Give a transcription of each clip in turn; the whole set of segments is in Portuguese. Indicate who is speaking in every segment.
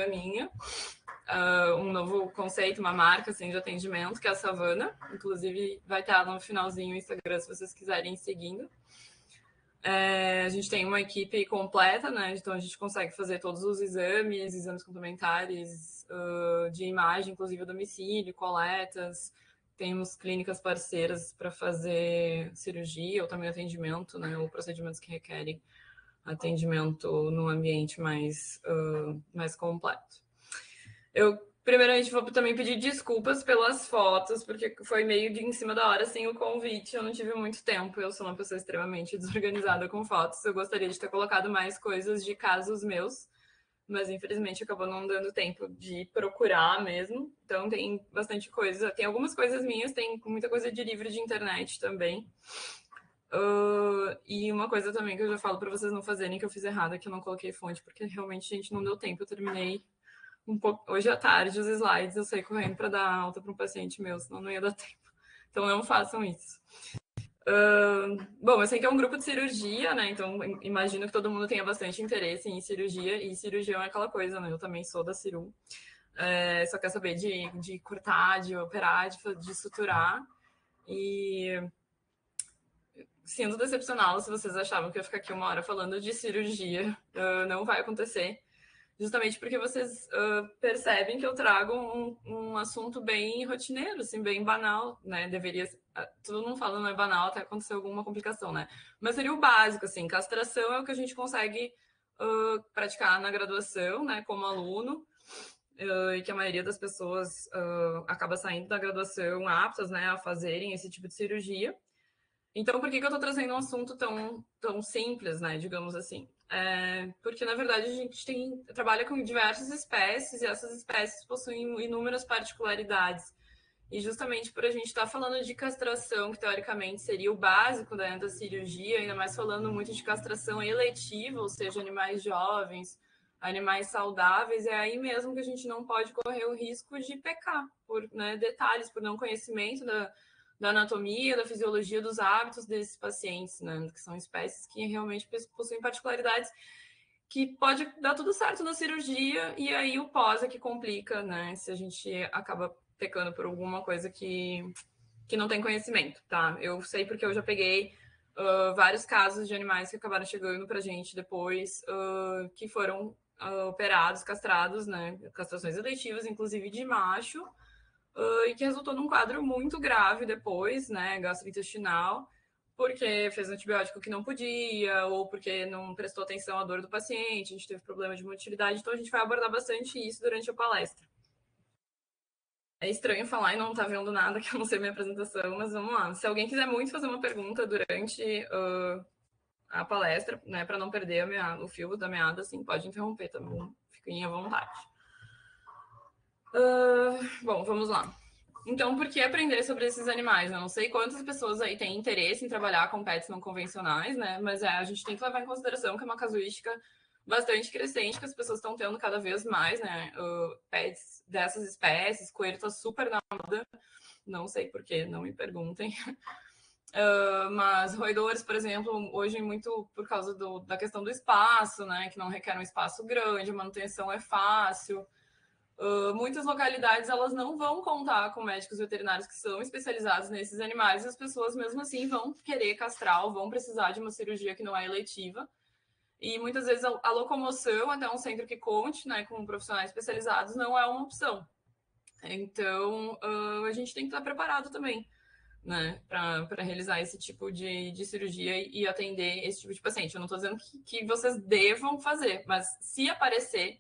Speaker 1: minha, um novo conceito, uma marca assim, de atendimento, que é a Savana. Inclusive, vai estar no finalzinho o Instagram, se vocês quiserem ir seguindo. A gente tem uma equipe completa, né? Então a gente consegue fazer todos os exames complementares de imagem, inclusive a domicílio, coletas. Temos clínicas parceiras para fazer cirurgia ou também atendimento, né? Ou procedimentos que requerem atendimento no ambiente mais completo. Eu, primeiramente, vou também pedir desculpas pelas fotos, porque foi meio de em cima da hora, assim, o convite. Eu não tive muito tempo. Eu sou uma pessoa extremamente desorganizada com fotos. Eu gostaria de ter colocado mais coisas de casos meus, mas infelizmente acabou não dando tempo de procurar mesmo. Então tem bastante coisa. Tem algumas coisas minhas, tem muita coisa de livro de internet também. E uma coisa também que eu já falo para vocês não fazerem, que eu fiz errado, é que eu não coloquei fonte, porque realmente, gente, não deu tempo. Eu terminei um pouco hoje à tarde os slides, eu saí correndo para dar alta para um paciente meu, senão não ia dar tempo. Então não façam isso. Bom, eu sei que é um grupo de cirurgia, né? Então imagino que todo mundo tenha bastante interesse em cirurgia, e cirurgião é aquela coisa, né? Eu também sou da Ciru. Só quer saber de cortar, de operar, de suturar. E sinto decepcioná-los se vocês achavam que eu ia ficar aqui uma hora falando de cirurgia. Não vai acontecer. Justamente porque vocês percebem que eu trago um assunto bem rotineiro, assim, bem banal, né? Deveria... Todo mundo fala não é banal até acontecer alguma complicação, né? Mas seria o básico, assim. Castração é o que a gente consegue praticar na graduação, né? Como aluno. E que a maioria das pessoas acaba saindo da graduação aptas, né? A fazerem esse tipo de cirurgia. Então, por que eu estou trazendo um assunto tão simples, né? Digamos assim. Porque, na verdade, a gente trabalha com diversas espécies e essas espécies possuem inúmeras particularidades. E justamente por a gente estar falando de castração, que teoricamente seria o básico da cirurgia, ainda mais falando muito de castração eletiva, ou seja, animais jovens, animais saudáveis, é aí mesmo que a gente não pode correr o risco de pecar por detalhes, por não conhecimento da anatomia, da fisiologia, dos hábitos desses pacientes, né? Que são espécies que realmente possuem particularidades que pode dar tudo certo na cirurgia e aí o pós é que complica, né? Se a gente acaba pecando por alguma coisa que não tem conhecimento, tá? Eu sei porque eu já peguei vários casos de animais que acabaram chegando pra gente depois, que foram operados, castrados, né? Castrações eletivas, inclusive de macho, e que resultou num quadro muito grave depois, né? Gastrointestinal, porque fez antibiótico que não podia, ou porque não prestou atenção à dor do paciente, a gente teve problema de motilidade, então a gente vai abordar bastante isso durante a palestra. É estranho falar e não tá vendo nada, que eu não sei minha apresentação, mas vamos lá. Se alguém quiser muito fazer uma pergunta durante a palestra, né, para não perder o fio da meada, assim, pode interromper também, fiquem à vontade. Bom, vamos lá. Então, por que aprender sobre esses animais? Eu não sei quantas pessoas aí têm interesse em trabalhar com pets não convencionais, né? Mas a gente tem que levar em consideração que é uma casuística bastante crescente, que as pessoas estão tendo cada vez mais, né? Pets dessas espécies, coelho tá super na moda, não sei porquê, não me perguntem. Mas roedores, por exemplo, hoje muito por causa da questão do espaço, né? Que não requer um espaço grande, a manutenção é fácil. Muitas localidades elas não vão contar com médicos veterinários que são especializados nesses animais e as pessoas mesmo assim vão querer castrar ou vão precisar de uma cirurgia que não é eletiva. E muitas vezes a locomoção até um centro que conte, né, com profissionais especializados não é uma opção. Então, a gente tem que estar preparado também, né, para realizar esse tipo de cirurgia e atender esse tipo de paciente. Eu não estou dizendo que vocês devam fazer, mas se aparecer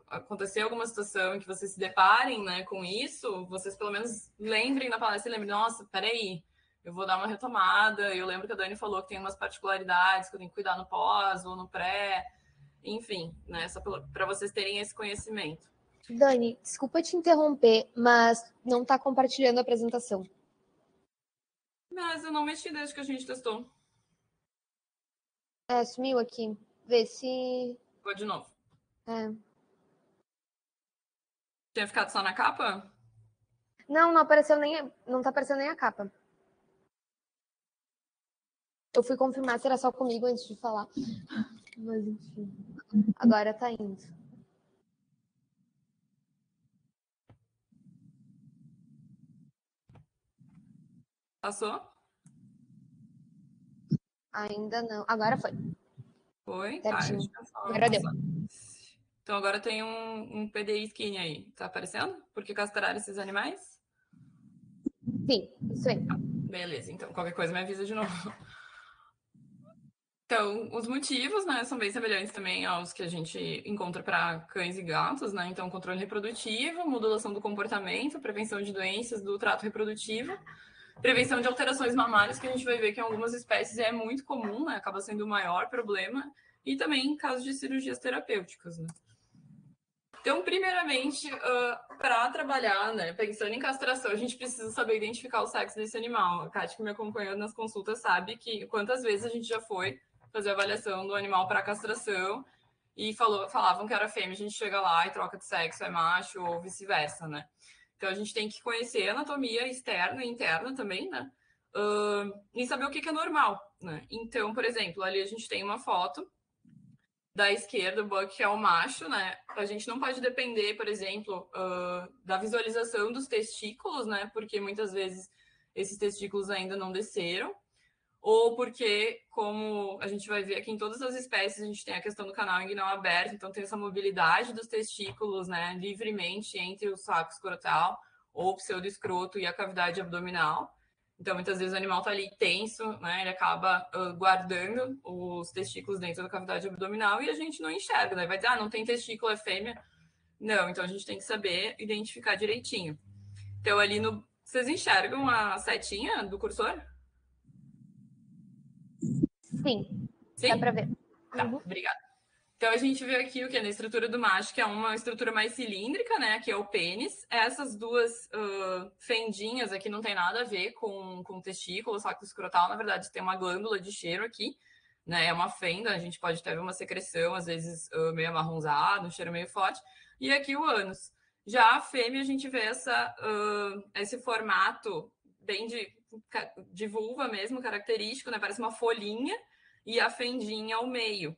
Speaker 1: acontecer alguma situação em que vocês se deparem, né, com isso, vocês pelo menos lembrem da palestra e lembrem, nossa, peraí, eu vou dar uma retomada. Eu lembro que a Dani falou que tem umas particularidades que eu tenho que cuidar no pós ou no pré, enfim, né, só para vocês terem esse conhecimento.
Speaker 2: Dani, desculpa te interromper, mas não está compartilhando a apresentação.
Speaker 1: Mas eu não mexi desde que a gente testou.
Speaker 2: Sumiu aqui. Vê se...
Speaker 1: Vou de novo. Tinha ficado só na capa?
Speaker 2: Não apareceu não tá aparecendo nem a capa. Eu fui confirmar se era só comigo antes de falar. Mas enfim. Agora tá indo.
Speaker 1: Passou?
Speaker 2: Ainda não. Agora foi.
Speaker 1: Foi? Tá,
Speaker 2: Certinho.
Speaker 1: deixa eu falar
Speaker 2: Agora deu.
Speaker 1: Então agora tem um PDI skinny aí. Tá aparecendo? Por que castrar esses animais?
Speaker 2: Sim, isso aí.
Speaker 1: Beleza, então qualquer coisa me avisa de novo. Então, os motivos, né, são bem semelhantes também aos que a gente encontra para cães e gatos, né? Então, controle reprodutivo, modulação do comportamento, prevenção de doenças do trato reprodutivo, prevenção de alterações mamárias, que a gente vai ver que em algumas espécies é muito comum, né? Acaba sendo o maior problema, e também em casos de cirurgias terapêuticas, né? Então, primeiramente, para trabalhar, né, pensando em castração, a gente precisa saber identificar o sexo desse animal. A Kátia, que me acompanhou nas consultas, sabe que quantas vezes a gente já foi fazer a avaliação do animal para castração e falavam que era fêmea, a gente chega lá e troca de sexo, é macho ou vice-versa, né? Então, a gente tem que conhecer a anatomia externa e interna também, né? E saber o que é normal, né? Então, por exemplo, ali a gente tem uma foto da esquerda, o Buck é o macho, né? A gente não pode depender, por exemplo, da visualização dos testículos, né? Porque muitas vezes esses testículos ainda não desceram, ou porque, como a gente vai ver aqui em todas as espécies, a gente tem a questão do canal inguinal aberto, então tem essa mobilidade dos testículos, né? Livremente entre o saco escrotal ou pseudoescroto e a cavidade abdominal. Então, muitas vezes o animal está ali tenso, né? Ele acaba guardando os testículos dentro da cavidade abdominal e a gente não enxerga. Daí vai dizer, não tem testículo, é fêmea. Não, então a gente tem que saber identificar direitinho. Então, ali no. Vocês enxergam a setinha do cursor?
Speaker 2: Sim, dá
Speaker 1: Sim?
Speaker 2: pra ver.
Speaker 1: Tá, obrigada. Então a gente vê aqui o que? Na estrutura do macho, que é uma estrutura mais cilíndrica, né? Que é o pênis. Essas duas fendinhas aqui não tem nada a ver com o testículo, o saco escrotal. Na verdade, tem uma glândula de cheiro aqui, né? É uma fenda, a gente pode ter uma secreção, às vezes meio amarronzado, um cheiro meio forte. E aqui o ânus. Já a fêmea, a gente vê esse formato bem de vulva mesmo, característico, né? Parece uma folhinha e a fendinha ao meio.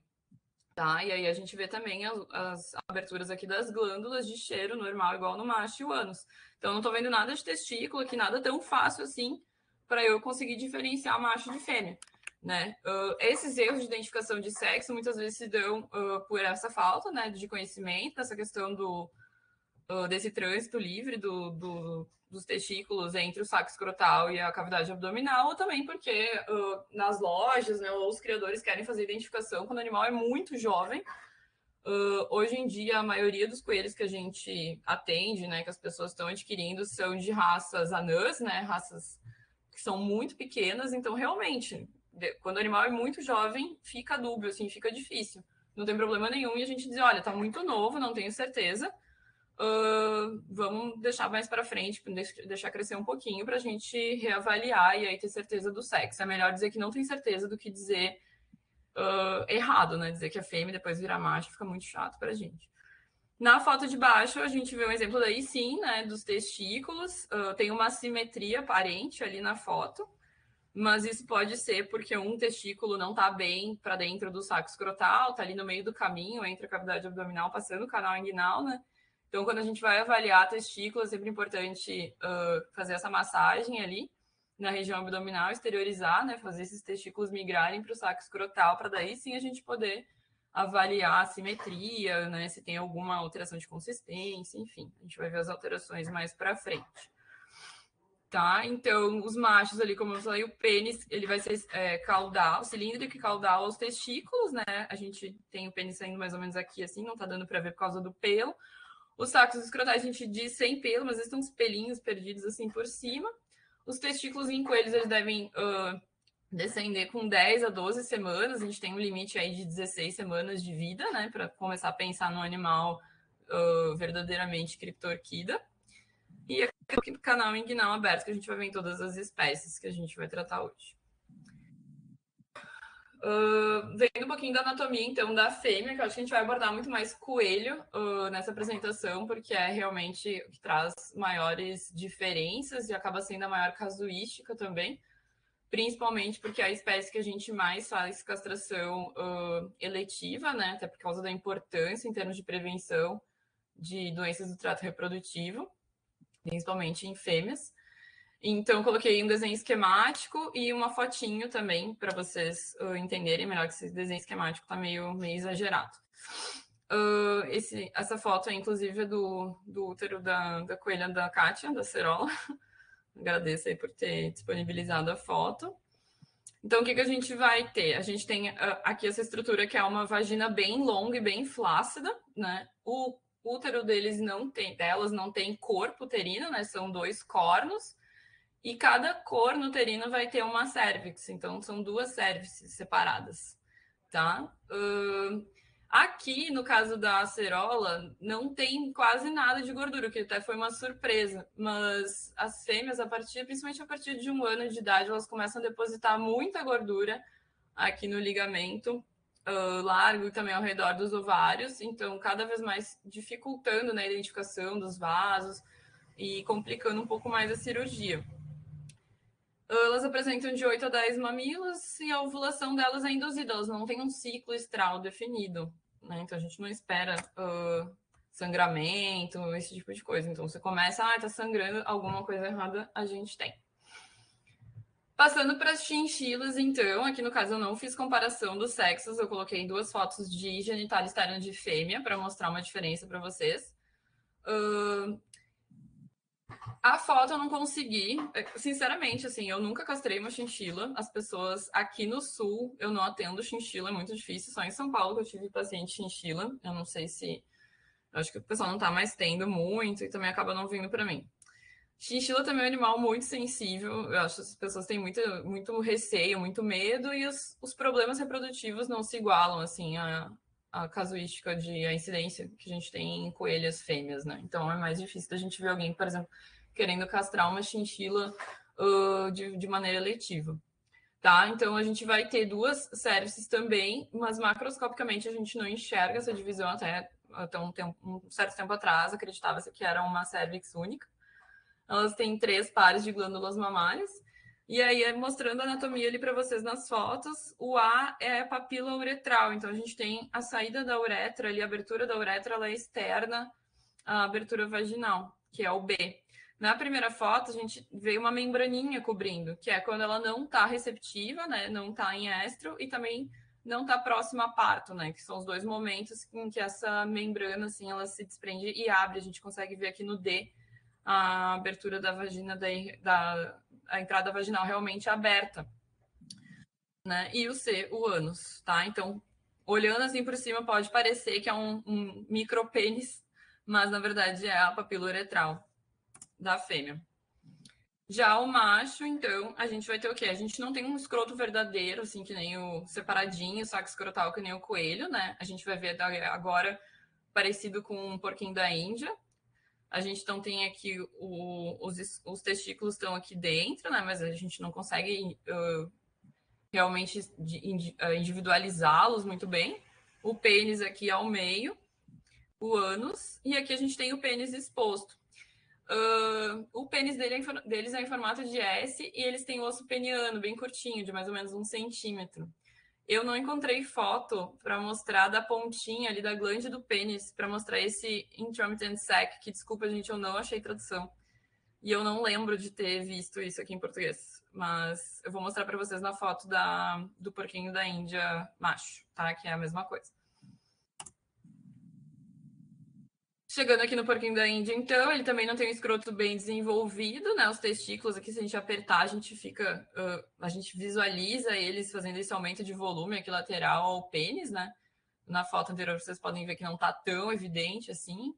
Speaker 1: Tá? E aí a gente vê também as aberturas aqui das glândulas de cheiro normal, igual no macho e o ânus. Então, não tô vendo nada de testículo aqui, nada tão fácil assim para eu conseguir diferenciar macho de fêmea. Né? Esses erros de identificação de sexo muitas vezes se dão por essa falta, né, de conhecimento, dessa questão desse trânsito livre dos testículos entre o saco escrotal e a cavidade abdominal, ou também porque nas lojas, né, os criadores querem fazer identificação quando o animal é muito jovem. Hoje em dia, a maioria dos coelhos que a gente atende, né, que as pessoas estão adquirindo, são de raças anãs, né, raças que são muito pequenas, então realmente, quando o animal é muito jovem, fica dúbio, assim, fica difícil. Não tem problema nenhum e a gente diz, olha, tá muito novo, não tenho certeza, vamos deixar mais para frente, deixar crescer um pouquinho para a gente reavaliar e aí ter certeza do sexo. É melhor dizer que não tem certeza do que dizer errado, né? Dizer que é fêmea e depois virar macho fica muito chato para a gente. Na foto de baixo, a gente vê um exemplo daí sim, né? Dos testículos. Tem uma assimetria aparente ali na foto, mas isso pode ser porque um testículo não está bem para dentro do saco escrotal, está ali no meio do caminho entre a cavidade abdominal, passando o canal inguinal, né? Então, quando a gente vai avaliar a testícula, é sempre importante fazer essa massagem ali na região abdominal, exteriorizar, né? Fazer esses testículos migrarem para o saco escrotal, para daí sim a gente poder avaliar a simetria, né? Se tem alguma alteração de consistência, enfim. A gente vai ver as alterações mais para frente. Tá? Então, os machos ali, como eu falei, o pênis, ele vai ser caudal, cilíndrico e caudal aos testículos, né? A gente tem o pênis saindo mais ou menos aqui, assim, não tá dando para ver por causa do pelo. Os sacos escrotais a gente diz sem pelo, mas eles estão uns pelinhos perdidos assim por cima. Os testículos em coelhos, eles devem descender com 10 a 12 semanas. A gente tem um limite aí de 16 semanas de vida, né? Para começar a pensar num animal verdadeiramente criptorquida. E aqui no canal inguinal aberto, que a gente vai ver em todas as espécies que a gente vai tratar hoje. Vendo um pouquinho da anatomia, então, da fêmea, que eu acho que a gente vai abordar muito mais coelho nessa apresentação, porque é realmente o que traz maiores diferenças e acaba sendo a maior casuística também, principalmente porque é a espécie que a gente mais faz castração eletiva, né, até por causa da importância em termos de prevenção de doenças do trato reprodutivo, principalmente em fêmeas. Então, coloquei um desenho esquemático e uma fotinho também, para vocês entenderem melhor que esse desenho esquemático está meio exagerado. Essa foto é, inclusive, do útero da coelha da Kátia, da Cerola. Agradeço aí por ter disponibilizado a foto. Então, o que a gente vai ter? A gente tem aqui essa estrutura que é uma vagina bem longa e bem flácida, né? O útero delas não tem corpo uterino, né? São 2 cornos. E cada corno uterino vai ter uma cérvix. Então, são 2 cérvices separadas, tá? Aqui, no caso da acerola, não tem quase nada de gordura, que até foi uma surpresa. Mas as fêmeas, principalmente a partir de 1 ano de idade, elas começam a depositar muita gordura aqui no ligamento largo e também ao redor dos ovários. Então, cada vez mais dificultando na identificação dos vasos e complicando um pouco mais a cirurgia. Elas apresentam de 8 a 10 mamilos e a ovulação delas é induzida, elas não têm um ciclo estral definido, né? Então a gente não espera sangramento, esse tipo de coisa. Então você começa, tá sangrando, alguma coisa errada a gente tem. Passando para as chinchilas, então, aqui no caso eu não fiz comparação dos sexos, eu coloquei 2 fotos de genital externo de fêmea para mostrar uma diferença para vocês. A foto eu não consegui, sinceramente, assim, eu nunca castrei uma chinchila. As pessoas aqui no sul, eu não atendo chinchila, é muito difícil. Só em São Paulo que eu tive paciente chinchila. Eu não sei se... Eu acho que o pessoal não tá mais tendo muito e também acaba não vindo para mim. Chinchila também é um animal muito sensível. Eu acho que as pessoas têm muito receio, muito medo e os problemas reprodutivos não se igualam, assim, a casuística a incidência que a gente tem em coelhas fêmeas, né? Então é mais difícil da gente ver alguém, por exemplo, querendo castrar uma chinchila de maneira letiva. Tá? Então a gente vai ter 2 cérvices também, mas macroscopicamente a gente não enxerga essa divisão até um certo tempo atrás, acreditava-se que era uma cérvix única. Elas têm 3 pares de glândulas mamárias. E aí, mostrando a anatomia ali para vocês nas fotos, o A é a papila uretral. Então, a gente tem a saída da uretra ali, a abertura da uretra, ela é externa à abertura vaginal, que é o B. Na primeira foto, a gente vê uma membraninha cobrindo, que é quando ela não está receptiva, né? Não está em estro e também não está próxima a parto, né? Que são os 2 momentos em que essa membrana, assim, ela se desprende e abre. A gente consegue ver aqui no D a abertura da vagina, a entrada vaginal realmente aberta, né? E o C, o ânus, tá? Então, olhando assim por cima, pode parecer que é um micropênis, mas na verdade é a papila uretral da fêmea. Já o macho, então, a gente vai ter o quê? A gente não tem um escroto verdadeiro, assim, que nem o separadinho, saco escrotal, que nem o coelho, né? A gente vai ver agora parecido com um porquinho da Índia. A gente então tem aqui os testículos estão aqui dentro, né? Mas a gente não consegue realmente individualizá-los muito bem. O pênis aqui ao meio, o ânus, e aqui a gente tem o pênis exposto. O pênis deles é em formato de S e eles têm o osso peniano bem curtinho, de mais ou menos 1 centímetro. Eu não encontrei foto para mostrar da pontinha ali da glande do pênis, para mostrar esse intromittent sac, que, desculpa, gente, eu não achei tradução. E eu não lembro de ter visto isso aqui em português. Mas eu vou mostrar para vocês na foto do porquinho da Índia macho, tá? Que é a mesma coisa. Chegando aqui no porquinho da Índia, então, ele também não tem um escroto bem desenvolvido, né? Os testículos aqui, se a gente apertar, a gente visualiza eles fazendo esse aumento de volume aqui lateral ao pênis, né? Na foto anterior vocês podem ver que não tá tão evidente assim.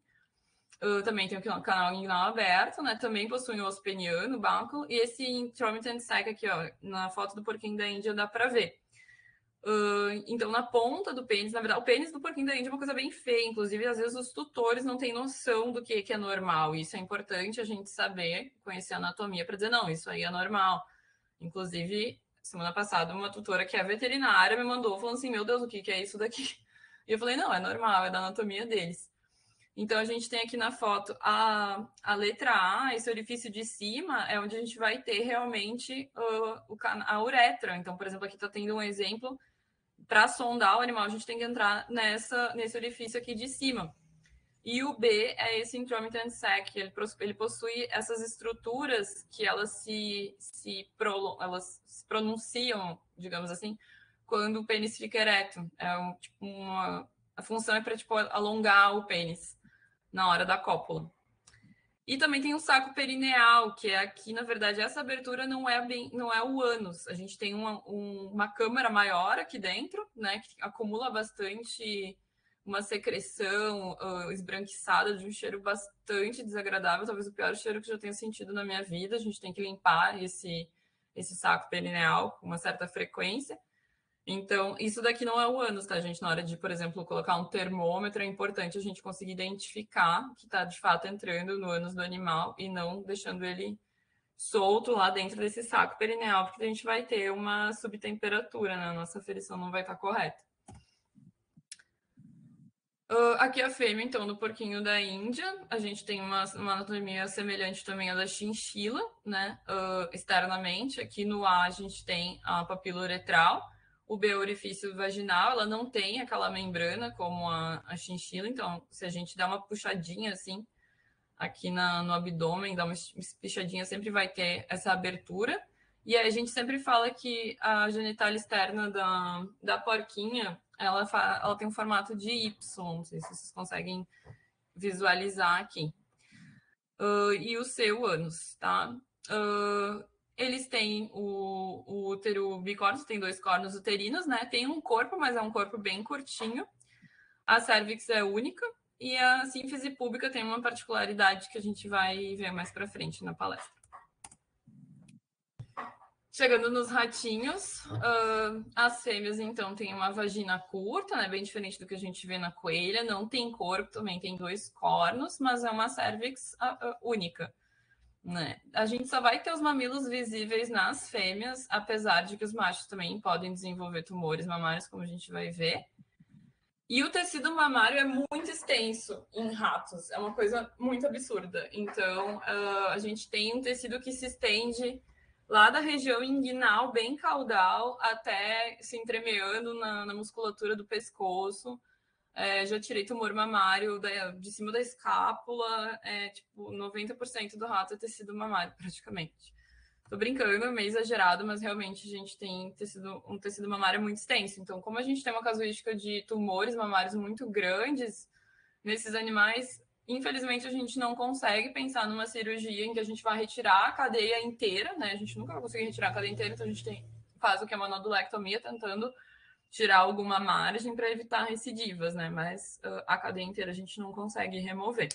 Speaker 1: Também tem o canal inguinal aberto, né? Também possui um osso peniano, báculo, e esse intromittent sac aqui, ó, na foto do porquinho da Índia dá para ver. Então, na ponta do pênis, na verdade, o pênis do porquinho da Índia é uma coisa bem feia. Inclusive, às vezes os tutores não têm noção do que é normal. Isso é importante a gente saber, conhecer a anatomia para dizer, não, isso aí é normal. Inclusive, semana passada, uma tutora que é veterinária me mandou falando assim, meu Deus, o que é isso daqui? E eu falei, não, é normal, é da anatomia deles. Então, a gente tem aqui na foto a letra A, esse orifício de cima é onde a gente vai ter realmente a uretra. Então, por exemplo, aqui está tendo um exemplo. Para sondar o animal, a gente tem que entrar nesse orifício aqui de cima. E o B é esse intromittent sac, ele possui essas estruturas que elas elas se pronunciam, digamos assim, quando o pênis fica ereto. A função é para tipo, alongar o pênis na hora da cópula. E também tem o saco perineal, que é aqui, na verdade, essa abertura não é o ânus. A gente tem uma câmara maior aqui dentro, né, que acumula bastante uma secreção esbranquiçada de um cheiro bastante desagradável, talvez o pior cheiro que eu já tenha sentido na minha vida. A gente tem que limpar esse saco perineal com uma certa frequência. Então, isso daqui não é o ânus, tá, gente? Na hora de, por exemplo, colocar um termômetro, é importante a gente conseguir identificar que está de fato entrando no ânus do animal e não deixando ele solto lá dentro desse saco perineal, porque a gente vai ter uma subtemperatura, né? A nossa aferição não vai estar correta. Aqui a fêmea, então, do porquinho da Índia. A gente tem uma anatomia semelhante também à da chinchila, né? Externamente. Aqui no A a gente tem a papila uretral. O B é o orifício vaginal. Ela não tem aquela membrana como a chinchila. Então, se a gente dá uma puxadinha assim, aqui no abdômen, dá uma espichadinha, sempre vai ter essa abertura. E aí a gente sempre fala que a genitália externa da porquinha, ela tem um formato de Y, não sei se vocês conseguem visualizar aqui. E o seu ânus, tá? Eles têm o útero bicórnio, tem 2 cornos uterinos, né? Tem um corpo, mas é um corpo bem curtinho. A cervix é única. E a sínfise púbica tem uma particularidade que a gente vai ver mais para frente na palestra. Chegando nos ratinhos, as fêmeas, então, têm uma vagina curta, né, bem diferente do que a gente vê na coelha. Não tem corpo, também tem 2 cornos, mas é uma cervix única. Né? A gente só vai ter os mamilos visíveis nas fêmeas, apesar de que os machos também podem desenvolver tumores mamários, como a gente vai ver. E o tecido mamário é muito extenso em ratos, é uma coisa muito absurda. Então, a gente tem um tecido que se estende lá da região inguinal, bem caudal, até se entremeando na musculatura do pescoço. Já tirei tumor mamário de cima da escápula, tipo, 90% do rato é tecido mamário, praticamente. Tô brincando, é meio exagerado, mas realmente a gente tem um tecido mamário muito extenso. Então, como a gente tem uma casuística de tumores mamários muito grandes nesses animais, infelizmente a gente não consegue pensar numa cirurgia em que a gente vai retirar a cadeia inteira, né? A gente nunca vai conseguir retirar a cadeia inteira, então a gente faz o que é uma nodulectomia, tentando tirar alguma margem para evitar recidivas, né? Mas a cadeia inteira a gente não consegue remover.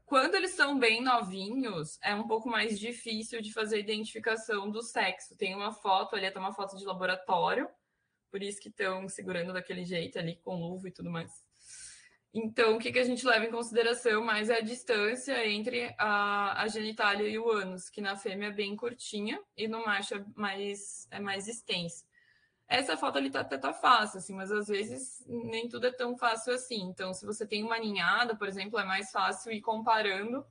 Speaker 1: Quando eles são bem novinhos, é um pouco mais difícil de fazer a identificação do sexo. Tem uma foto ali, até uma foto de laboratório, por isso que estão segurando daquele jeito ali, com luva e tudo mais. Então, o que a gente leva em consideração mais é a distância entre a genitália e o ânus, que na fêmea é bem curtinha e no macho é mais extensa. Essa foto ali até tá fácil, assim, mas às vezes nem tudo é tão fácil assim. Então, se você tem uma ninhada, por exemplo, é mais fácil ir comparando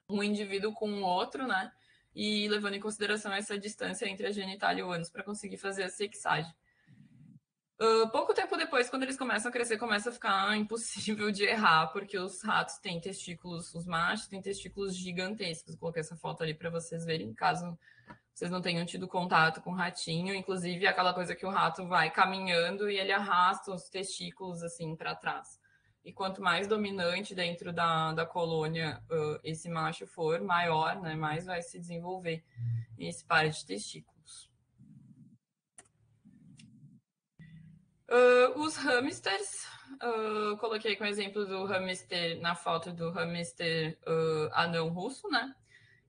Speaker 1: um indivíduo com o outro, né? E levando em consideração essa distância entre a genitália e o ânus para conseguir fazer a sexagem. Pouco tempo depois, quando eles começam a crescer, começa a ficar impossível de errar, porque os ratos têm testículos, os machos têm testículos gigantescos. Vou colocar essa foto ali para vocês verem, caso vocês não tenham tido contato com o ratinho. Inclusive, aquela coisa que o rato vai caminhando e ele arrasta os testículos assim para trás. E quanto mais dominante dentro da colônia esse macho for, maior, né, mais vai se desenvolver esse par de testículos. Os hamsters, coloquei como exemplo do hamster na foto do hamster anão russo, né?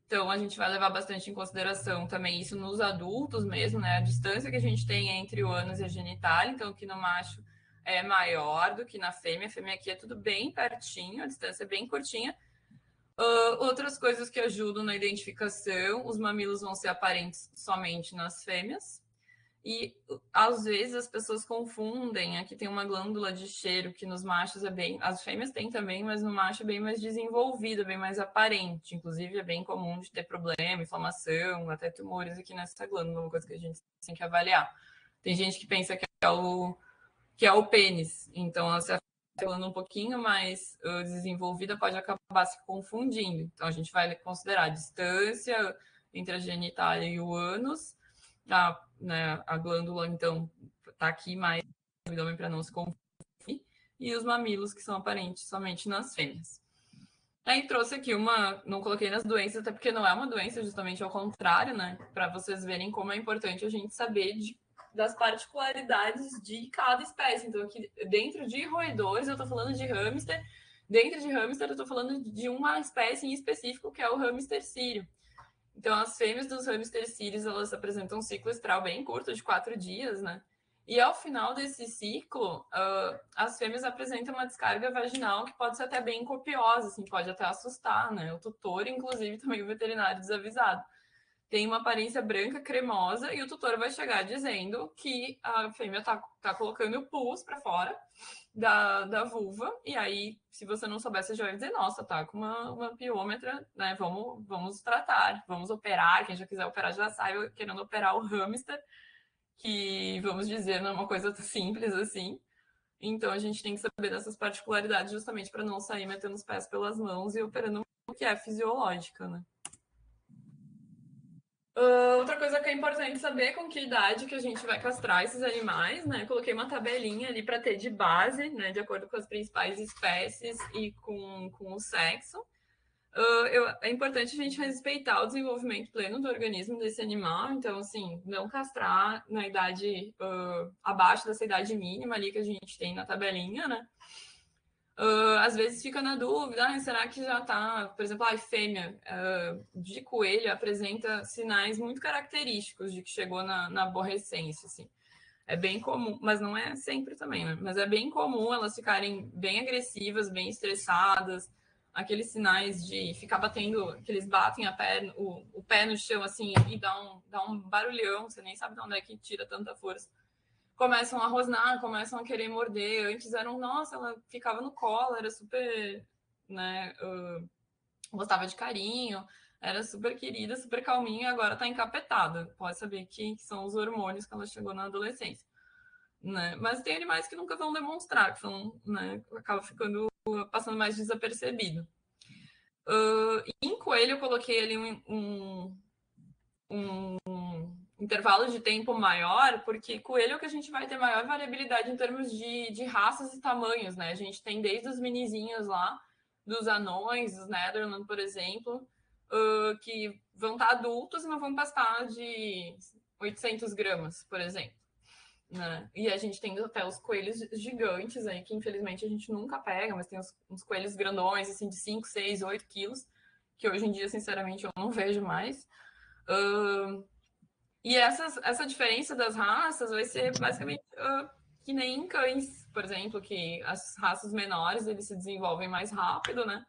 Speaker 1: Então, a gente vai levar bastante em consideração também isso nos adultos mesmo, né? A distância que a gente tem entre o ânus e a genitália. Então, aqui no macho é maior do que na fêmea. A fêmea aqui é tudo bem pertinho, a distância é bem curtinha. Outras coisas que ajudam na identificação, os mamilos vão ser aparentes somente nas fêmeas. E, às vezes, as pessoas confundem. Aqui tem uma glândula de cheiro que nos machos é bem... As fêmeas têm também, mas no macho é bem mais desenvolvida, bem mais aparente. Inclusive, é bem comum de ter problema, inflamação, até tumores aqui nessa glândula, uma coisa que a gente tem que avaliar. Tem gente que pensa que é o pênis. Então, se a falando um pouquinho mais desenvolvida, pode acabar se confundindo. Então, a gente vai considerar a distância entre a genitália e o ânus. A glândula, então, está aqui mais no abdômen para não se confundir. E os mamilos, que são aparentes somente nas fêmeas. Aí trouxe aqui não coloquei nas doenças, até porque não é uma doença, justamente ao contrário, né? Para vocês verem como é importante a gente saber das particularidades de cada espécie. Então, aqui dentro de roedores, eu estou falando de hamster. Dentro de hamster, eu estou falando de uma espécie em específico, que é o hamster sírio. Então, as fêmeas dos hamster sírios, elas apresentam um ciclo estral bem curto, de 4 dias, né? E ao final desse ciclo, as fêmeas apresentam uma descarga vaginal que pode ser até bem copiosa, assim, pode até assustar, né? O tutor, inclusive, também o veterinário desavisado. Tem uma aparência branca cremosa e o tutor vai chegar dizendo que a fêmea tá colocando o pus para fora da vulva, e aí, se você não souber, você já vai dizer, nossa, tá com uma piômetra, né? Vamos tratar, vamos operar. Quem já quiser operar já sai querendo operar o hamster, que, vamos dizer, não é uma coisa simples assim. Então, a gente tem que saber dessas particularidades justamente para não sair metendo os pés pelas mãos e operando o que é fisiológica, né? Outra coisa que é importante saber com que idade que a gente vai castrar esses animais, né? Coloquei uma tabelinha ali para ter de base, né? De acordo com as principais espécies e com o sexo. É importante a gente respeitar o desenvolvimento pleno do organismo desse animal, então, assim, não castrar na idade abaixo dessa idade mínima ali que a gente tem na tabelinha, né? Às vezes fica na dúvida, será que já está, por exemplo, a fêmea de coelho apresenta sinais muito característicos de que chegou na aborrecência, assim. É bem comum, mas não é sempre também, né? Mas é bem comum elas ficarem bem agressivas, bem estressadas, aqueles sinais de ficar batendo, que eles batem o pé no chão, assim, e dá um barulhão, você nem sabe de onde é que tira tanta força. Começam a rosnar, começam a querer morder. Antes eram, nossa, ela ficava no colo, era super, né, gostava de carinho, era super querida, super calminha, e agora tá encapetada. Pode saber que são os hormônios que ela chegou na adolescência. Né? Mas tem animais que nunca vão demonstrar, que são, né, acaba passando mais desapercebido. Em coelho, eu coloquei ali um intervalo de tempo maior, porque coelho é o que a gente vai ter maior variabilidade em termos de raças e tamanhos, né? A gente tem desde os minizinhos lá, dos anões, dos Nederland, por exemplo, que vão estar adultos e não vão passar de 800 gramas, por exemplo. Né? E a gente tem até os coelhos gigantes aí, que infelizmente a gente nunca pega, mas tem uns coelhos grandões, assim, de 5, 6, 8 quilos, que hoje em dia, sinceramente, eu não vejo mais. E essa diferença das raças vai ser basicamente que nem em cães, por exemplo, que as raças menores eles se desenvolvem mais rápido, né?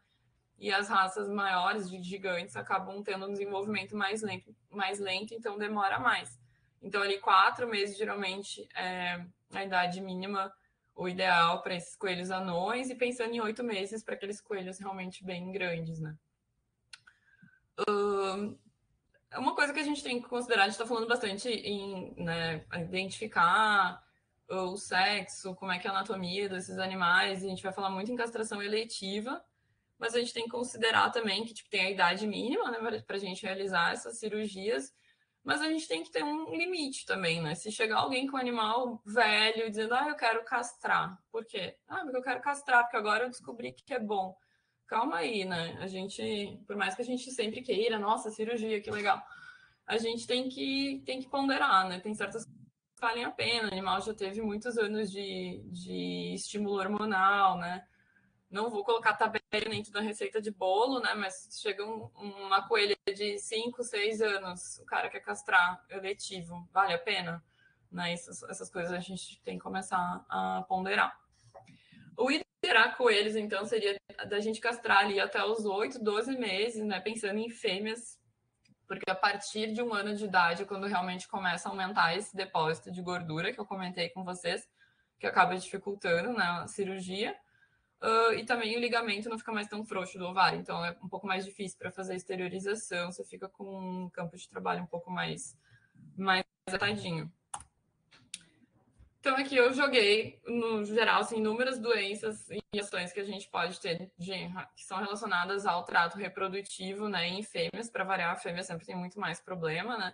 Speaker 1: E as raças maiores de gigantes acabam tendo um desenvolvimento mais lento, então demora mais. Então, ali 4 meses, geralmente, é a idade mínima, o ideal para esses coelhos anões, e pensando em 8 meses para aqueles coelhos realmente bem grandes, né? Uma coisa que a gente tem que considerar, a gente está falando bastante em, né, identificar o sexo, como é que é a anatomia desses animais, e a gente vai falar muito em castração eletiva, mas a gente tem que considerar também que tipo, tem a idade mínima, né, para a gente realizar essas cirurgias, mas a gente tem que ter um limite também, né? Se chegar alguém com um animal velho dizendo, eu quero castrar. Por quê? Porque eu quero castrar, porque agora eu descobri que é bom. Calma aí, né? A gente, por mais que a gente sempre queira, nossa, cirurgia, que legal. A gente tem que ponderar, né? Tem certas coisas que valem a pena. O animal já teve muitos anos de estímulo hormonal, né? Não vou colocar tabela dentro da receita de bolo, né? Mas chega uma coelha de 5, 6 anos, o cara quer castrar eletivo, vale a pena? Né? Essas coisas a gente tem que começar a ponderar. O ideal coelhos, então, seria da gente castrar ali até os 8, 12 meses, né? Pensando em fêmeas, porque a partir de 1 ano de idade, quando realmente começa a aumentar esse depósito de gordura que eu comentei com vocês, que acaba dificultando, né, a cirurgia, e também o ligamento não fica mais tão frouxo do ovário, então é um pouco mais difícil para fazer a exteriorização, você fica com um campo de trabalho um pouco mais atadinho. Então, aqui eu joguei, no geral, assim, inúmeras doenças e ações que a gente pode ter que são relacionadas ao trato reprodutivo, né, em fêmeas. Para variar, a fêmea sempre tem muito mais problema, né?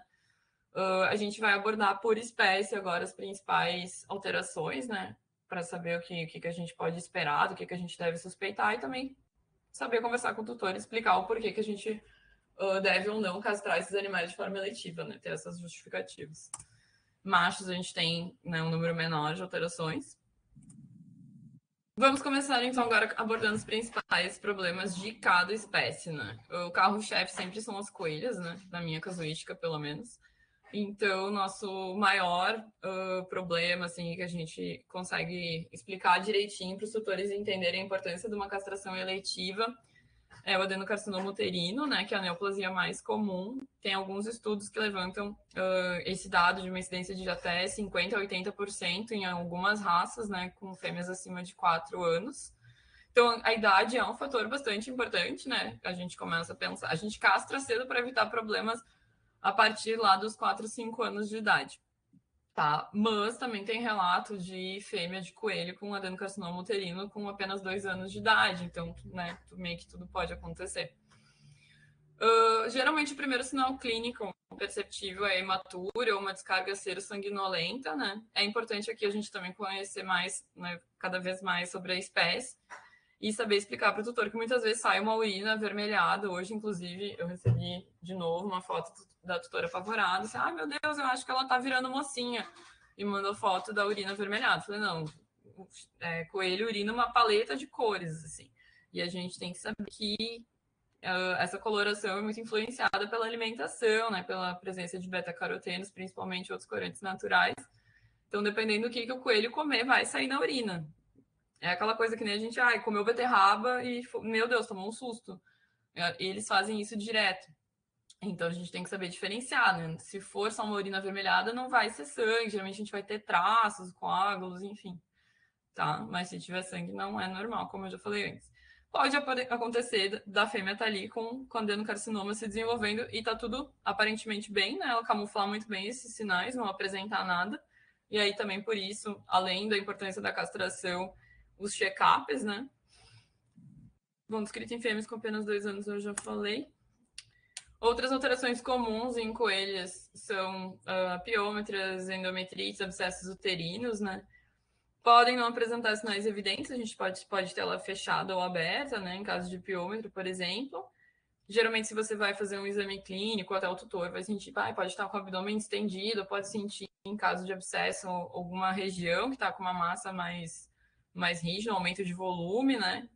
Speaker 1: A gente vai abordar por espécie agora as principais alterações, né? Para saber o que a gente pode esperar, do que a gente deve suspeitar e também saber conversar com o tutor e explicar o porquê que a gente deve ou não castrar esses animais de forma eletiva, né? Ter essas justificativas. Machos, a gente tem, né, um número menor de alterações. Vamos começar, então, agora abordando os principais problemas de cada espécie, né? O carro-chefe sempre são as coelhas, né? Na minha casuística, pelo menos. Então, nosso maior problema, assim, que a gente consegue explicar direitinho para os tutores entenderem a importância de uma castração eletiva é o adenocarcinoma uterino, né, que é a neoplasia mais comum. Tem alguns estudos que levantam esse dado de uma incidência de até 50% a 80% em algumas raças, né, com fêmeas acima de 4 anos. Então, a idade é um fator bastante importante, né? A gente começa a pensar, a gente castra cedo para evitar problemas a partir lá dos 4, 5 anos de idade. Tá? Mas também tem relato de fêmea de coelho com adenocarcinoma uterino com apenas 2 anos de idade. Então, né, meio que tudo pode acontecer. Geralmente, o primeiro sinal clínico perceptível é hematura ou uma descarga sero-sanguinolenta, né? É importante aqui a gente também conhecer mais, né, cada vez mais sobre a espécie e saber explicar para o tutor que muitas vezes sai uma urina avermelhada. Hoje, inclusive, eu recebi de novo uma foto da tutora apavorada. Assim, ai, meu Deus, eu acho que ela tá virando mocinha. E mandou foto da urina avermelhada. Falei, não, coelho urina uma paleta de cores, assim. E a gente tem que saber que essa coloração é muito influenciada pela alimentação, né? Pela presença de beta-carotenos, principalmente outros corantes naturais. Então, dependendo do que o coelho comer, vai sair na urina. É aquela coisa que nem a gente, comeu beterraba e, meu Deus, tomou um susto. Eles fazem isso direto. Então a gente tem que saber diferenciar, né? Se for só uma urina avermelhada, não vai ser sangue. Geralmente a gente vai ter traços, coágulos, enfim. Tá? Mas se tiver sangue, não é normal, como eu já falei antes. Pode acontecer da fêmea estar ali com adenocarcinoma se desenvolvendo e tá tudo aparentemente bem, né? Ela camuflar muito bem esses sinais, não apresentar nada. E aí também por isso, além da importância da castração, os check-ups, né? Bom, descrito em fêmeas com apenas 2 anos, eu já falei. Outras alterações comuns em coelhas são piômetras, endometrites, abscessos uterinos, né? Podem não apresentar sinais evidentes, a gente pode ter ela fechada ou aberta, né? Em caso de piômetro, por exemplo. Geralmente, se você vai fazer um exame clínico, até o tutor vai sentir, pode estar com o abdômen estendido, pode sentir, em caso de abscesso, alguma região que está com uma massa mais rígida, um aumento de volume, né?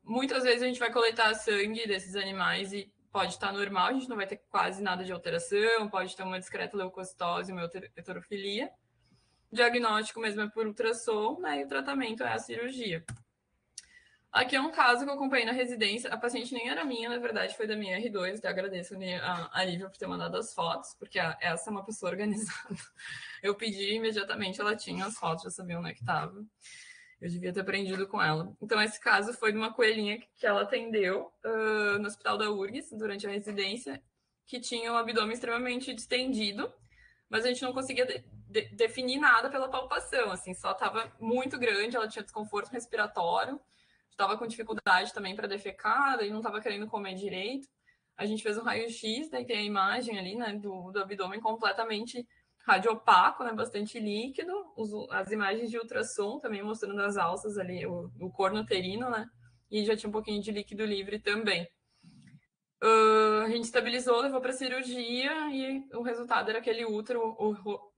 Speaker 1: Muitas vezes a gente vai coletar sangue desses animais e pode estar normal, a gente não vai ter quase nada de alteração, pode ter uma discreta leucocitose, uma heterofilia. O diagnóstico mesmo é por ultrassom, né? E o tratamento é a cirurgia. Aqui é um caso que eu acompanhei na residência. A paciente nem era minha, na verdade, foi da minha R2. Até agradeço a Lívia por ter mandado as fotos, porque essa é uma pessoa organizada. Eu pedi imediatamente, ela tinha as fotos, já sabia onde é que estava. Eu devia ter aprendido com ela. Então, esse caso foi de uma coelhinha que ela atendeu no Hospital da URGS durante a residência, que tinha o abdômen extremamente distendido, mas a gente não conseguia definir nada pela palpação, assim, só estava muito grande, ela tinha desconforto respiratório, estava com dificuldade também para defecar, e não estava querendo comer direito. A gente fez um raio-x, daí tem a imagem ali, né, do abdômen completamente radiopaco, né, bastante líquido, as imagens de ultrassom também mostrando as alças ali, o corno uterino, né, e já tinha um pouquinho de líquido livre também. A gente estabilizou, levou para cirurgia e o resultado era aquele útero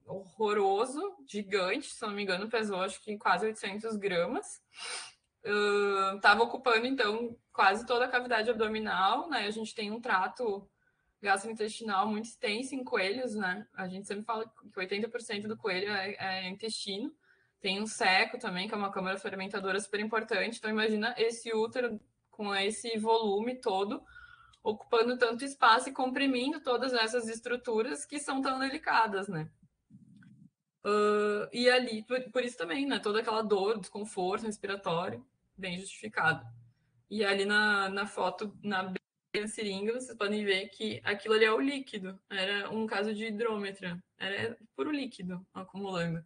Speaker 1: horroroso, gigante, se não me engano, pesou acho que quase 800 gramas. Estava ocupando, então, quase toda a cavidade abdominal, né? A gente tem um trato gastrointestinal muito extenso em coelhos, né? A gente sempre fala que 80% do coelho é intestino. Tem um seco também, que é uma câmara fermentadora super importante. Então, imagina esse útero com esse volume todo, ocupando tanto espaço e comprimindo todas essas estruturas que são tão delicadas, né? E ali, por isso também, né? Toda aquela dor, desconforto respiratório, bem justificado. E ali na foto, a seringa, vocês podem ver que aquilo ali é o líquido. Era um caso de hidrômetra. Era puro líquido acumulando.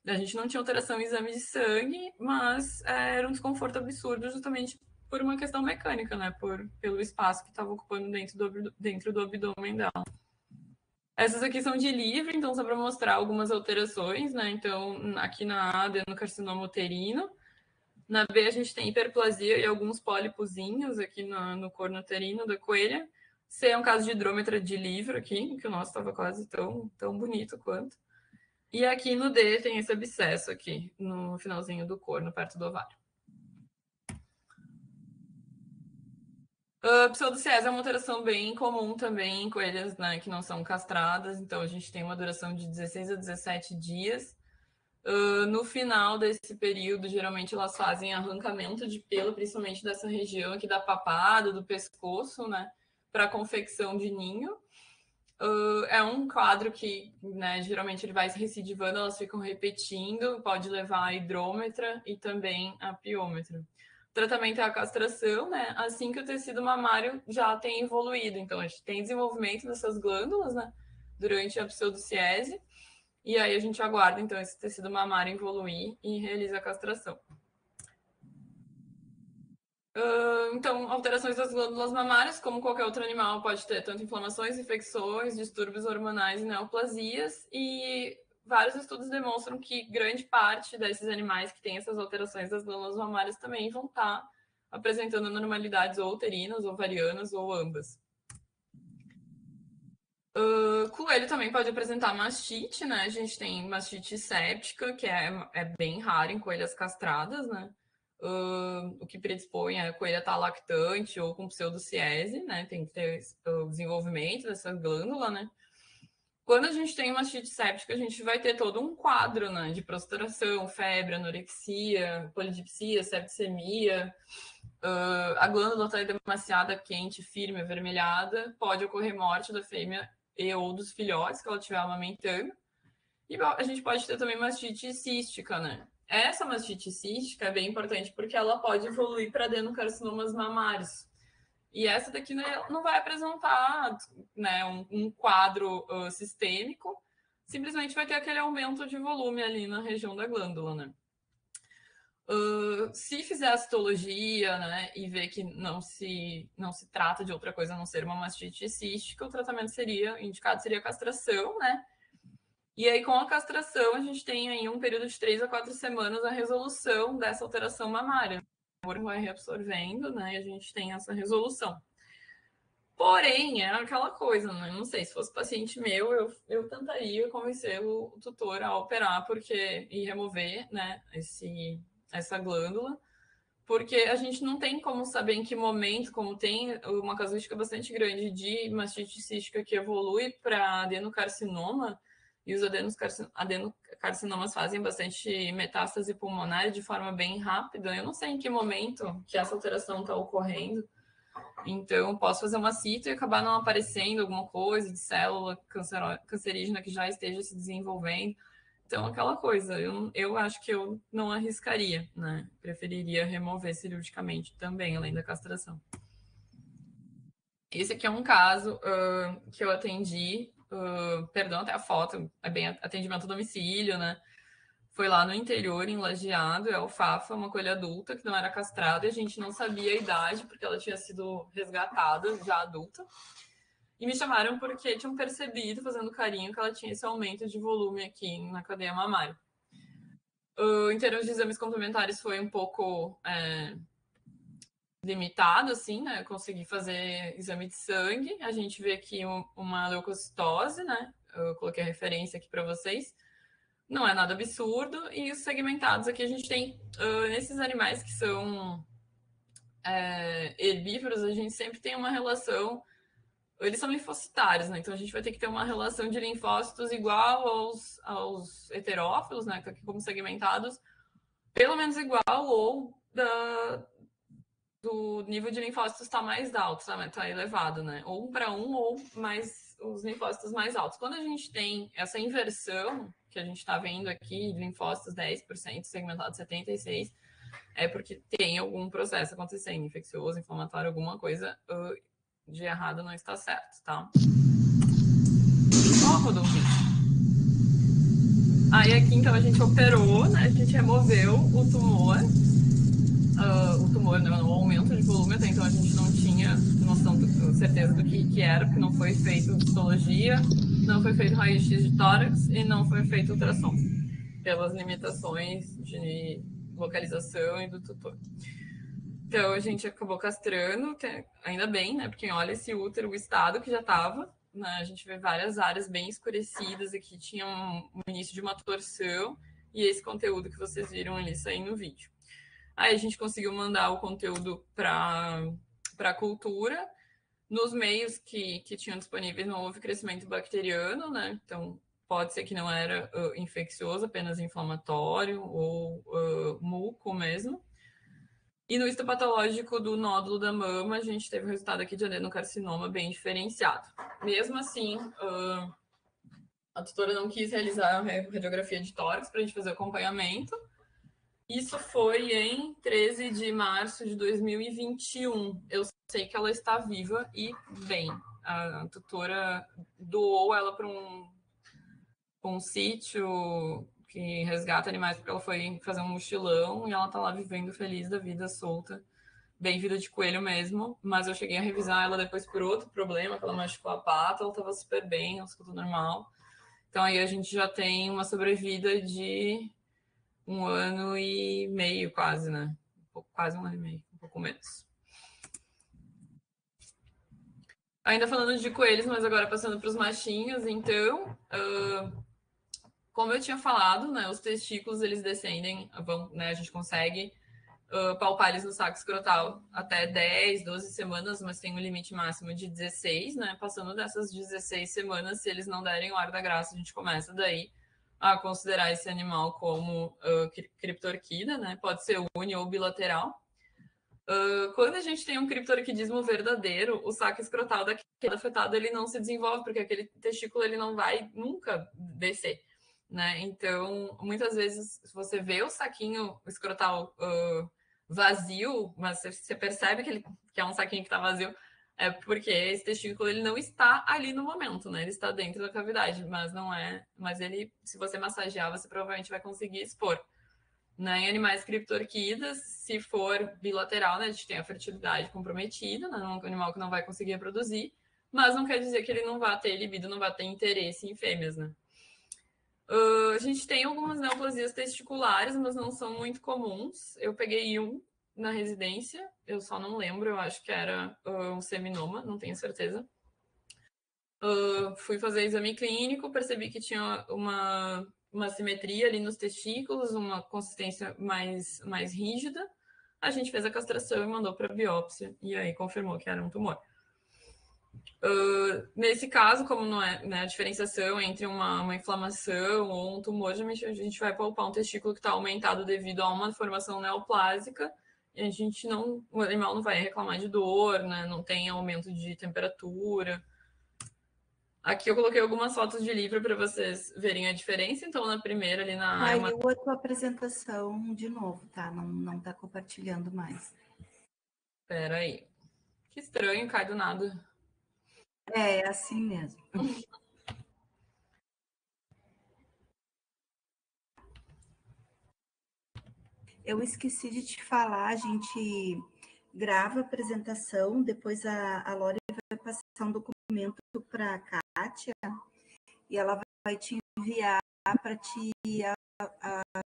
Speaker 1: A gente não tinha alteração em exame de sangue, mas era um desconforto absurdo justamente por uma questão mecânica, né? Pelo espaço que estava ocupando dentro do abdômen dela. Essas aqui são de livre, então só para mostrar algumas alterações, né? Então, aqui na A, adenocarcinoma uterino. Na B, a gente tem hiperplasia e alguns pólipozinhos aqui no corno uterino da coelha. C é um caso de hidrômetra de livro aqui, que o nosso estava quase tão bonito quanto. E aqui no D tem esse abscesso aqui, no finalzinho do corno, perto do ovário. Pseudociese é uma alteração bem comum também em coelhas, né, que não são castradas. Então, a gente tem uma duração de 16 a 17 dias. No final desse período, geralmente elas fazem arrancamento de pelo, principalmente dessa região aqui da papada, do pescoço, né, para confecção de ninho. É um quadro que, né, geralmente ele vai se recidivando, elas ficam repetindo, pode levar a hidrômetra e também a piômetra. O tratamento é a castração, né, assim que o tecido mamário já tem evoluído. Então, a gente tem desenvolvimento dessas glândulas, né, durante a pseudociese, e aí a gente aguarda, então, esse tecido mamário evoluir e realiza a castração. Então, alterações das glândulas mamárias, como qualquer outro animal, pode ter tanto inflamações, infecções, distúrbios hormonais e neoplasias. E vários estudos demonstram que grande parte desses animais que têm essas alterações das glândulas mamárias também vão estar apresentando anormalidades ou uterinas, ovarianas ou ambas. Coelho também pode apresentar mastite, né? A gente tem mastite séptica, que é bem rara em coelhas castradas, né? O que predispõe a coelha estar lactante ou com pseudociese, né? Tem que ter o desenvolvimento dessa glândula, né? Quando a gente tem mastite séptica, a gente vai ter todo um quadro, né? De prostração, febre, anorexia, polidipsia, septicemia. A glândula está demasiado quente, firme, avermelhada. Pode ocorrer morte da fêmea e ou dos filhotes que ela estiver amamentando. E a gente pode ter também mastite cística, né? Essa mastite cística é bem importante porque ela pode evoluir para adenocarcinomas mamários. E essa daqui não vai apresentar, né, um quadro sistêmico, simplesmente vai ter aquele aumento de volume ali na região da glândula, né? Se fizer a citologia, né, e ver que não se trata de outra coisa a não ser uma mastite cística, o tratamento indicado seria a castração, né? E aí, com a castração, a gente tem aí um período de 3 a 4 semanas a resolução dessa alteração mamária. O corpo vai reabsorvendo, né? E a gente tem essa resolução. Porém, é aquela coisa, né? Não sei, se fosse paciente meu, eu tentaria convencer o tutor a operar e remover, né, essa glândula, porque a gente não tem como saber em que momento, como tem uma casuística bastante grande de mastite cística que evolui para adenocarcinoma, e os adenocarcinomas fazem bastante metástase pulmonar de forma bem rápida. Eu não sei em que momento que essa alteração está ocorrendo. Então, posso fazer uma cito e acabar não aparecendo alguma coisa de célula cancerígena que já esteja se desenvolvendo. Então, aquela coisa, eu acho que eu não arriscaria, né? Preferiria remover cirurgicamente também, além da castração. Esse aqui é um caso que eu atendi, perdão até a foto, é bem atendimento a domicílio, né? Foi lá no interior, em Lajeado, é alfafa, uma coelha adulta que não era castrada, e a gente não sabia a idade, porque ela tinha sido resgatada já adulta. E me chamaram porque tinham percebido, fazendo carinho, que ela tinha esse aumento de volume aqui na cadeia mamária. Em termos de exames complementares, foi um pouco limitado, assim, né? Eu consegui fazer exame de sangue. A gente vê aqui uma leucocitose, né? Eu coloquei a referência aqui para vocês. Não é nada absurdo. E os segmentados aqui a gente tem, nesses animais que são herbívoros, a gente sempre tem uma relação. Eles são linfocitários, né? Então a gente vai ter que ter uma relação de linfócitos igual aos heterófilos, né? Que aqui como segmentados, pelo menos igual ou do nível de linfócitos está mais alto, está elevado, né? Ou 1 para 1 ou mais os linfócitos mais altos. Quando a gente tem essa inversão que a gente está vendo aqui, de linfócitos 10%, segmentado 76%, é porque tem algum processo acontecendo, infeccioso, inflamatório, alguma coisa de errado não está certo, tá? Ó, Rodolfinho. Aí aqui, então, a gente operou, né? A gente removeu o tumor. O tumor, né, o aumento de volume, até então a gente não tinha noção, certeza do que era, porque não foi feito histologia, não foi feito raio-x de tórax e não foi feito ultrassom, pelas limitações de localização e do tutor. Então a gente acabou castrando, ainda bem, né? Porque olha esse útero, o estado que já estava, né? A gente vê várias áreas bem escurecidas aqui, tinha um início de uma torção e esse conteúdo que vocês viram ali sair no vídeo. Aí a gente conseguiu mandar o conteúdo para a cultura. Nos meios que tinham disponíveis não houve crescimento bacteriano, né? Então pode ser que não era infeccioso, apenas inflamatório ou muco mesmo. E no histopatológico do nódulo da mama, a gente teve um resultado aqui de adenocarcinoma bem diferenciado. Mesmo assim, a tutora não quis realizar a radiografia de tórax para a gente fazer o acompanhamento. Isso foi em 13 de março de 2021. Eu sei que ela está viva e bem. A tutora doou ela para um sítio que resgata animais, porque ela foi fazer um mochilão e ela está lá vivendo feliz da vida, solta, bem vida de coelho mesmo. Mas eu cheguei a revisar ela depois por outro problema, que ela machucou a pata, ela estava super bem, ela ficou tudo normal. Então aí a gente já tem uma sobrevida de 1 ano e meio, quase, né? Quase 1 ano e meio, um pouco menos. Ainda falando de coelhos, mas agora passando para os machinhos, então, como eu tinha falado, né, os testículos eles descendem, né, a gente consegue palpar eles no saco escrotal até 10, 12 semanas, mas tem um limite máximo de 16, né? Passando dessas 16 semanas, se eles não derem o ar da graça, a gente começa daí a considerar esse animal como criptorquida, né? Pode ser uni ou bilateral. Quando a gente tem um criptorquidismo verdadeiro, o saco escrotal daquele afetado ele não se desenvolve, porque aquele testículo ele não vai nunca descer, né? Então, muitas vezes, se você vê o saquinho escrotal vazio, mas você percebe que é um saquinho que está vazio, é porque esse testículo ele não está ali no momento, né? Ele está dentro da cavidade, mas não é. Mas ele, se você massagear, você provavelmente vai conseguir expor. Né? Em animais criptorquidas, se for bilateral, né, a gente tem a fertilidade comprometida, né, um animal que não vai conseguir reproduzir, mas não quer dizer que ele não vá ter libido, não vá ter interesse em fêmeas, né? A gente tem algumas neoplasias testiculares, mas não são muito comuns. Eu peguei um na residência, eu só não lembro, eu acho que era um seminoma, não tenho certeza. Fui fazer exame clínico, percebi que tinha uma simetria ali nos testículos, uma consistência mais rígida. A gente fez a castração e mandou para biópsia, e aí confirmou que era um tumor. Nesse caso, como não é, né, a diferenciação entre uma inflamação ou um tumor, a gente vai palpar um testículo que está aumentado devido a uma formação neoplásica, e o animal não vai reclamar de dor, né, não tem aumento de temperatura. Aqui eu coloquei algumas fotos de livro para vocês verem a diferença. Então, na primeira, ali na...
Speaker 3: Caiu a tua apresentação de novo, tá? Não tá compartilhando mais.
Speaker 1: Espera aí. Que estranho, cai do nada.
Speaker 3: É assim mesmo. Eu esqueci de te falar, a gente grava a apresentação, depois a Lore vai passar um documento para a Kátia e ela vai te enviar para te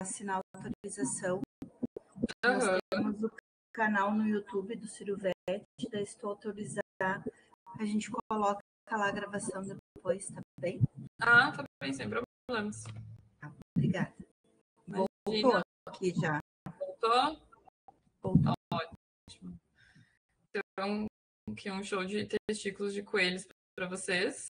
Speaker 3: assinar a autorização. Nós temos o canal no YouTube do Ciro Vete, daí estou autorizar, a gente coloca lá a gravação depois, tá bem?
Speaker 1: Ah, tá bem, sem problemas.
Speaker 3: Obrigada. Voltou aqui já.
Speaker 1: Voltou?
Speaker 3: Voltou.
Speaker 1: Ótimo. Então, aqui um show de testículos de coelhos para vocês.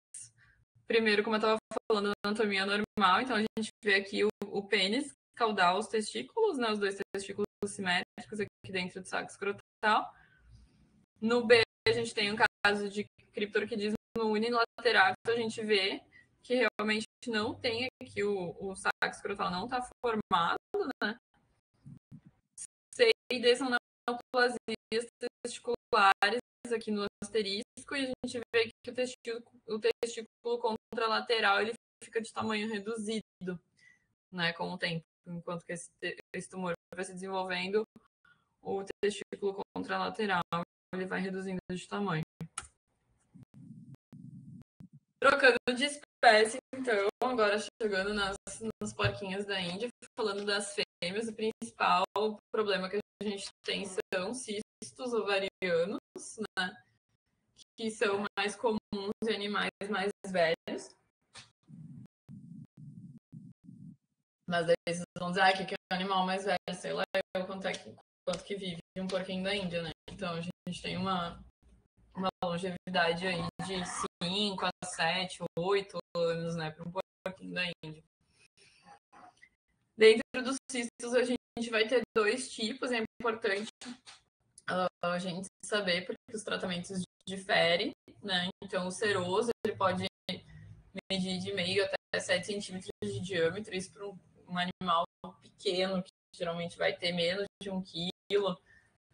Speaker 1: Primeiro, como eu estava falando, anatomia normal. Então, a gente vê aqui o pênis caudal, os testículos, né? Os dois testículos simétricos aqui dentro do saco escrotal. No B, a gente tem um caso de criptorquidismo unilateral. Então, a gente vê que realmente não tem aqui o saco escrotal não está formado, né? C e D são neoplasias testiculares aqui no asterisco e a gente vê que o testículo contralateral ele fica de tamanho reduzido, né, com o tempo. Enquanto que esse tumor vai se desenvolvendo, o testículo contralateral ele vai reduzindo de tamanho. Trocando de espécie, então, agora chegando nas porquinhas da Índia, falando das fêmeas, o principal problema que a gente tem são cistos ovarianos, né, que são mais comuns em animais mais velhos. Mas daí vocês vão dizer, que é um animal mais velho, sei lá, quanto que vive um porquinho da Índia, né? Então a gente tem uma longevidade aí de 5 a 7, 8 anos, né, para um porquinho da Índia. Dentro dos cistos, a gente vai ter 2 tipos, é importante a gente saber, porque os tratamentos diferem, né? Então, o seroso, ele pode medir de meio até 7 centímetros de diâmetro, isso para um animal pequeno, que geralmente vai ter menos de 1 quilo,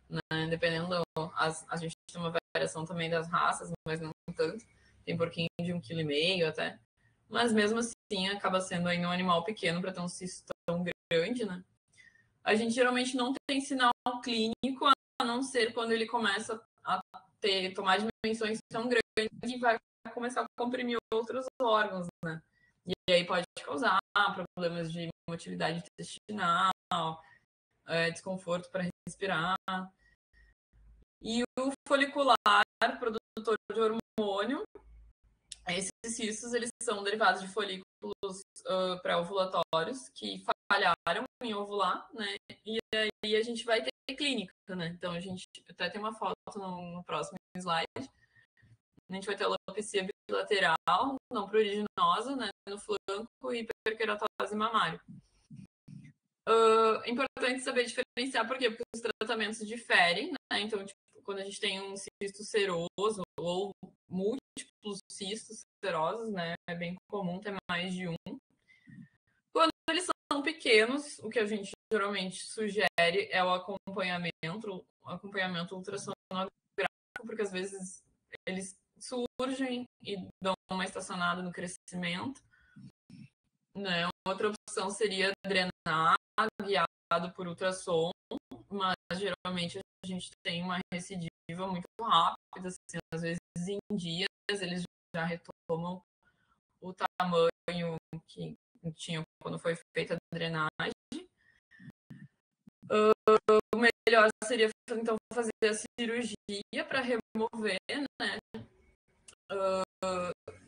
Speaker 1: né? Dependendo, a gente tem uma variação também das raças, mas não tanto. Tem porquinho de 1,5 kg até. Mas mesmo assim, acaba sendo aí um animal pequeno para ter um cisto tão grande, né? A gente geralmente não tem sinal clínico, a não ser quando ele começa a tomar dimensões tão grandes e vai começar a comprimir outros órgãos, né? E aí pode causar problemas de motilidade intestinal, desconforto para respirar. E o folicular, produtor de hormônio, esses cistos, eles são derivados de folículos pré-ovulatórios que falharam em ovular, né? E aí a gente vai ter clínica, né? Então a gente até tem uma foto no próximo slide. A gente vai ter alopecia bilateral, não pruriginosa, né, no flanco, e hiperkeratose mamária. É importante saber diferenciar, por quê? Porque os tratamentos diferem, né? Então, tipo, quando a gente tem um cisto seroso ou múltiplos cistos serosos, né, é bem comum ter mais de um. Quando eles são pequenos, o que a gente geralmente sugere é o acompanhamento ultrassonográfico, porque às vezes eles surgem e dão uma estacionada no crescimento, né? Outra opção seria drenar, guiado por ultrassom, mas geralmente a gente tem uma recidiva muito rápida, assim, às vezes em dias eles já retomam o tamanho que tinham quando foi feita a drenagem. O melhor seria então fazer a cirurgia para remover, né?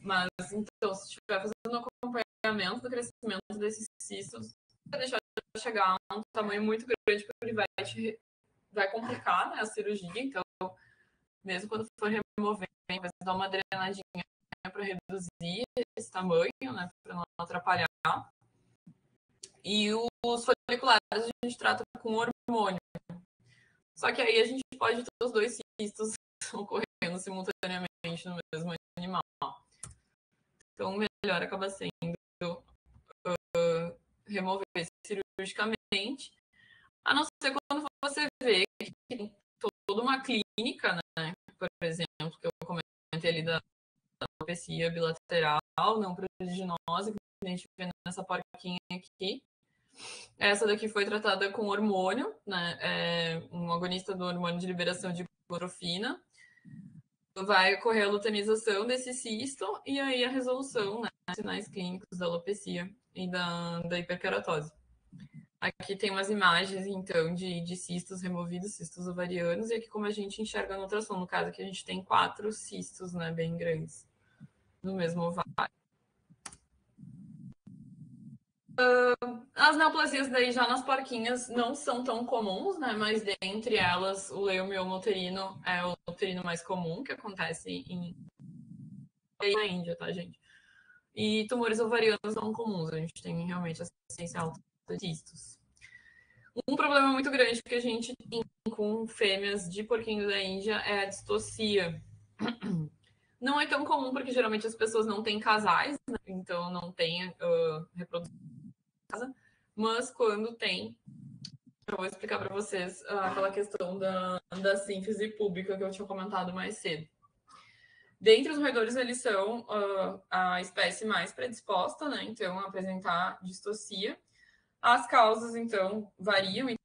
Speaker 1: Mas então, se estiver fazendo um acompanhamento do crescimento desses cistos, vai deixar de chegar a um tamanho muito grande, porque ele vai complicar, né, a cirurgia. Então, mesmo quando for remover, vai dar uma drenadinha para reduzir esse tamanho, né, para não atrapalhar. E os foliculares a gente trata com hormônio. Só que aí a gente pode ter os 2 cistos ocorrendo simultaneamente no mesmo animal. Então, o melhor acaba sendo remover cirurgicamente, a não ser quando você vê que tem toda uma clínica, né? Por exemplo, que eu comentei ali da alopecia bilateral, não pruriginosa, que a gente vê nessa porquinha aqui. Essa daqui foi tratada com hormônio, né? É um agonista do hormônio de liberação de clorofina. Vai ocorrer a lutanização desse cisto e aí a resolução, né? Sinais clínicos da alopecia e da hiperkeratose. Aqui tem umas imagens, então, de cistos removidos, cistos ovarianos, e aqui como a gente enxerga no ultrassom, no caso aqui a gente tem 4 cistos, né, bem grandes, no mesmo ovário. As neoplasias daí já nas porquinhas não são tão comuns, né, mas dentre elas o leiomioma uterino é o uterino mais comum, que acontece na Índia, tá, gente? E tumores ovarianos não comuns, a gente tem realmente assistência alta de cistos. Um problema muito grande que a gente tem com fêmeas de porquinho da Índia é a distocia. Não é tão comum porque geralmente as pessoas não têm casais, né? Então não tem reprodução em casa, mas quando tem, Eu vou explicar para vocês aquela questão da síntese pública que eu tinha comentado mais cedo. Dentre os roedores, eles são a espécie mais predisposta, né? Então, a apresentar distocia. As causas, então, variam, então,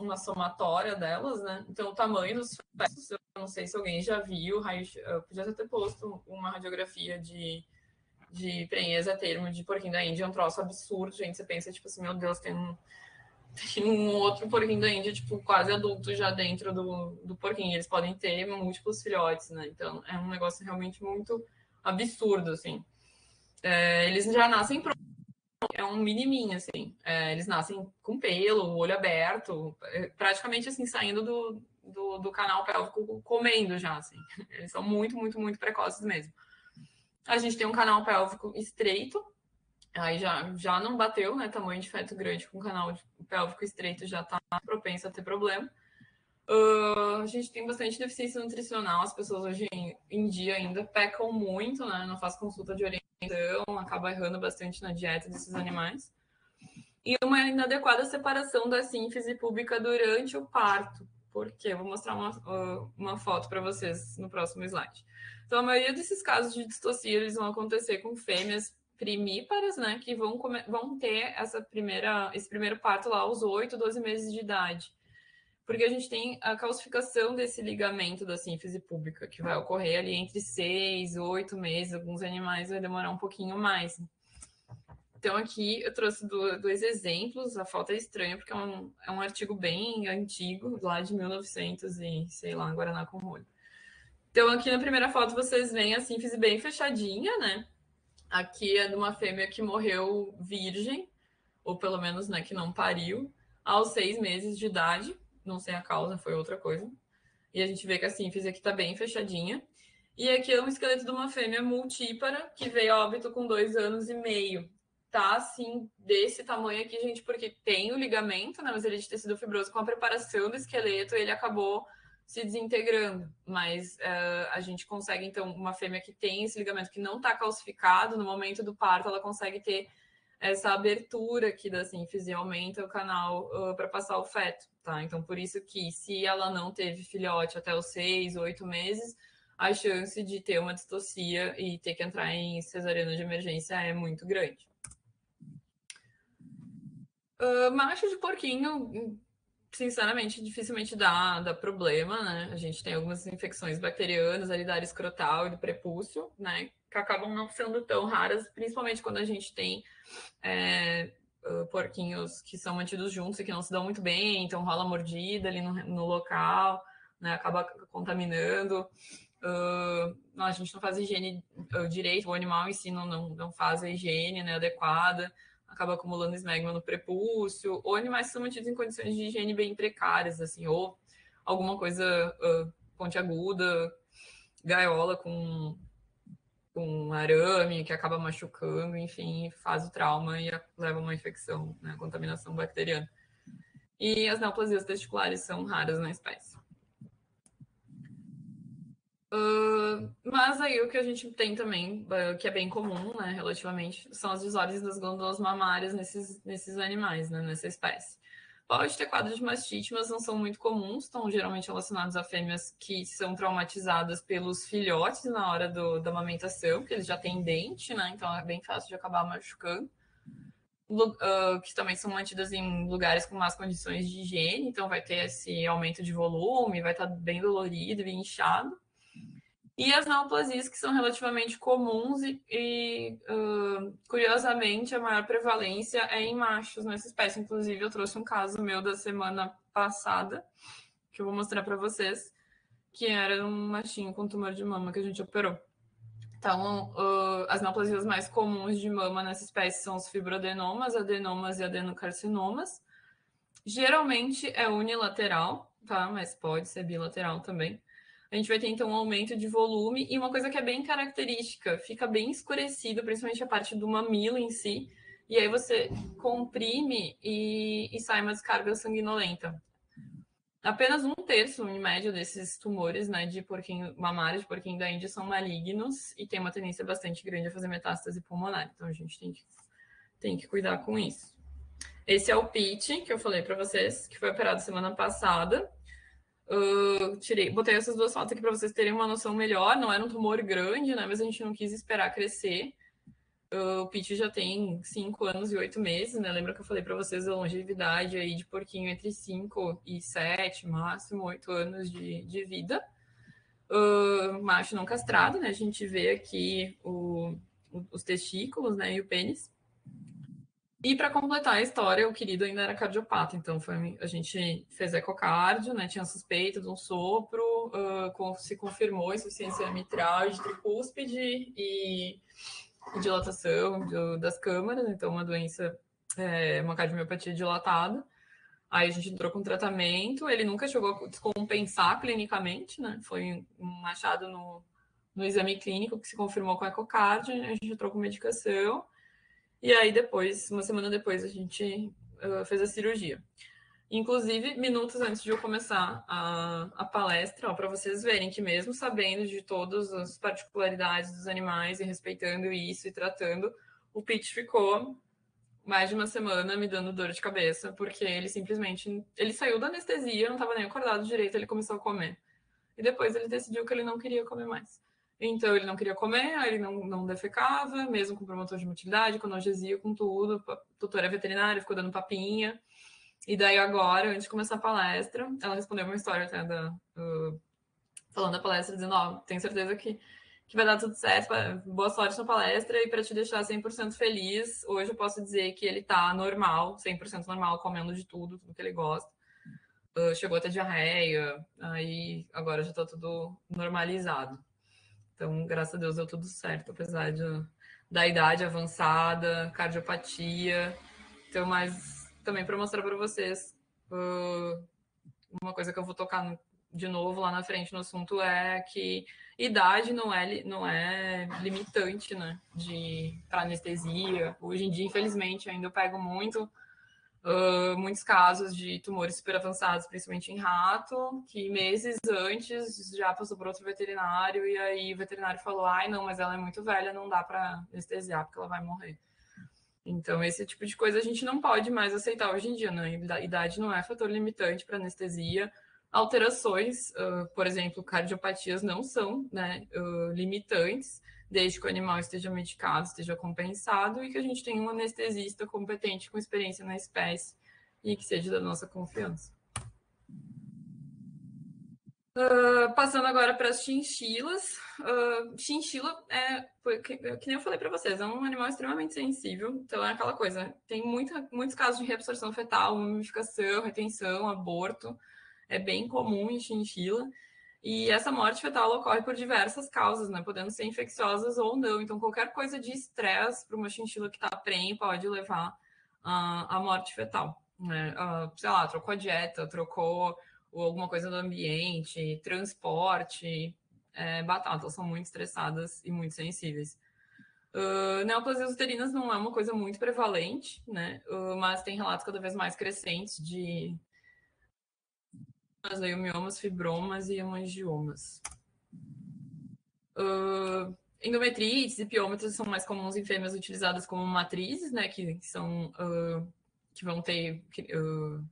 Speaker 1: uma somatória delas, né? Então, o tamanho dos fetos, eu não sei se alguém já viu, eu podia ter posto uma radiografia de prenhez a termo de porquinho da Índia, é um troço absurdo, gente. Você pensa, tipo assim, meu Deus, tem um outro porquinho da Índia, tipo, quase adulto já dentro do porquinho. Eles podem ter múltiplos filhotes, né? Então, é um negócio realmente muito absurdo, assim. Eles já nascem prontos, é um miniminho, assim. Eles nascem com pelo, olho aberto, praticamente, assim, saindo do canal pélvico, comendo já, assim. Eles são muito, muito, muito precoces mesmo. A gente tem um canal pélvico estreito, aí já não bateu, né? Tamanho de feto grande com canal pélvico estreito já tá propenso a ter problema. A gente tem bastante deficiência nutricional, as pessoas hoje em dia ainda pecam muito, né? Não faz consulta de orientação, acaba errando bastante na dieta desses animais. E uma inadequada separação da sínfise pública durante o parto, porque eu vou mostrar uma foto para vocês no próximo slide. Então, a maioria desses casos de distocia eles vão acontecer com fêmeas primíparas, né, que vão ter esse primeiro parto lá aos 8, 12 meses de idade. Porque a gente tem a calcificação desse ligamento da sínfise pública, que vai ocorrer ali entre 6, 8 meses. Alguns animais vai demorar um pouquinho mais. Então, aqui eu trouxe dois exemplos. A foto é estranha, porque é um artigo bem antigo, lá de 1900 e, sei lá, Guaraná com molho. Então, aqui na primeira foto, vocês veem a sínfise bem fechadinha, né? Aqui é de uma fêmea que morreu virgem, ou pelo menos, né, que não pariu, aos 6 meses de idade. Não sei a causa, foi outra coisa. E a gente vê que a sínfise aqui tá bem fechadinha. E aqui é um esqueleto de uma fêmea multípara, que veio a óbito com 2 anos e meio. Tá, assim, desse tamanho aqui, gente, porque tem o ligamento, né, mas ele é de tecido fibroso. Com a preparação do esqueleto, ele acabou se desintegrando. Mas a gente consegue, então, uma fêmea que tem esse ligamento que não tá calcificado, no momento do parto, ela consegue ter essa abertura aqui da sínfise e aumenta o canal para passar o feto, tá? Então, por isso que se ela não teve filhote até os 6, 8 meses, a chance de ter uma distocia e ter que entrar em cesariana de emergência é muito grande. Macho de porquinho, sinceramente, dificilmente dá problema, né? A gente tem algumas infecções bacterianas ali da área escrotal e do prepúcio, né? Que acabam não sendo tão raras, principalmente quando a gente tem porquinhos que são mantidos juntos e que não se dão muito bem, então rola mordida ali no local, né? Acaba contaminando. A gente não faz higiene direito, o animal em si não faz a higiene, né, adequada, acaba acumulando esmegma no prepúcio, ou animais que são mantidos em condições de higiene bem precárias, assim, ou alguma coisa pontiaguda, gaiola com arame que acaba machucando, enfim, faz o trauma e leva a uma infecção, né, contaminação bacteriana. E as neoplasias testiculares são raras na espécie. Mas aí o que a gente tem também, que é bem comum, né, relativamente, são as desordens das glândulas mamárias nesses animais, né, nessa espécie. Pode ter quadro de mastite, mas não são muito comuns, estão geralmente relacionados a fêmeas que são traumatizadas pelos filhotes na hora da amamentação, porque eles já têm dente, né, então é bem fácil de acabar machucando. Que também são mantidas em lugares com más condições de higiene, então vai ter esse aumento de volume, vai estar bem dolorido e inchado. E as neoplasias que são relativamente comuns curiosamente, a maior prevalência é em machos nessa espécie. Inclusive, eu trouxe um caso meu da semana passada, que eu vou mostrar para vocês, que era um machinho com tumor de mama que a gente operou. Então, as neoplasias mais comuns de mama nessa espécie são os fibroadenomas, adenomas e adenocarcinomas. Geralmente é unilateral, tá? Mas pode ser bilateral também. A gente vai ter, então, um aumento de volume e uma coisa que é bem característica, fica bem escurecido, principalmente a parte do mamilo em si, e aí você comprime e sai uma descarga sanguinolenta. Apenas 1/3, em média, desses tumores, né, de porquinho mamário, de porquinho da Índia, são malignos e tem uma tendência bastante grande a fazer metástase pulmonar. Então, a gente tem que cuidar com isso. Esse é o Pete, que eu falei para vocês, que foi operado semana passada. Botei essas duas fotos aqui para vocês terem uma noção melhor. Não era um tumor grande, né? Mas a gente não quis esperar crescer. O Pete já tem 5 anos e 8 meses, né? Lembra que eu falei para vocês a longevidade aí de porquinho entre 5 e 7, máximo 8 anos de vida. Macho não castrado, né? A gente vê aqui os testículos, né? E o pênis. E para completar a história, o querido ainda era cardiopata, então a gente fez ecocardio, né? Tinha suspeita de um sopro, se confirmou insuficiência mitral de tricúspide e dilatação das câmaras, então uma doença, uma cardiomiopatia dilatada. Aí a gente entrou com tratamento, ele nunca chegou a descompensar clinicamente, né? Foi um achado no exame clínico que se confirmou com ecocardio, a gente entrou com medicação. E aí depois, uma semana depois, a gente fez a cirurgia. Inclusive, minutos antes de eu começar a palestra, para vocês verem que mesmo sabendo de todas as particularidades dos animais e respeitando isso e tratando, o Pete ficou mais de uma semana me dando dor de cabeça, porque ele simplesmente, ele saiu da anestesia, não estava nem acordado direito, ele começou a comer. E depois ele decidiu que ele não queria comer mais. Então ele não queria comer, aí ele não defecava, mesmo com promotor de motilidade, com analgesia, com tudo. A doutora veterinária ficou dando papinha. E daí agora, antes de começar a palestra, ela respondeu uma história até falando da palestra, dizendo, tenho certeza que vai dar tudo certo, boa sorte na palestra, e para te deixar 100% feliz, hoje eu posso dizer que ele tá normal, 100% normal, comendo de tudo que ele gosta. Chegou até diarreia, aí agora já tá tudo normalizado. Então, graças a Deus, deu tudo certo, apesar da idade avançada, cardiopatia. Então, mas também para mostrar para vocês, uma coisa que eu vou tocar de novo lá na frente no assunto é que idade não é limitante, né, para anestesia. Hoje em dia, infelizmente, ainda eu pego muitos casos de tumores super avançados, principalmente em rato, que meses antes já passou por outro veterinário e aí o veterinário falou, ai, não, mas ela é muito velha, não dá para anestesiar porque ela vai morrer. Então, esse tipo de coisa a gente não pode mais aceitar hoje em dia, né? A idade não é fator limitante para anestesia. Alterações, por exemplo, cardiopatias não são, né, limitantes, desde que o animal esteja medicado, esteja compensado e que a gente tenha um anestesista competente com experiência na espécie e que seja da nossa confiança. Passando agora para as chinchilas. Chinchila que nem eu falei para vocês, é um animal extremamente sensível. Então é aquela coisa, tem muitos casos de reabsorção fetal, mumificação, retenção, aborto. É bem comum em chinchila. E essa morte fetal ocorre por diversas causas, né? Podendo ser infecciosas ou não. Então, qualquer coisa de estresse para uma chinchila que está prenhe pode levar à morte fetal. Né? Sei lá, trocou a dieta, trocou alguma coisa do ambiente, transporte, batata, elas são muito estressadas e muito sensíveis. Neoplasias uterinas não é uma coisa muito prevalente, né? Mas tem relatos cada vez mais crescentes de leumiomas, fibromas e hemangiomas. Endometrites e piômetros são mais comuns em fêmeas utilizadas como matrizes, né? Que vão ter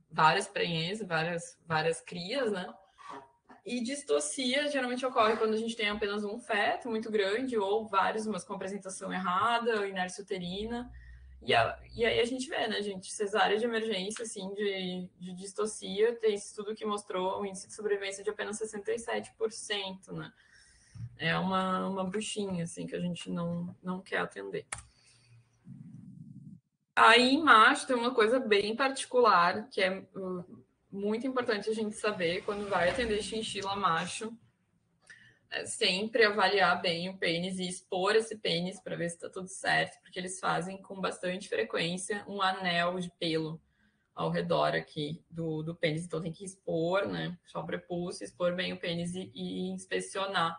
Speaker 1: várias prenhez, várias crias, né? E distocia geralmente ocorre quando a gente tem apenas um feto muito grande ou vários, mas com apresentação errada, inércia uterina. E aí a gente vê, né, gente, cesárea de emergência, assim, de distocia, tem estudo que mostrou um índice de sobrevivência de apenas 67%, né? É uma bruxinha, assim, que a gente não quer atender. Aí em macho tem uma coisa bem particular, que é muito importante a gente saber quando vai atender chinchila macho, sempre avaliar bem o pênis e expor esse pênis para ver se está tudo certo, porque eles fazem com bastante frequência um anel de pelo ao redor aqui do pênis. Então tem que expor, né? Só o prepúcio, expor bem o pênis e inspecionar.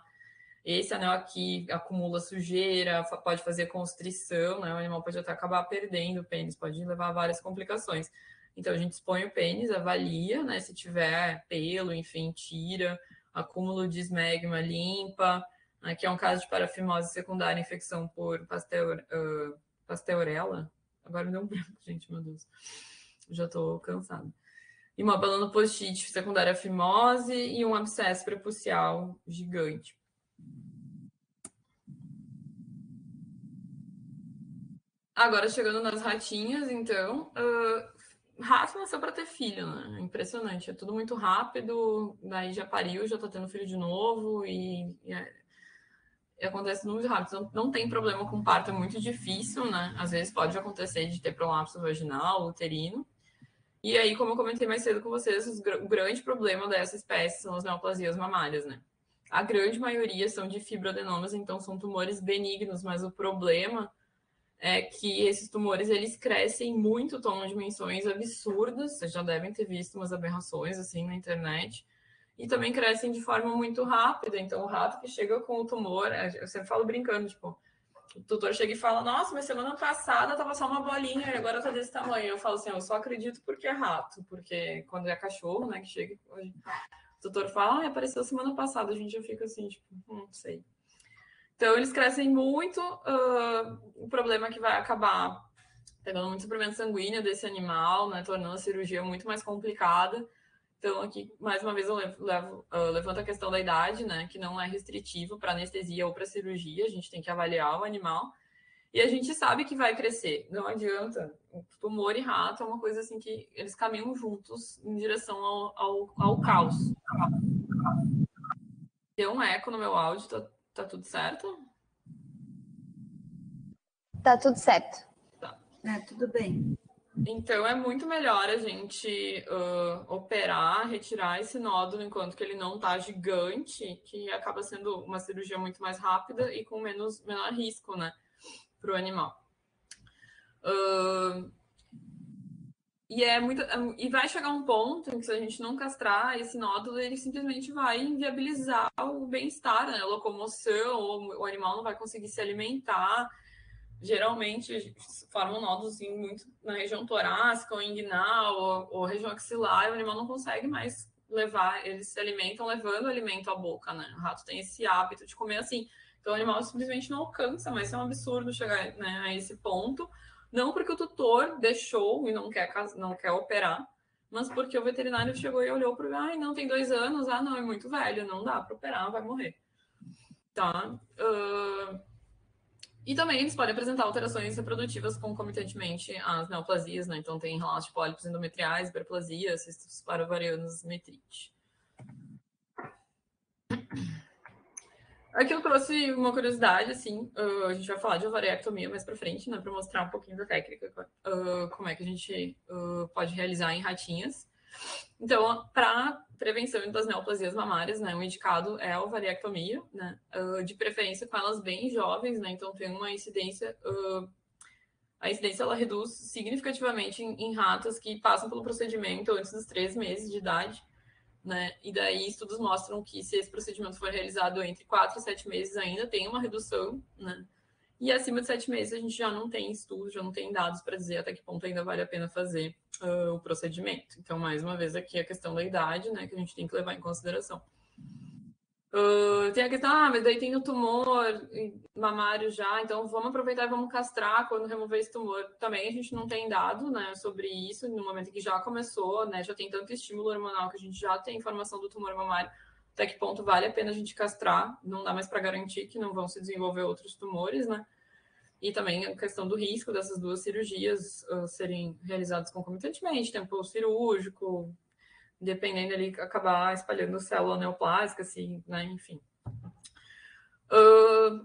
Speaker 1: Esse anel aqui acumula sujeira, pode fazer constrição, né? O animal pode até acabar perdendo o pênis, pode levar a várias complicações. Então a gente expõe o pênis, avalia, né? Se tiver pelo, enfim, tira, acúmulo de esmegma limpa. Aqui é um caso de parafimose secundária, infecção por Pasteurella. Agora me deu um branco, gente, meu Deus. já tô cansada. E uma balão post-it secundária fimose e um abscesso prepucial gigante. Agora, chegando nas ratinhas, então, rato nasceu para ter filho, né? Impressionante, é tudo muito rápido, daí já pariu, já tá tendo filho de novo e acontece muito rápido. Então, não tem problema com parto, é muito difícil, né? Às vezes pode acontecer de ter prolapso vaginal, uterino. E aí, como eu comentei mais cedo com vocês, o grande problema dessa espécie são as neoplasias mamárias, né? A grande maioria são de fibroadenomas, então são tumores benignos, mas o problema é que esses tumores, eles crescem muito, tomam dimensões absurdas, vocês já devem ter visto umas aberrações assim na internet, e também crescem de forma muito rápida, então o rato que chega com o tumor, eu sempre falo brincando, tipo, o tutor chega e fala, nossa, mas semana passada tava só uma bolinha e agora tá desse tamanho. Eu falo assim, eu só acredito porque é rato, porque quando é cachorro, né, que chega, o tutor fala, apareceu semana passada, a gente já fica assim, tipo, não sei. Então, eles crescem muito, o problema é que vai acabar pegando muito suplemento sanguíneo desse animal, né, tornando a cirurgia muito mais complicada. Então, aqui, mais uma vez, eu levanto a questão da idade, né, que não é restritivo para anestesia ou para cirurgia, a gente tem que avaliar o animal. E a gente sabe que vai crescer, não adianta. O tumor e rato é uma coisa assim que eles caminham juntos em direção ao caos. Deu um eco no meu áudio, tá tudo certo?
Speaker 2: Tá tudo certo.
Speaker 1: Tá.
Speaker 3: Tudo bem.
Speaker 1: Então, é muito melhor a gente operar, retirar esse nódulo enquanto que ele não tá gigante, que acaba sendo uma cirurgia muito mais rápida e com menor risco, né, para o animal. E vai chegar um ponto em que, se a gente não castrar esse nódulo, ele simplesmente vai inviabilizar o bem-estar, né, a locomoção, o animal não vai conseguir se alimentar. Geralmente formam nódulos assim, muito na região torácica, ou inguinal, ou região axilar, e o animal não consegue mais levar, eles se alimentam levando o alimento à boca, né? O rato tem esse hábito de comer assim. Então o animal simplesmente não alcança, mas isso é um absurdo chegar, né, a esse ponto. Não porque o tutor deixou e não quer operar, mas porque o veterinário chegou e olhou para ai, não, tem 2 anos, não, é muito velho, não dá para operar, vai morrer. Tá? E também eles podem apresentar alterações reprodutivas concomitantemente às neoplasias, né? Então tem relatos de pólipos endometriais, hiperplasia, cistos parovarianos, metrite. Aqui eu trouxe uma curiosidade, assim, a gente vai falar de ovariectomia mais pra frente, né? Pra mostrar um pouquinho da técnica, como é que a gente pode realizar em ratinhas. Então, para prevenção das neoplasias mamárias, né, o indicado é a ovariectomia, né, de preferência com elas bem jovens, né, então tem uma incidência, a incidência ela reduz significativamente em ratas que passam pelo procedimento antes dos 3 meses de idade, né, e daí estudos mostram que se esse procedimento for realizado entre 4 e 7 meses ainda tem uma redução, né, e acima de 7 meses a gente já não tem estudos, já não tem dados para dizer até que ponto ainda vale a pena fazer o procedimento. Então, mais uma vez, aqui a questão da idade, né, que a gente tem que levar em consideração. Tem a questão, mas daí tem o tumor mamário já, então vamos aproveitar e vamos castrar quando remover esse tumor. Também a gente não tem dado, né, sobre isso, no momento que já começou, né, já tem tanto estímulo hormonal que a gente já tem informação do tumor mamário, até que ponto vale a pena a gente castrar, não dá mais para garantir que não vão se desenvolver outros tumores, né? E também a questão do risco dessas 2 cirurgias serem realizadas concomitantemente, tempo cirúrgico, dependendo ali, acabar espalhando célula neoplásica, assim, né, enfim.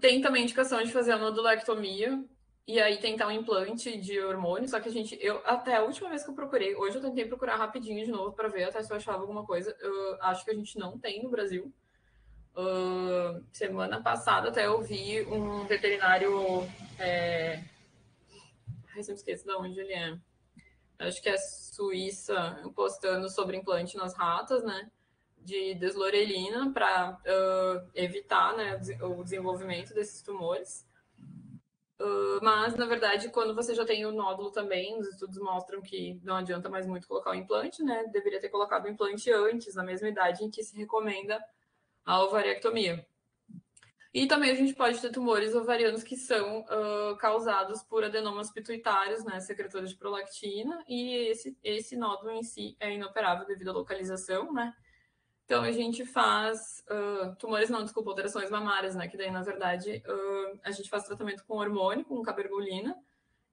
Speaker 1: Tem também indicação de fazer a nodulectomia, e aí tentar um implante de hormônio, só que até a última vez que eu procurei, hoje eu tentei procurar rapidinho de novo para ver até se eu achava alguma coisa, eu acho que a gente não tem no Brasil. Semana passada até eu vi um veterinário, eu sempre esqueço de onde ele é, acho que é Suíça, postando sobre implante nas ratas, né, de deslorelina para evitar, né, o desenvolvimento desses tumores. Mas, na verdade, quando você já tem o nódulo também, os estudos mostram que não adianta mais muito colocar o implante, né? Deveria ter colocado o implante antes, na mesma idade em que se recomenda a ovariectomia. E também a gente pode ter tumores ovarianos que são causados por adenomas pituitários, né, secretores de prolactina, e esse nódulo em si é inoperável devido à localização, né? Então a gente faz tumores, não, desculpa, alterações mamárias, né? Que daí, na verdade, a gente faz tratamento com hormônio, com cabergolina,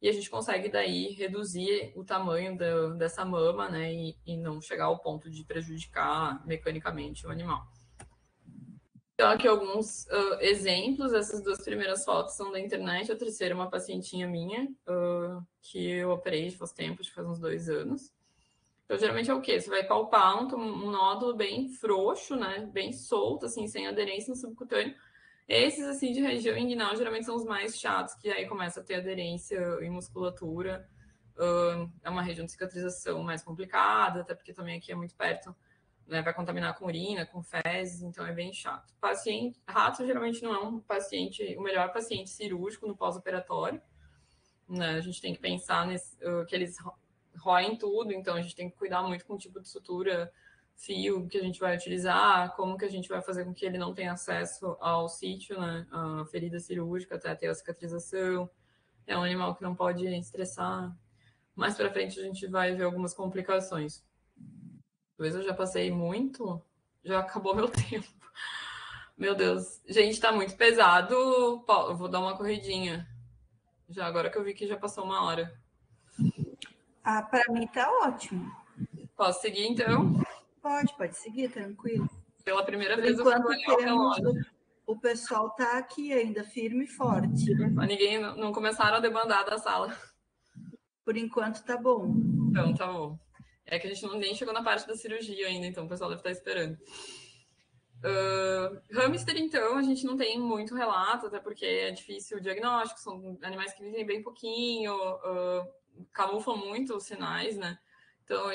Speaker 1: e a gente consegue daí reduzir o tamanho dessa mama, né? E não chegar ao ponto de prejudicar mecanicamente o animal. Então, aqui alguns exemplos. Essas duas primeiras fotos são da internet. A terceira é uma pacientinha minha, que eu operei faz tempo, acho que faz uns 2 anos. Então, geralmente é o quê? Você vai palpar um nódulo bem frouxo, né? Bem solto, assim, sem aderência no subcutâneo. Esses, assim, de região inguinal, geralmente são os mais chatos, que aí começa a ter aderência em musculatura. É uma região de cicatrização mais complicada, até porque também aqui é muito perto, né? Vai contaminar com urina, com fezes, então é bem chato. Rato geralmente não é o melhor paciente cirúrgico no pós-operatório, né? A gente tem que pensar que eles roem tudo, então a gente tem que cuidar muito com o tipo de sutura, fio que a gente vai utilizar, como que a gente vai fazer com que ele não tenha acesso ao sítio, né, a ferida cirúrgica até ter a cicatrização. É um animal que não pode estressar. Mais para frente a gente vai ver algumas complicações. Talvez eu já passei muito, já acabou meu tempo. Meu Deus, gente, tá muito pesado. Eu vou dar uma corridinha. Já agora que eu vi que já passou 1 hora.
Speaker 3: Para mim tá ótimo.
Speaker 1: Posso seguir então?
Speaker 3: Pode seguir, tranquilo.
Speaker 1: Pela primeira
Speaker 3: Por
Speaker 1: vez eu fui
Speaker 3: enquanto
Speaker 1: olhar o
Speaker 3: temos
Speaker 1: relógio.
Speaker 3: o pessoal tá aqui ainda firme e forte.
Speaker 1: Ninguém não começaram a debandar da sala.
Speaker 3: Por enquanto tá bom.
Speaker 1: Então, tá bom. É que a gente nem chegou na parte da cirurgia ainda, então o pessoal deve estar esperando. Hamster, então, a gente não tem muito relato, até porque é difícil o diagnóstico, são animais que vivem bem pouquinho, camuflam muito os sinais, né? Então,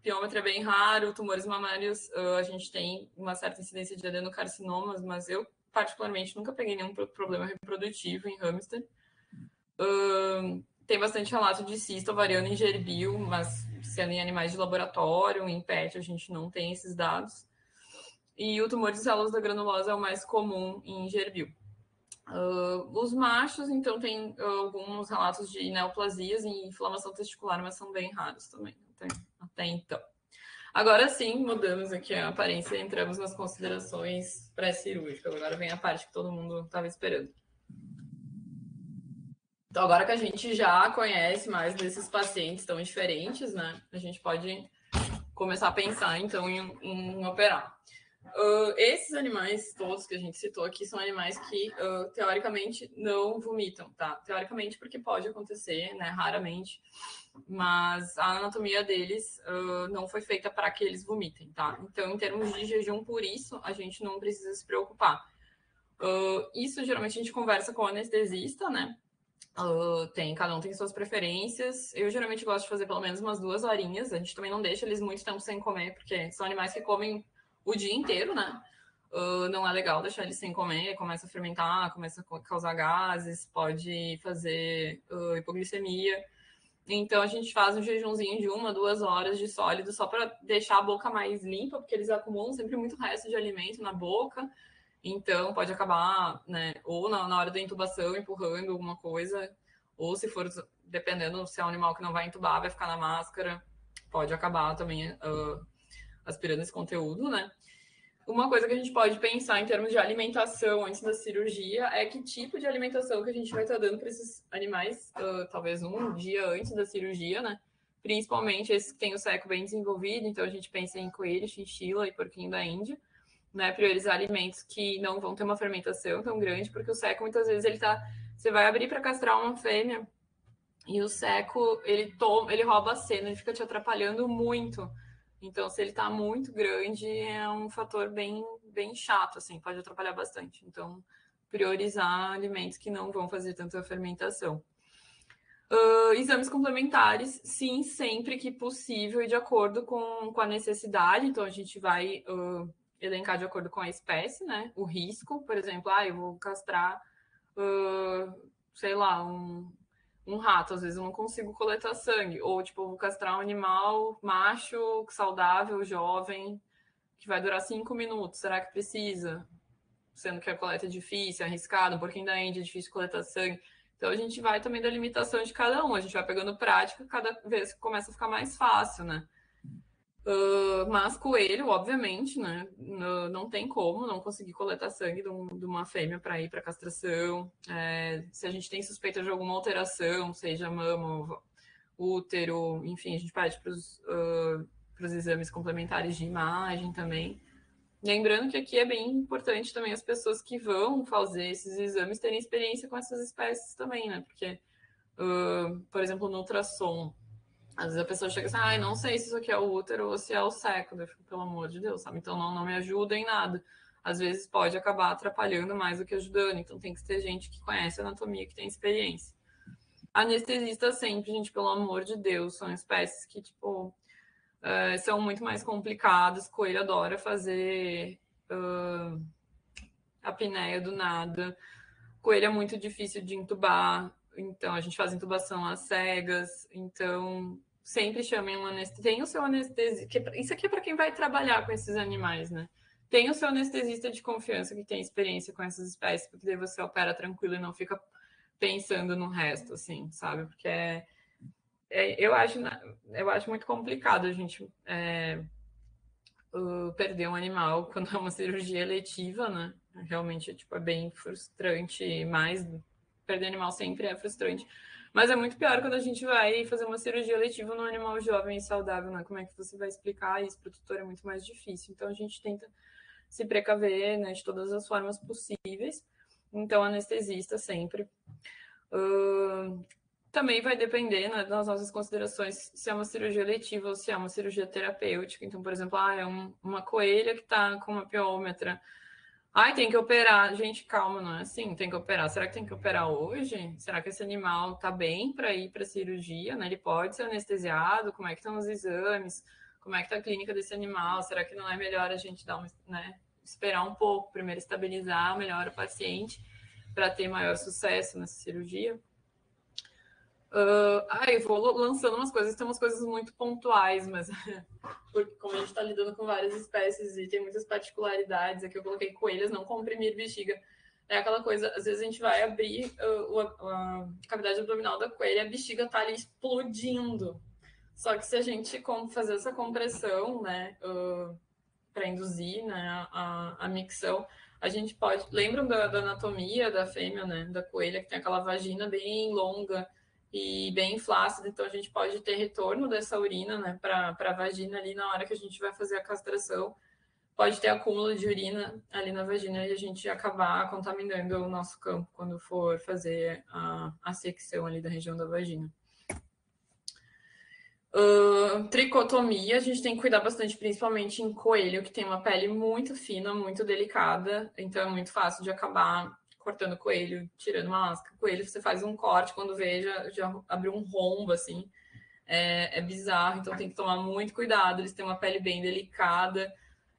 Speaker 1: piômetro é bem raro, tumores mamários, a gente tem uma certa incidência de adenocarcinomas, mas eu, particularmente, nunca peguei nenhum problema reprodutivo em hamster. Tem bastante relato de cisto ovariano em gerbil, mas sendo em animais de laboratório, em pet, a gente não tem esses dados. E o tumor de células da granulosa é o mais comum em gerbil. Os machos, então, tem alguns relatos de neoplasias e inflamação testicular, mas são bem raros também, até então. Agora sim, mudamos aqui a aparência e entramos nas considerações pré-cirúrgicas. Agora vem a parte que todo mundo estava esperando. Então, agora que a gente já conhece mais desses pacientes tão diferentes, né, a gente pode começar a pensar, então, em operar. Esses animais todos que a gente citou aqui são animais que, teoricamente, não vomitam, tá? Teoricamente, porque pode acontecer, né, raramente, mas a anatomia deles não foi feita para que eles vomitem, tá? Então, em termos de jejum por isso, a gente não precisa se preocupar. Isso, geralmente, a gente conversa com o anestesista, né? Cada um tem suas preferências. Eu geralmente gosto de fazer pelo menos umas 2 horinhas. A gente também não deixa eles muito tempo sem comer, porque são animais que comem o dia inteiro, né? Não é legal deixar eles sem comer, começa a fermentar, começa a causar gases, pode fazer hipoglicemia. Então a gente faz um jejumzinho de 1, 2 horas de sólido só para deixar a boca mais limpa, porque eles acumulam sempre muito resto de alimento na boca. Então, pode acabar, né, ou na hora da intubação, empurrando alguma coisa, ou se for, dependendo se é um animal que não vai intubar, vai ficar na máscara, pode acabar também aspirando esse conteúdo, né? Uma coisa que a gente pode pensar em termos de alimentação antes da cirurgia é que tipo de alimentação que a gente vai estar dando para esses animais, talvez um dia antes da cirurgia, né? Principalmente esses que têm o seco bem desenvolvido, então a gente pensa em coelho, chinchila e porquinho da Índia, né, priorizar alimentos que não vão ter uma fermentação tão grande, porque o seco muitas vezes você vai abrir para castrar uma fêmea e o seco ele rouba a cena, ele fica te atrapalhando muito. Então, se ele está muito grande, é um fator bem chato, assim, pode atrapalhar bastante. Então, priorizar alimentos que não vão fazer tanta fermentação. Exames complementares, sim, sempre que possível e de acordo com a necessidade. Então, a gente vai elencar de acordo com a espécie, né? O risco, por exemplo, eu vou castrar, sei lá, um rato, às vezes eu não consigo coletar sangue. Ou, tipo, eu vou castrar um animal macho, saudável, jovem, que vai durar 5 minutos. Será que precisa? sendo que a coleta é difícil, arriscada, um porquinho da Índia é difícil coletar sangue. Então a gente vai também da limitação de cada um, a gente vai pegando prática cada vez que começa a ficar mais fácil, né? Mas coelho, obviamente, né? Não tem como não conseguir coletar sangue de uma fêmea para ir para castração. Se a gente tem suspeita de alguma alteração, seja mama, útero, enfim, a gente pede para os exames complementares de imagem também. Lembrando que aqui é bem importante também as pessoas que vão fazer esses exames terem experiência com essas espécies também, né? Porque, por exemplo, no ultrassom, às vezes a pessoa chega assim, não sei se isso aqui é o útero ou se é o seco. Eu fico, pelo amor de Deus, sabe? Então não me ajuda em nada. Às vezes pode acabar atrapalhando mais do que ajudando. Então tem que ter gente que conhece a anatomia, que tem experiência. Anestesista sempre, gente, pelo amor de Deus. São espécies que, tipo, são muito mais complicadas. Coelho adora fazer apneia do nada. Coelho é muito difícil de intubar. Então, a gente faz intubação às cegas. Então, sempre chamem um anestesista. Tem o seu anestesista. Isso aqui é para quem vai trabalhar com esses animais, né? Tem o seu anestesista de confiança que tem experiência com essas espécies, porque daí você opera tranquilo e não fica pensando no resto, assim, sabe? Porque eu acho muito complicado a gente perder um animal quando é uma cirurgia eletiva, né? Realmente, tipo, é bem frustrante, mas perder animal sempre é frustrante. Mas é muito pior quando a gente vai fazer uma cirurgia eletiva num animal jovem e saudável, né? Como é que você vai explicar isso para o tutor? É muito mais difícil. Então, a gente tenta se precaver, né, de todas as formas possíveis. Então, anestesista sempre. Também vai depender, né, das nossas considerações se é uma cirurgia eletiva ou se é uma cirurgia terapêutica. Então, por exemplo, é uma coelha que está com uma piômetra. Tem que operar. Gente, calma, não é assim? Tem que operar. Será que tem que operar hoje? Será que esse animal está bem para ir para a cirurgia? Né? Ele pode ser anestesiado? Como é que estão os exames? Como é que está a clínica desse animal? Será que não é melhor a gente esperar um pouco, primeiro estabilizar melhor o paciente para ter maior sucesso nessa cirurgia? Eu vou lançando umas coisas, tem umas coisas muito pontuais, mas porque como a gente está lidando com várias espécies e tem muitas particularidades, aqui eu coloquei coelhas, não comprimir bexiga. É aquela coisa, às vezes a gente vai abrir a cavidade abdominal da coelha, a bexiga tá ali explodindo. Só que se a gente fazer essa compressão, né, para induzir, né, a micção, a gente pode... Lembram da anatomia da fêmea, né, da coelha, que tem aquela vagina bem longa e bem flácida, então a gente pode ter retorno dessa urina, né, para a vagina ali na hora que a gente vai fazer a castração. Pode ter acúmulo de urina ali na vagina e a gente acabar contaminando o nosso campo quando for fazer a secção ali da região da vagina. Tricotomia, a gente tem que cuidar bastante, principalmente em coelho, que tem uma pele muito fina, muito delicada, então é muito fácil de acabar cortando coelho, tirando uma lasca. Coelho, você faz um corte, quando vê, já abriu um rombo, assim, é bizarro, então tem que tomar muito cuidado, eles têm uma pele bem delicada,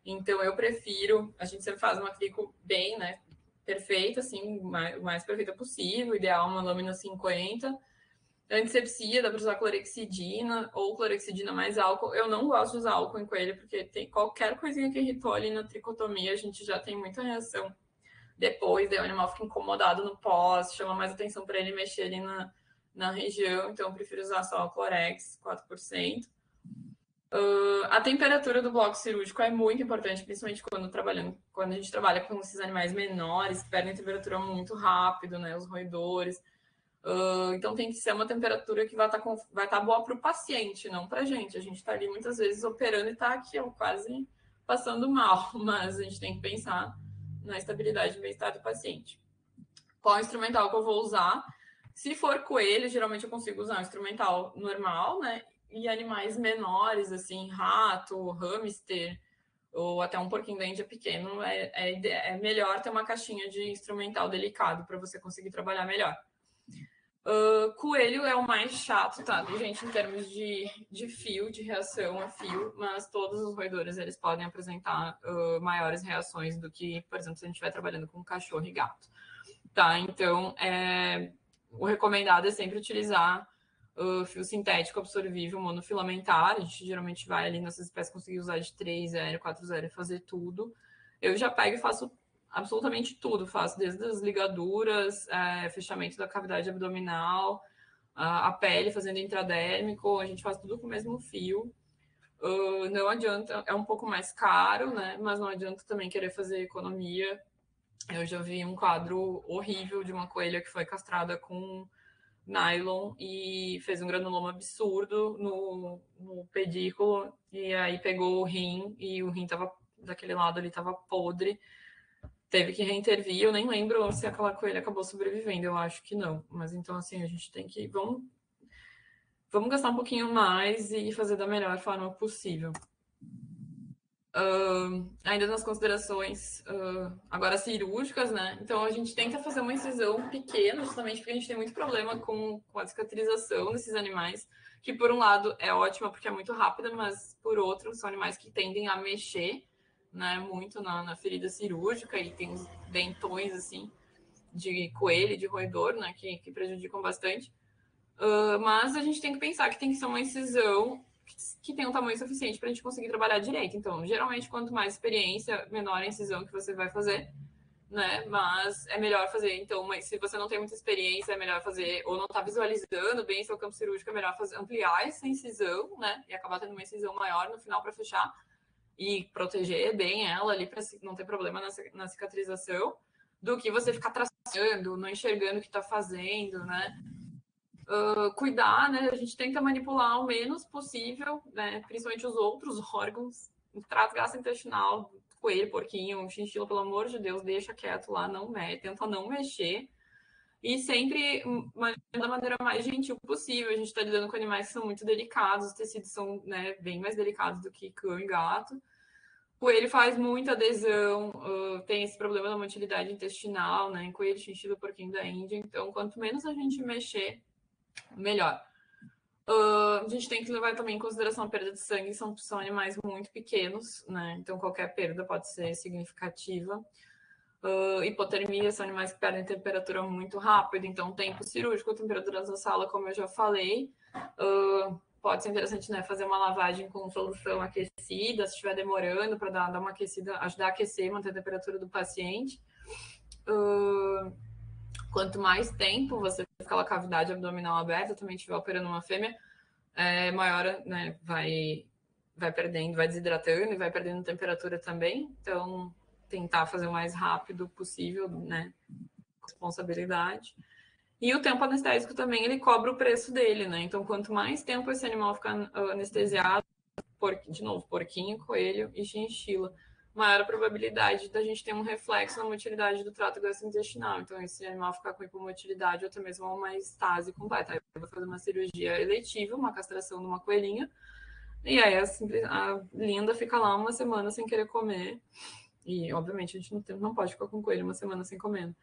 Speaker 1: então eu prefiro, a gente sempre faz uma trico bem, né, perfeita, assim, o mais perfeita possível, ideal uma lâmina 50. Antisepsia, dá para usar clorexidina ou clorexidina mais álcool. Eu não gosto de usar álcool em coelho, porque tem qualquer coisinha que irritou ali na tricotomia, a gente já tem muita reação depois, daí o animal fica incomodado no pós, chama mais atenção para ele mexer ali na região, então eu prefiro usar só o Clorex 4%. A temperatura do bloco cirúrgico é muito importante, principalmente quando a gente trabalha com esses animais menores, que perdem temperatura muito rápido, né, os roedores. Então tem que ser uma temperatura que vai estar boa para o paciente, não para a gente. A gente está ali muitas vezes operando e está aqui quase passando mal, mas a gente tem que pensar na estabilidade e bem-estar do paciente. Qual instrumental que eu vou usar? Se for coelho, geralmente eu consigo usar um instrumental normal, né? E animais menores, assim, rato, hamster, ou até um porquinho da Índia pequeno, é melhor ter uma caixinha de instrumental delicado para você conseguir trabalhar melhor. Coelho é o mais chato, tá, gente, em termos de fio, de reação a fio, mas todos os roedores, eles podem apresentar maiores reações do que, por exemplo, se a gente estiver trabalhando com cachorro e gato, tá? Então, o recomendado é sempre utilizar fio sintético absorvível monofilamentar. A gente geralmente vai ali nessas espécies conseguir usar de 3,0, 4,0 e fazer tudo. Eu já pego e faço absolutamente tudo, faço desde as ligaduras, fechamento da cavidade abdominal, a pele fazendo intradérmico, a gente faz tudo com o mesmo fio. Não adianta, é um pouco mais caro, né? Mas não adianta também querer fazer economia. Eu já vi um quadro horrível de uma coelha que foi castrada com nylon e fez um granuloma absurdo no pedículo, e aí pegou o rim, e o rim tava daquele lado ali, tava podre. Teve que reintervir, eu nem lembro se aquela coelha acabou sobrevivendo, eu acho que não. Mas então, assim, a gente tem que... Vamos gastar um pouquinho mais e fazer da melhor forma possível. Ainda nas considerações agora cirúrgicas, né? Então a gente tenta fazer uma incisão pequena, justamente porque a gente tem muito problema com a cicatrização desses animais, que por um lado é ótima porque é muito rápida, mas por outro são animais que tendem a mexer, né, muito na ferida cirúrgica, e tem uns dentões assim de coelho, de roedor, né, que prejudicam bastante. Mas a gente tem que pensar que tem que ser uma incisão que tem um tamanho suficiente para a gente conseguir trabalhar direito. Então, geralmente, quanto mais experiência, menor a incisão que você vai fazer, né? Mas é melhor fazer. Então, se você não tem muita experiência, é melhor fazer, ou não está visualizando bem seu campo cirúrgico, é melhor ampliar essa incisão, né? E acabar tendo uma incisão maior no final para fechar e proteger bem ela ali para não ter problema na cicatrização, do que você ficar traçando, não enxergando o que está fazendo, né? Cuidar, né? A gente tenta manipular o menos possível, né? Principalmente os outros órgãos. O trato gastrointestinal, coelho, porquinho, chinchila, pelo amor de Deus, deixa quieto lá, tenta não mexer. E sempre da maneira mais gentil possível. A gente está lidando com animais que são muito delicados, os tecidos são, né, bem mais delicados do que cão e gato. O coelho faz muita adesão, tem esse problema da motilidade intestinal, né? Em coelho, chinchila, porquinho da Índia. Então, quanto menos a gente mexer, melhor. A gente tem que levar também em consideração a perda de sangue, são animais muito pequenos, né? Então qualquer perda pode ser significativa. Hipotermia são animais que perdem temperatura muito rápido, então tempo cirúrgico, temperatura da sala, como eu já falei. Pode ser interessante, né, fazer uma lavagem com solução aquecida, se estiver demorando, para dar uma aquecida, ajudar a aquecer, manter a temperatura do paciente. Quanto mais tempo você fica com aquela cavidade abdominal aberta, também estiver operando uma fêmea, maior, né, vai perdendo, vai desidratando e vai perdendo temperatura também. Então, tentar fazer o mais rápido possível, né, responsabilidade. E o tempo anestésico também, ele cobra o preço dele, né? Então, quanto mais tempo esse animal ficar anestesiado, de novo, porquinho, coelho e chinchila, maior a probabilidade da gente ter um reflexo na motilidade do trato gastrointestinal. Então, esse animal ficar com hipomotilidade ou até mesmo uma estase completa. Aí eu vou fazer uma cirurgia eletiva, uma castração de uma coelhinha, e aí a linda fica lá uma semana sem querer comer. E, obviamente, a gente não pode ficar com o coelho uma semana sem comer.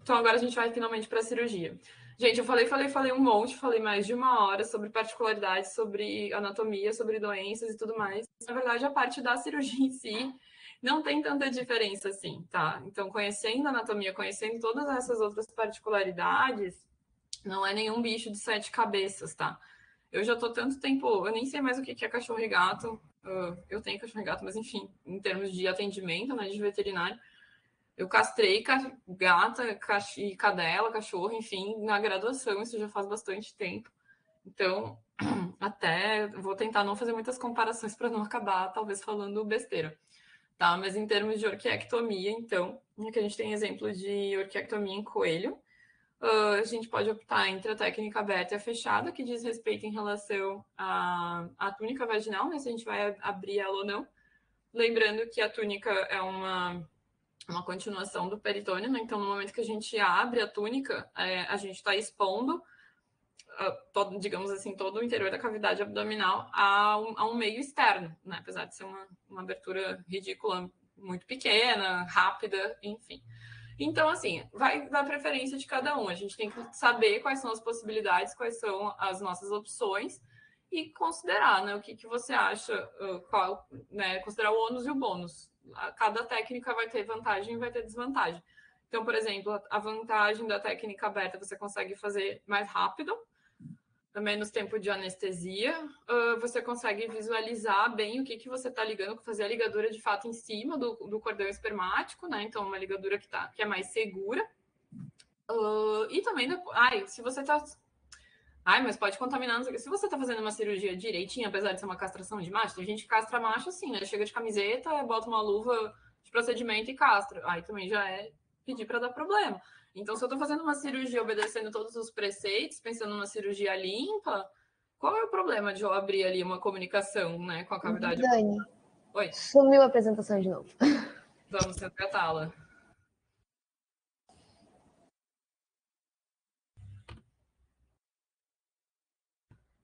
Speaker 1: Então, agora a gente vai finalmente para a cirurgia. Gente, eu falei um monte, falei mais de 1 hora sobre particularidades, sobre anatomia, sobre doenças e tudo mais. Na verdade, a parte da cirurgia em si não tem tanta diferença assim, tá? Então, conhecendo a anatomia, conhecendo todas essas outras particularidades, não é nenhum bicho de 7 cabeças, tá? Eu já tô tanto tempo, eu nem sei mais o que é cachorro e gato. Eu tenho cachorro e gato, mas enfim, em termos de atendimento, né, de veterinário, eu castrei gata e cadela, cachorro, enfim, na graduação, isso já faz bastante tempo. Então, até vou tentar não fazer muitas comparações para não acabar, talvez, falando besteira. Tá? Mas em termos de orquiectomia, então, aqui a gente tem exemplo de orquiectomia em coelho. A gente pode optar entre a técnica aberta e a fechada, que diz respeito em relação à túnica vaginal, né? Se a gente vai abrir ela ou não. Lembrando que a túnica é uma continuação do peritônio, né? Então, no momento que a gente abre a túnica, a gente está expondo, digamos assim, todo o interior da cavidade abdominal a um meio externo, né? Apesar de ser uma abertura ridícula, muito pequena, rápida, enfim. Então, assim, vai da preferência de cada um. A gente tem que saber quais são as possibilidades, quais são as nossas opções e considerar, né? O que você acha, né? Considerar o ônus e o bônus. Cada técnica vai ter vantagem e vai ter desvantagem. Então, por exemplo, a vantagem da técnica aberta você consegue fazer mais rápido. menos tempo de anestesia, você consegue visualizar bem o que você está ligando, fazer a ligadura de fato em cima do cordão espermático, né? Então, uma ligadura que é mais segura. E também, se você está... mas pode contaminar. Se você tá fazendo uma cirurgia direitinho, apesar de ser uma castração de macho, tem gente que castra macho assim, né? Chega de camiseta, bota uma luva de procedimento e castra. Aí também já é pedir para dar problema. Então, se eu tô fazendo uma cirurgia obedecendo todos os preceitos, pensando numa cirurgia limpa, qual é o problema de eu abrir ali uma comunicação, né, com a cavidade?
Speaker 2: Dani,
Speaker 1: Oi.
Speaker 2: Sumiu a apresentação de novo.
Speaker 1: Vamos resgatá-la.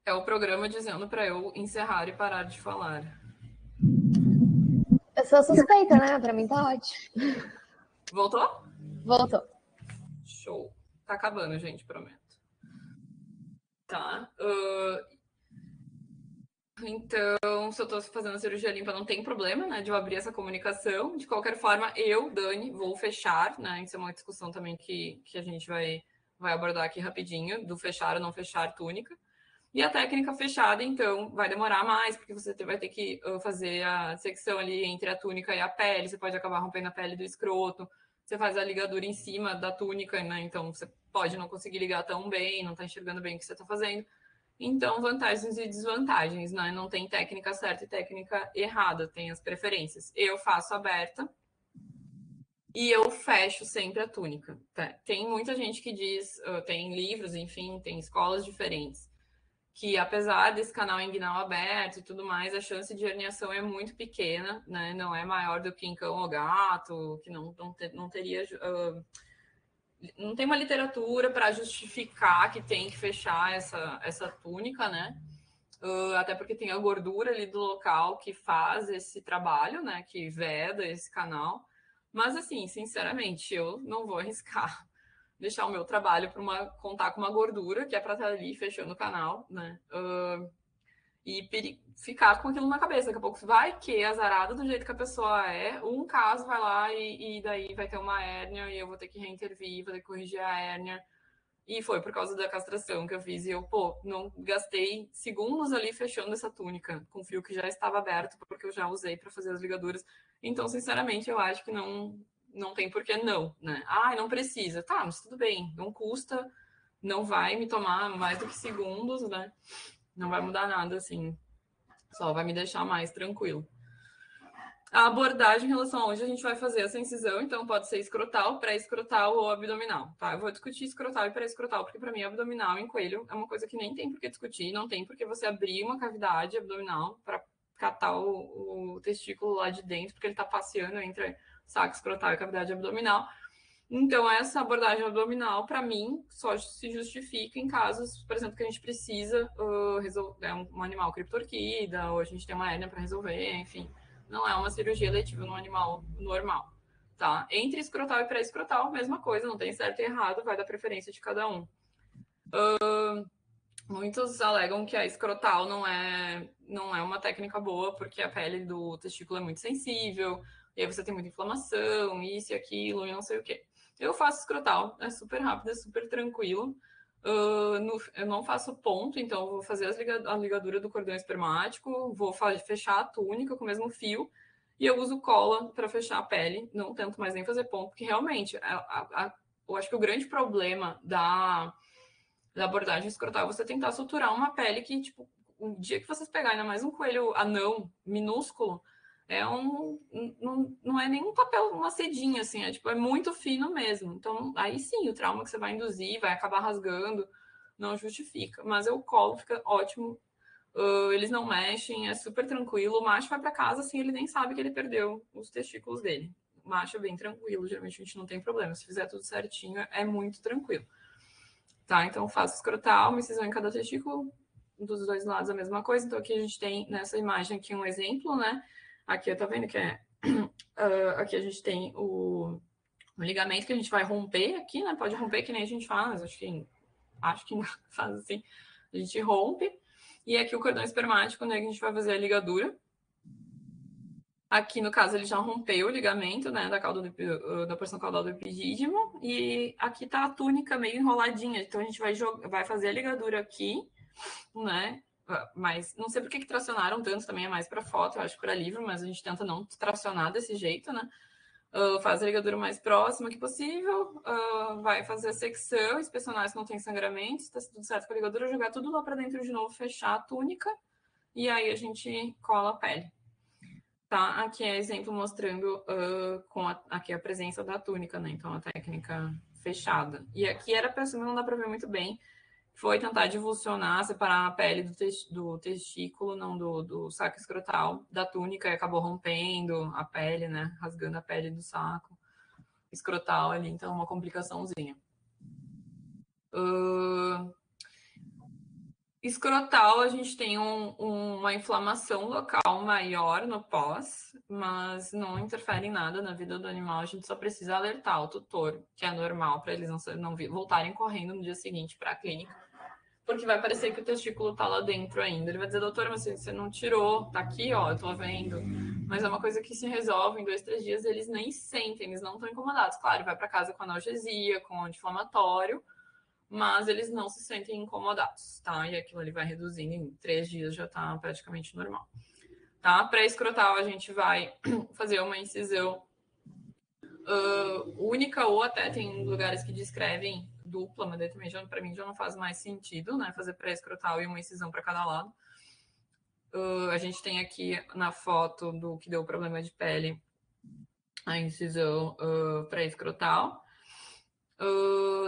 Speaker 1: É o programa dizendo para eu encerrar e parar de falar.
Speaker 2: Eu sou suspeita, né? Pra mim tá ótimo.
Speaker 1: Voltou?
Speaker 2: Voltou.
Speaker 1: Show. Tá acabando, gente, prometo. Tá. Então, se eu tô fazendo a cirurgia limpa, não tem problema, né, de eu abrir essa comunicação. De qualquer forma, eu, Dani, vou fechar, né? Isso é uma discussão também que a gente vai abordar aqui rapidinho, do fechar ou não fechar túnica. E a técnica fechada, então, vai demorar mais, porque você vai ter que fazer a secção ali entre a túnica e a pele, você pode acabar rompendo a pele do escroto, você faz a ligadura em cima da túnica, né? Então, você pode não conseguir ligar tão bem, não tá enxergando bem o que você tá fazendo. Então, vantagens e desvantagens, né? Não tem técnica certa e técnica errada, tem as preferências. Eu faço aberta e eu fecho sempre a túnica. Tá? Tem muita gente que diz, tem livros, enfim, tem escolas diferentes, que apesar desse canal inguinal aberto e tudo mais, a chance de herniação é muito pequena, né? Não é maior do que em cão ou gato, que não teria... não tem uma literatura para justificar que tem que fechar essa túnica, né? Até porque tem a gordura ali do local que faz esse trabalho, né? Que veda esse canal. Mas, assim, sinceramente, eu não vou arriscar deixar o meu trabalho para contar com uma gordura que é para estar ali fechando o canal, né? E ficar com aquilo na cabeça. Daqui a pouco vai que azarada do jeito que a pessoa é, um caso vai lá e daí vai ter uma hérnia e eu vou ter que reintervir, vou ter que corrigir a hérnia. E foi por causa da castração que eu fiz. E eu, não gastei segundos ali fechando essa túnica com fio que já estava aberto, porque eu já usei para fazer as ligaduras. Então, sinceramente, eu acho que não tem por que não, né? Não precisa. Tá, mas tudo bem, não custa, não vai me tomar mais do que segundos, né? Não vai mudar nada, assim. Só vai me deixar mais tranquilo. A abordagem em relação a onde a gente vai fazer essa incisão, então pode ser escrotal, pré-escrotal ou abdominal, tá? Eu vou discutir escrotal e pré-escrotal, porque para mim abdominal em coelho é uma coisa que nem tem por que discutir, não tem por que você abrir uma cavidade abdominal para catar o testículo lá de dentro, porque ele tá passeando entre saco escrotal e cavidade abdominal. Então, essa abordagem abdominal, para mim, só se justifica em casos, por exemplo, que a gente precisa resolver um animal criptorquida, ou a gente tem uma hérnia para resolver, enfim. Não é uma cirurgia eletiva no animal normal, tá? Entre escrotal e pré-escrotal, mesma coisa, não tem certo e errado, vai da preferência de cada um. Muitos alegam que a escrotal não é uma técnica boa, porque a pele do testículo é muito sensível, e aí você tem muita inflamação, isso e aquilo, e não sei o quê. Eu faço escrotal, é super rápido, é super tranquilo. Eu não faço ponto, então eu vou fazer a ligadura do cordão espermático, vou fechar a túnica com o mesmo fio, e eu uso cola para fechar a pele, não tento mais nem fazer ponto, porque realmente eu acho que o grande problema da abordagem escrotal é você tentar suturar uma pele que, tipo, o dia que vocês pegarem ainda mais um coelho anão, minúsculo, não é nem um papel, uma sedinha, assim, é muito fino mesmo. Então, aí sim, o trauma que você vai induzir, vai acabar rasgando, não justifica. Mas eu colo, fica ótimo. Eles não mexem, é super tranquilo. O macho vai para casa, assim, ele nem sabe que ele perdeu os testículos dele. O macho é bem tranquilo, geralmente a gente não tem problema. Se fizer tudo certinho, é muito tranquilo. Tá, então faço escrotal, uma incisão em cada testículo, dos dois lados a mesma coisa. Então aqui a gente tem nessa imagem aqui um exemplo, né? Aqui tá vendo que aqui a gente tem o ligamento que a gente vai romper aqui, né? Pode romper que nem a gente faz, acho que faz assim. A gente rompe. E aqui o cordão espermático, né? Que a gente vai fazer a ligadura. Aqui, no caso, ele já rompeu o ligamento, né, da porção caudal do epidídimo. E aqui tá a túnica meio enroladinha. Então, a gente vai fazer a ligadura aqui né? Mas não sei por que tracionaram tanto, também é mais para foto, eu acho, para livro, mas a gente tenta não tracionar desse jeito, né? Faz a ligadura mais próxima que possível, vai fazer a secção, inspecionar se não tem sangramento, se tá tudo certo com a ligadura, jogar tudo lá para dentro de novo, fechar a túnica, e aí a gente cola a pele. Tá, aqui é exemplo mostrando aqui a presença da túnica, né? Então, a técnica fechada. E aqui era para cima, não dá para ver muito bem. Foi tentar divulsionar, separar a pele do testículo, não do saco escrotal, da túnica, e acabou rompendo a pele, né? Rasgando a pele do saco escrotal ali. Então, uma complicaçãozinha. Escrotal, a gente tem uma inflamação local maior no pós, mas não interfere em nada na vida do animal. A gente só precisa alertar o tutor, que é normal, para eles não voltarem correndo no dia seguinte para a clínica, porque vai parecer que o testículo tá lá dentro ainda. Ele vai dizer, doutora, mas você não tirou, tá aqui, ó, eu tô vendo. Mas é uma coisa que se resolve em 2, 3 dias, eles nem sentem, eles não estão incomodados. Claro, vai para casa com analgesia, com anti-inflamatório, mas eles não se sentem incomodados, tá? E aquilo ali vai reduzindo, em 3 dias já tá praticamente normal. Tá? Pré-escrotal, a gente vai fazer uma incisão única, ou até tem lugares que descrevem dupla, mas daí também para mim já não faz mais sentido, né? Fazer pré-escrotal e uma incisão para cada lado. A gente tem aqui na foto do que deu problema de pele a incisão pré-escrotal.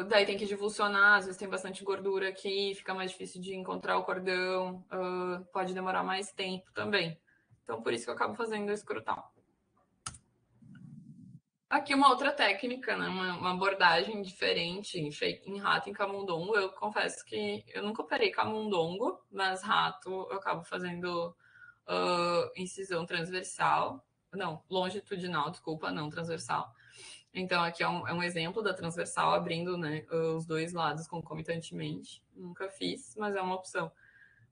Speaker 1: Daí tem que divulsionar, às vezes tem bastante gordura aqui, fica mais difícil de encontrar o cordão, pode demorar mais tempo também. Então, por isso que eu acabo fazendo o escrotal. Aqui uma outra técnica, né? Uma abordagem diferente em rato em camundongo. Eu confesso que eu nunca operei camundongo, mas rato eu acabo fazendo incisão transversal. Não, longitudinal, desculpa, não transversal. Então, aqui é um exemplo da transversal, abrindo, né, os dois lados concomitantemente. Nunca fiz, mas é uma opção.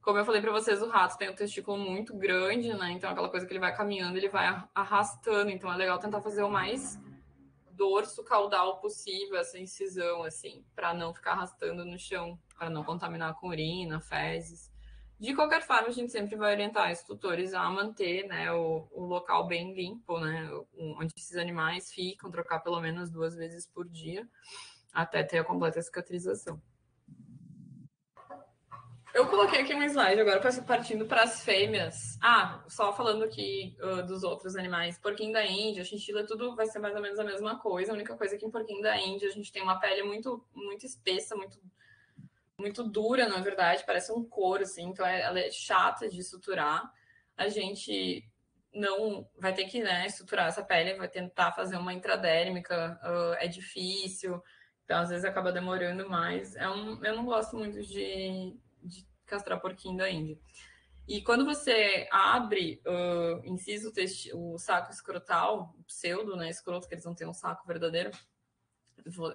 Speaker 1: Como eu falei para vocês, o rato tem um testículo muito grande, né? Então, aquela coisa que ele vai caminhando, ele vai arrastando. Então, é legal tentar fazer o mais dorso caudal possível, essa incisão, assim, para não ficar arrastando no chão, para não contaminar com urina, fezes. De qualquer forma, a gente sempre vai orientar os tutores a manter, né, o local bem limpo, né, onde esses animais ficam, trocar pelo menos 2 vezes por dia, até ter a completa cicatrização. Eu coloquei aqui um slide agora, partindo para as fêmeas. Só falando aqui dos outros animais. Porquinho da Índia, chinchila, tudo vai ser mais ou menos a mesma coisa. A única coisa é que em porquinho da Índia a gente tem uma pele muito, muito espessa, muito dura, na verdade, parece um couro, assim, então ela é chata de suturar. A gente não vai ter que, né, suturar essa pele, vai tentar fazer uma intradérmica, é difícil, então às vezes acaba demorando mais. Eu não gosto muito de castrar porquinho da Índia. E quando você abre, incisa o saco escrotal, o pseudo, né, escroto, que eles não têm um saco verdadeiro,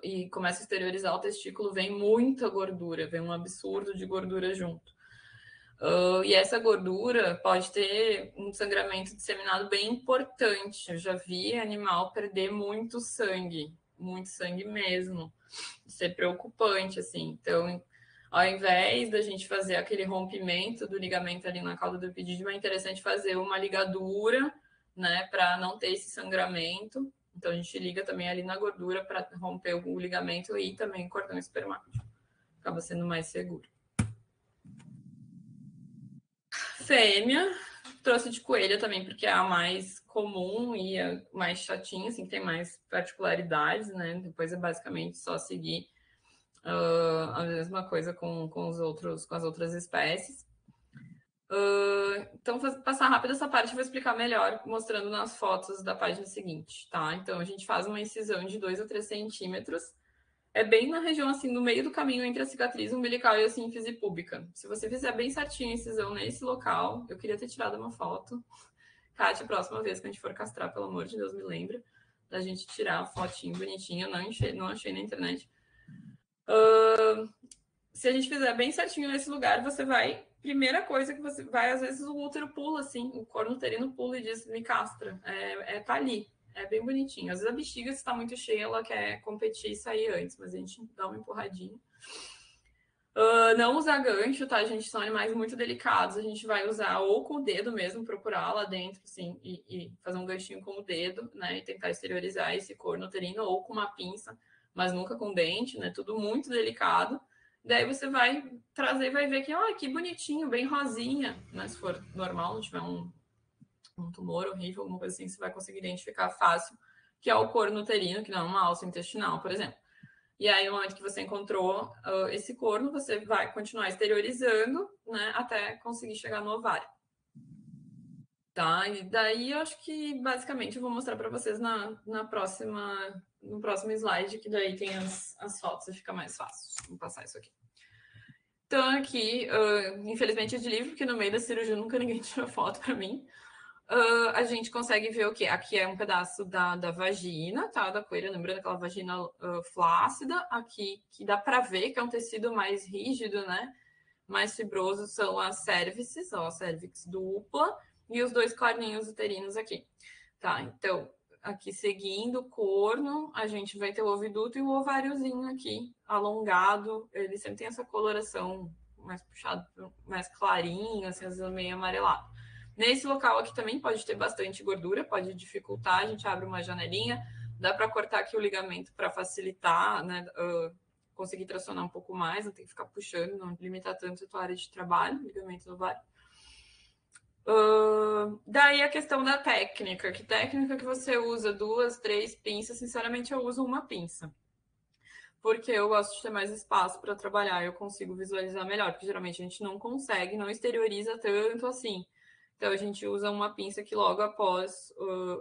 Speaker 1: e começa a exteriorizar o testículo, vem muita gordura, vem um absurdo de gordura junto. E essa gordura pode ter um sangramento disseminado bem importante. Eu já vi animal perder muito sangue mesmo. Isso é preocupante, assim. Então, ao invés da gente fazer aquele rompimento do ligamento ali na cauda do epidídimo, é interessante fazer uma ligadura, né, para não ter esse sangramento. Então, a gente liga também ali na gordura para romper o ligamento e também o cordão espermático. Acaba sendo mais seguro. Fêmea, trouxe de coelha também, porque é a mais comum e a mais chatinha, assim, que tem mais particularidades, né? Depois é basicamente só seguir a mesma coisa com as outras espécies. Então, passar rápido essa parte, eu vou explicar melhor, mostrando nas fotos da página seguinte, tá? Então, a gente faz uma incisão de 2 a 3 centímetros. É bem na região, assim, no meio do caminho entre a cicatriz umbilical e a sínfise púbica. Se você fizer bem certinho a incisão nesse local, eu queria ter tirado uma foto. Kátia, a próxima vez que a gente for castrar, pelo amor de Deus, me lembra da gente tirar a fotinho bonitinha. Não achei na internet. Se a gente fizer bem certinho nesse lugar, você vai... Primeira coisa que você vai, às vezes o útero pula, assim, o corno uterino pula e diz, me castra. Tá ali. É bem bonitinho. Às vezes a bexiga, se está muito cheia, ela quer competir e sair antes, mas a gente dá uma empurradinha. Não usar gancho, tá, gente? São animais muito delicados. A gente vai usar ou com o dedo mesmo, procurar lá dentro, assim, e fazer um ganchinho com o dedo, né? E tentar exteriorizar esse corno uterino, ou com uma pinça, mas nunca com dente, né? Tudo muito delicado. Daí você vai trazer e vai ver que, que bonitinho, bem rosinha, né? Se for normal, não tiver um tumor horrível, alguma coisa assim, você vai conseguir identificar fácil que é o corno uterino, que não é uma alça intestinal, por exemplo. E aí, no momento que você encontrou esse corno, você vai continuar exteriorizando, né, até conseguir chegar no ovário. Tá? E daí, eu acho que, basicamente, eu vou mostrar para vocês no próximo slide, que daí tem as fotos e fica mais fácil. Vou passar isso aqui. Então, aqui, infelizmente é de livro, porque no meio da cirurgia nunca ninguém tirou foto para mim. A gente consegue ver o quê? Aqui é um pedaço da vagina, tá? Da coelha, lembrando aquela vagina flácida. Aqui, que dá para ver que é um tecido mais rígido, né? Mais fibroso são as cérvices, ó, a cérvix dupla, e os 2 corninhos uterinos aqui, tá? Então, aqui seguindo o corno, a gente vai ter o oviduto e o ováriozinho aqui, alongado. Ele sempre tem essa coloração mais puxada, mais clarinho, assim, às vezes meio amarelado. Nesse local aqui também pode ter bastante gordura, pode dificultar, a gente abre uma janelinha, dá para cortar aqui o ligamento para facilitar, né, conseguir tracionar um pouco mais, não tem que ficar puxando, não limitar tanto a tua área de trabalho, ligamento do ovário. Daí a questão da técnica, que técnica que você usa? 2, 3 pinças? Sinceramente, eu uso uma pinça, porque eu gosto de ter mais espaço para trabalhar, eu consigo visualizar melhor, porque geralmente a gente não consegue, não exterioriza tanto assim. Então, a gente usa uma pinça que logo após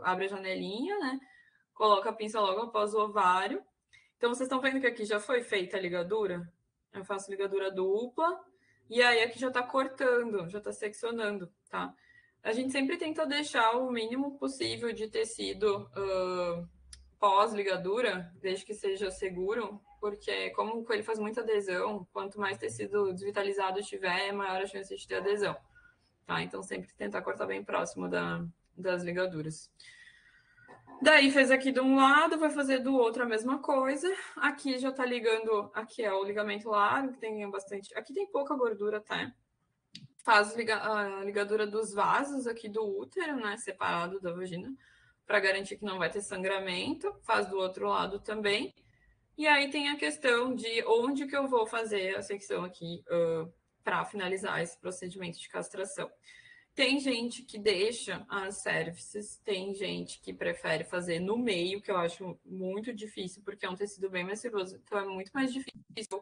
Speaker 1: abre a janelinha, né? Coloca a pinça logo após o ovário. Então, vocês estão vendo que aqui já foi feita a ligadura? Eu faço ligadura dupla. E aí, aqui já tá cortando, já tá seccionando, tá? A gente sempre tenta deixar o mínimo possível de tecido pós-ligadura, desde que seja seguro, porque como o coelho faz muita adesão, quanto mais tecido desvitalizado tiver, maior a chance de ter adesão. Tá? Então, sempre tentar cortar bem próximo das ligaduras. Daí, fez aqui de um lado, vai fazer do outro a mesma coisa. Aqui já tá ligando, aqui é o ligamento largo, que tem bastante... Aqui tem pouca gordura até. Faz a ligadura dos vasos aqui do útero, né, separado da vagina, para garantir que não vai ter sangramento. Faz do outro lado também. E aí tem a questão de onde que eu vou fazer a secção aqui para finalizar esse procedimento de castração. Tem gente que deixa as cérvices, tem gente que prefere fazer no meio, que eu acho muito difícil, porque é um tecido bem mais fibroso, então é muito mais difícil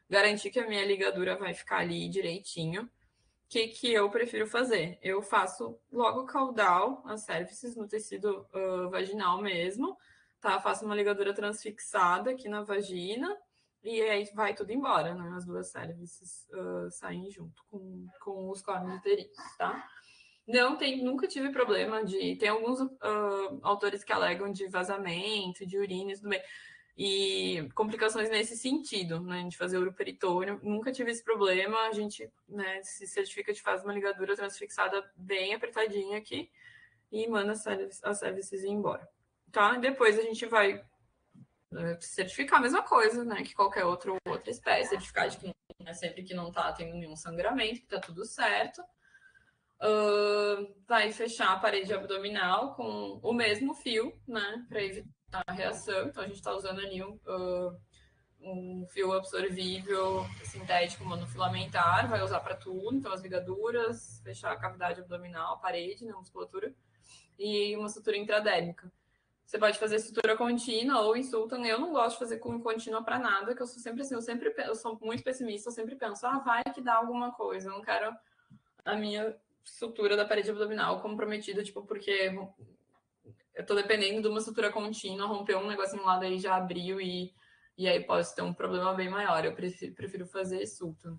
Speaker 1: garantir que a minha ligadura vai ficar ali direitinho. O que eu prefiro fazer? Eu faço logo o caudal, as cérvices no tecido vaginal mesmo, tá? Faço uma ligadura transfixada aqui na vagina, e aí vai tudo embora, né? As 2 cérvices saem junto com os cornos uterinos, tá? Nunca tive problema de... Tem alguns autores que alegam de vazamento, de urina e tudo bem. E complicações nesse sentido, né? De fazer uroperitônio. Nunca tive esse problema. A gente, né, se certifica de fazer uma ligadura transfixada bem apertadinha aqui e manda as cérvices ir embora. Tá? Depois a gente vai certificar a mesma coisa, né? Que qualquer outra espécie. Certificar de que sempre que não tá tendo nenhum sangramento, que tá tudo certo. Vai fechar a parede abdominal com o mesmo fio, né, para evitar a reação. Então, a gente está usando ali um fio absorvível sintético monofilamentar, vai usar para tudo. Então, as ligaduras, fechar a cavidade abdominal, a parede, né, a musculatura, e uma sutura intradérmica. Você pode fazer sutura contínua ou insultam. Eu não gosto de fazer com contínua para nada, que eu sou sempre assim, eu sou muito pessimista, eu sempre penso, vai que dá alguma coisa, eu não quero a minha sutura da parede abdominal comprometida, tipo, porque eu tô dependendo de uma sutura contínua, rompeu um negocinho lá, daí já abriu e aí pode ter um problema bem maior. Eu prefiro fazer sulta.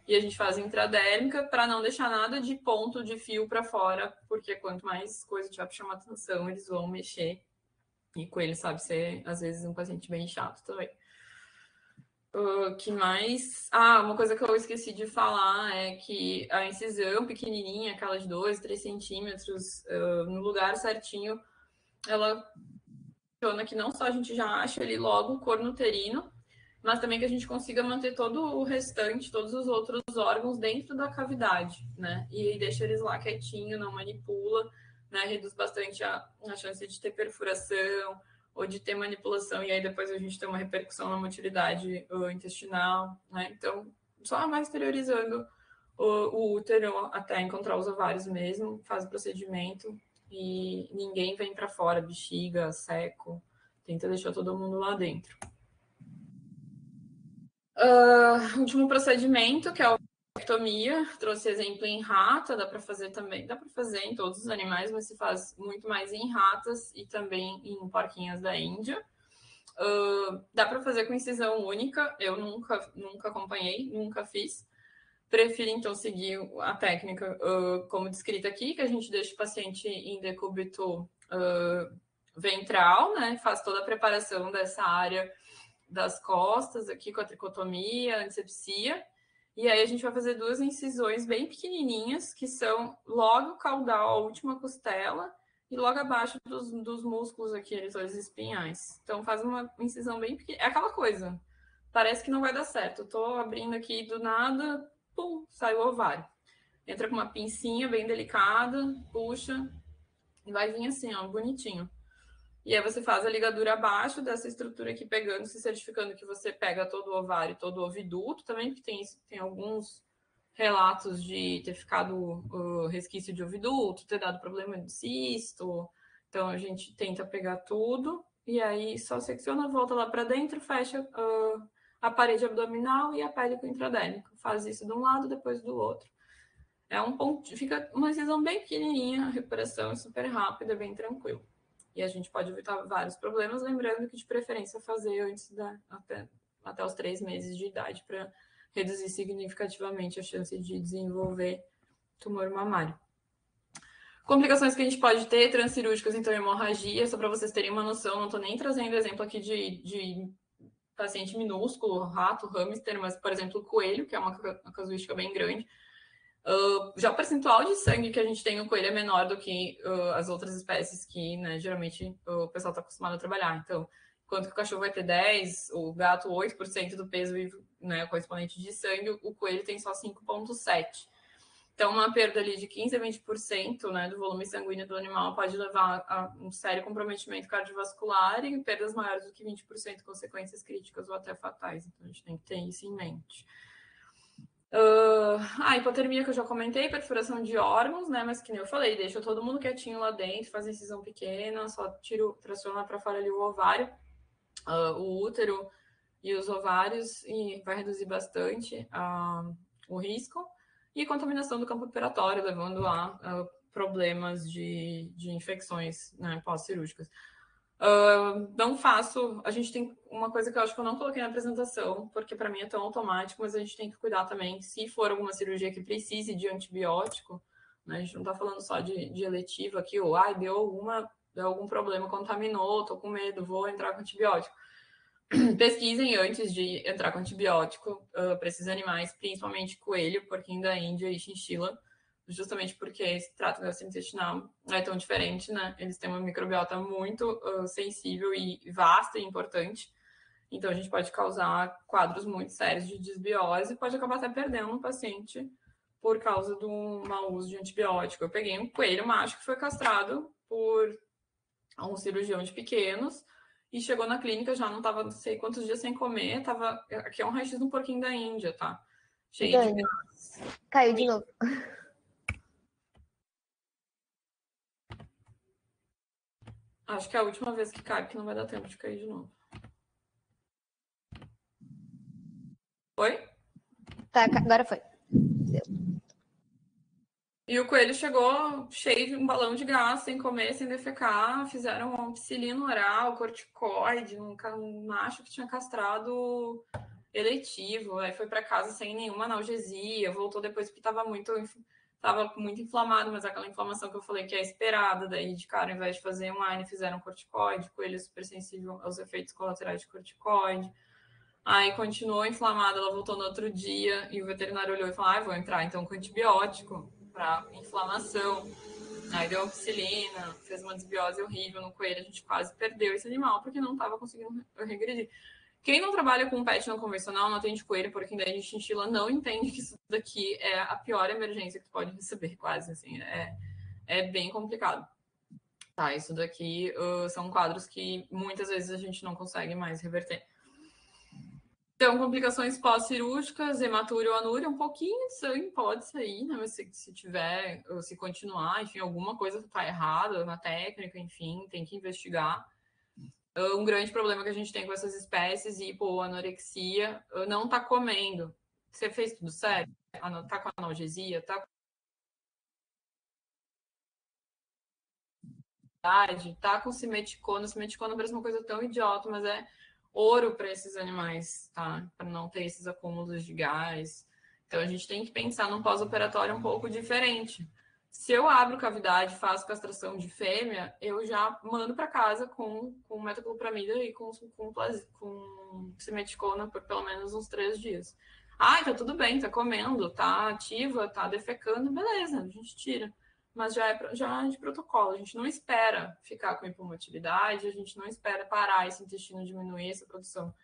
Speaker 1: E a gente faz intradérmica para não deixar nada de ponto de fio para fora, porque quanto mais coisa tiver para chamar atenção, eles vão mexer. E com ele sabe ser, às vezes, um paciente bem chato também. Que mais? Uma coisa que eu esqueci de falar é que a incisão pequenininha, aquela de 2, 3 centímetros, no lugar certinho, ela funciona que não só a gente já acha ali logo o corno uterino, mas também que a gente consiga manter todo o restante, todos os outros órgãos dentro da cavidade, né? E aí deixa eles lá quietinho, não manipula, né? Reduz bastante a chance de ter perfuração ou de ter manipulação, e aí depois a gente tem uma repercussão na motilidade intestinal, né? Então, só vai exteriorizando o útero até encontrar os ovários mesmo, faz o procedimento e ninguém vem para fora, bexiga, seco, tenta deixar todo mundo lá dentro. Último procedimento, que é a ovectomia, trouxe exemplo em rata, dá para fazer também, dá para fazer em todos os animais, mas se faz muito mais em ratas e também em porquinhas da Índia. Dá para fazer com incisão única, eu nunca acompanhei, nunca fiz. Prefiro, então, seguir a técnica como descrita aqui, que a gente deixa o paciente em decúbito ventral, né? Faz toda a preparação dessa área das costas aqui com a tricotomia, antisepsia. E aí a gente vai fazer 2 incisões bem pequenininhas, que são logo caudal, a última costela, e logo abaixo dos músculos aqui, eles são os espinhais. Então faz uma incisão bem pequena. É aquela coisa, parece que não vai dar certo. Eu tô abrindo aqui do nada, pum, sai o ovário. Entra com uma pincinha bem delicada, puxa, e vai vir assim, ó, bonitinho. E aí você faz a ligadura abaixo dessa estrutura aqui, pegando, se certificando que você pega todo o ovário, todo o oviduto também, porque tem alguns relatos de ter ficado resquício de oviduto, ter dado problema de cisto. Então a gente tenta pegar tudo e aí só secciona, volta lá para dentro, fecha a parede abdominal e a pele com intradérmico. Faz isso de um lado, depois do outro. É um ponto, fica uma incisão bem pequenininha, a recuperação é super rápida, bem tranquilo. E a gente pode evitar vários problemas, lembrando que de preferência fazer antes até os 3 meses de idade, para reduzir significativamente a chance de desenvolver tumor mamário. Complicações que a gente pode ter, transcirúrgicas, então hemorragia, só para vocês terem uma noção, não estou nem trazendo exemplo aqui de paciente minúsculo, rato, hamster, mas, por exemplo, coelho, que é uma casuística bem grande. Já o percentual de sangue que a gente tem no coelho é menor do que as outras espécies que, né, geralmente o pessoal está acostumado a trabalhar. Então, enquanto que o cachorro vai ter 10%, o gato 8% do peso, né, correspondente de sangue, o coelho tem só 5,7%. Então, uma perda ali de 15% a 20%, né, do volume sanguíneo do animal pode levar a um sério comprometimento cardiovascular e perdas maiores do que 20%, consequências críticas ou até fatais. Então, a gente tem que ter isso em mente. A hipotermia que eu já comentei, perfuração de órgãos, né? Mas que nem eu falei, deixa todo mundo quietinho lá dentro, faz incisão pequena, só traciona para fora ali o ovário, o útero e os ovários, e vai reduzir bastante o risco. E contaminação do campo operatório, levando a problemas de infecções, né, pós-cirúrgicas. Não faço. A gente tem uma coisa que eu acho que eu não coloquei na apresentação, porque para mim é tão automático, mas a gente tem que cuidar também. Se for alguma cirurgia que precise de antibiótico, né, a gente não está falando só de eletivo aqui, ou deu algum problema, contaminou, tô com medo, vou entrar com antibiótico. Pesquisem antes de entrar com antibiótico para esses animais, principalmente coelho, porquinho da Índia e chinchila, justamente porque esse trato gastrointestinal não é tão diferente, né? Eles têm uma microbiota muito sensível e vasta e importante. Então, a gente pode causar quadros muito sérios de desbiose e pode acabar até perdendo um paciente por causa do mau uso de antibiótico. Eu peguei um coelho macho que foi castrado por um cirurgião de pequenos e chegou na clínica, já não estava não sei quantos dias sem comer, tava... Aqui é um raio-x de um porquinho da Índia, tá? Cheio
Speaker 2: Dani,
Speaker 1: de gás.
Speaker 2: caiu de novo.
Speaker 1: Acho que é a última vez que cai, porque não vai dar tempo de cair de novo. Oi?
Speaker 2: Tá, agora foi.
Speaker 1: E o coelho chegou cheio de um balão de gás, sem comer, sem defecar. Fizeram uma ampicilina oral, corticoide, um macho que tinha castrado eletivo. Aí foi para casa sem nenhuma analgesia, voltou depois porque estava muito inflamado, mas aquela inflamação que eu falei que é esperada. Daí, de cara, ao invés de fazer um AINE, fizeram corticoide. Coelho super sensível aos efeitos colaterais de corticoide. Aí continuou inflamada, ela voltou no outro dia e o veterinário olhou e falou: vou entrar então com antibiótico para inflamação. Aí deu ampicilina, fez uma desbiose horrível no coelho, a gente quase perdeu esse animal porque não estava conseguindo regredir. Quem não trabalha com pet não convencional, não atende coelho, porquinho da Índia, chinchila, não entende que isso daqui é a pior emergência que tu pode receber, quase, assim. É bem complicado. Tá, isso daqui são quadros que muitas vezes a gente não consegue mais reverter. Então, complicações pós-cirúrgicas, hematúria ou anúria, um pouquinho de sangue pode sair, né? Mas se tiver, se continuar, enfim, alguma coisa está errada na técnica, enfim, tem que investigar. Um grande problema que a gente tem com essas espécies, hipoanorexia, não tá comendo. Você fez tudo certo? Tá com analgesia? Tá com simeticona. Simeticona parece uma coisa tão idiota, mas é ouro para esses animais, tá? Para não ter esses acúmulos de gás. Então a gente tem que pensar num pós-operatório um pouco diferente. Se eu abro cavidade, faço castração de fêmea, eu já mando para casa com metoclopramida e com simeticona por pelo menos uns 3 dias. Ah, tá tudo bem, tá comendo, tá ativa, tá defecando, beleza, a gente tira. Mas já é de protocolo, a gente não espera ficar com hipomotilidade, a gente não espera parar esse intestino diminuir essa produção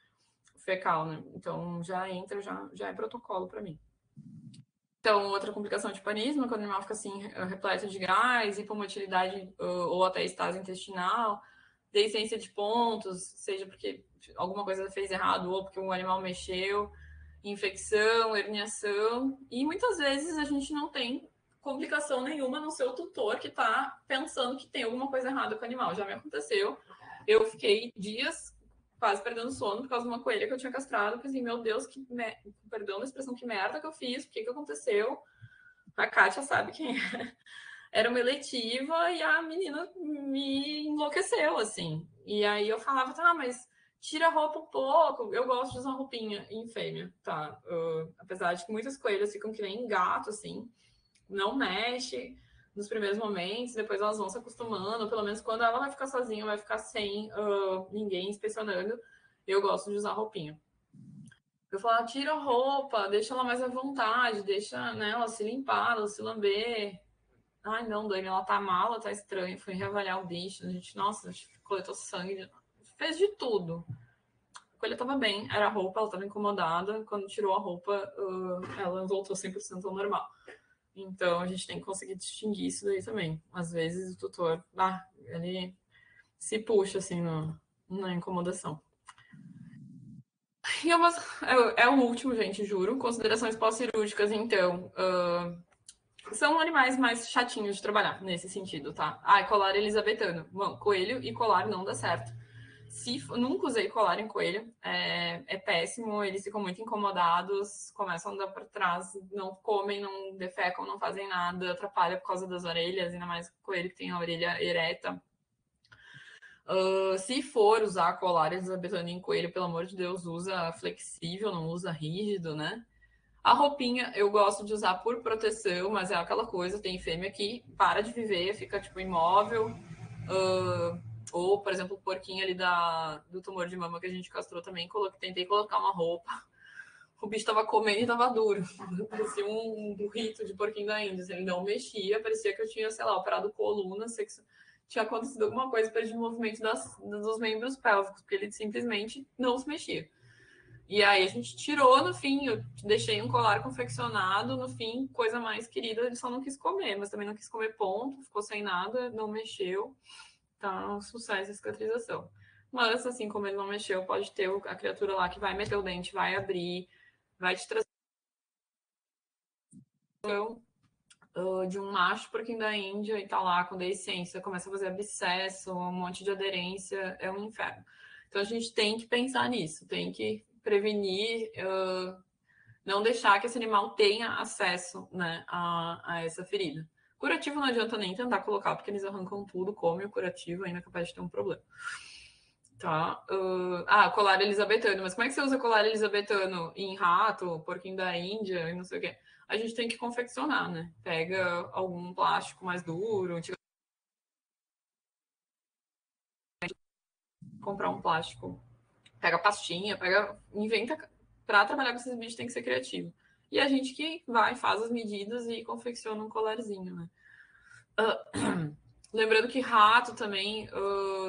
Speaker 1: fecal, né? Então já entra, já é protocolo para mim. Então, outra complicação de panismo, quando o animal fica assim, repleto de gás, hipomotilidade ou até estase intestinal, deiscência de pontos, seja porque alguma coisa fez errado ou porque o animal mexeu, infecção, herniação, e muitas vezes a gente não tem complicação nenhuma no seu tutor que está pensando que tem alguma coisa errada com o animal. Já me aconteceu. Eu fiquei dias quase perdendo sono por causa de uma coelha que eu tinha castrado. Pensei, meu Deus, perdão da expressão, que merda que eu fiz, o que aconteceu? A Kátia sabe quem é. Era uma eletiva e a menina me enlouqueceu, assim. E aí eu falava, tá, mas tira a roupa um pouco. Eu gosto de usar roupinha em fêmea, tá? Apesar de que muitas coelhas ficam que nem gato, assim. Não mexe nos primeiros momentos, depois elas vão se acostumando. Pelo menos quando ela vai ficar sozinha, vai ficar sem ninguém inspecionando. Eu gosto de usar roupinha. Eu falo, tira a roupa, deixa ela mais à vontade, deixa, né, ela se limpar, ela se lamber. Ai, não, Dani, ela tá mala, tá estranha. Fui reavaliar o bicho. A gente, nossa, a gente coletou sangue, fez de tudo. A coelha tava bem, era a roupa, ela tava incomodada. Quando tirou a roupa, ela voltou 100% ao normal. Então, a gente tem que conseguir distinguir isso daí também. Às vezes, o tutor, ele se puxa, assim, na incomodação. E é o último, gente, juro. Considerações pós-cirúrgicas, então. São animais mais chatinhos de trabalhar, nesse sentido, tá? Colar elisabetano. Bom, coelho e colar não dá certo. Nunca usei colar em coelho. É péssimo, eles ficam muito incomodados, começam a andar para trás, não comem, não defecam, não fazem nada, atrapalha por causa das orelhas, ainda mais coelho que tem a orelha ereta. Se for usar colar elisabetano em coelho, pelo amor de Deus, usa flexível, não usa rígido, né? A roupinha eu gosto de usar por proteção, mas é aquela coisa, tem fêmea que para de viver, fica tipo imóvel. Ou, por exemplo, o porquinho ali do tumor de mama que a gente castrou também, tentei colocar uma roupa. O bicho tava comendo e tava duro. Parecia um burrito de porquinho da Índia. Ele não mexia, parecia que eu tinha, sei lá, operado coluna, tinha acontecido alguma coisa, perdi o movimento dos membros pélvicos, porque ele simplesmente não se mexia. E aí a gente tirou, no fim, eu deixei um colar confeccionado, no fim, coisa mais querida, ele só não quis comer, mas também não quis comer ponto, ficou sem nada, não mexeu, tá um sucesso a cicatrização. Mas, assim como ele não mexeu, pode ter a criatura lá que vai meter o dente, vai abrir, vai te trazer de um macho porquinho da Índia e tá lá com deiscência, começa a fazer abscesso, um monte de aderência, é um inferno. Então a gente tem que pensar nisso, tem que prevenir, não deixar que esse animal tenha acesso, né, a essa ferida. Curativo não adianta nem tentar colocar, porque eles arrancam tudo, comem o curativo, ainda é capaz de ter um problema. Tá? Colar elisabetano. Mas como é que você usa colar elisabetano em rato, porquinho da Índia e não sei o quê? A gente tem que confeccionar, né? Pega algum plástico mais duro, comprar um plástico, pega pastinha, inventa. Para trabalhar com esses bichos tem que ser criativo. E a gente que vai, faz as medidas e confecciona um colarzinho, né? Lembrando que rato também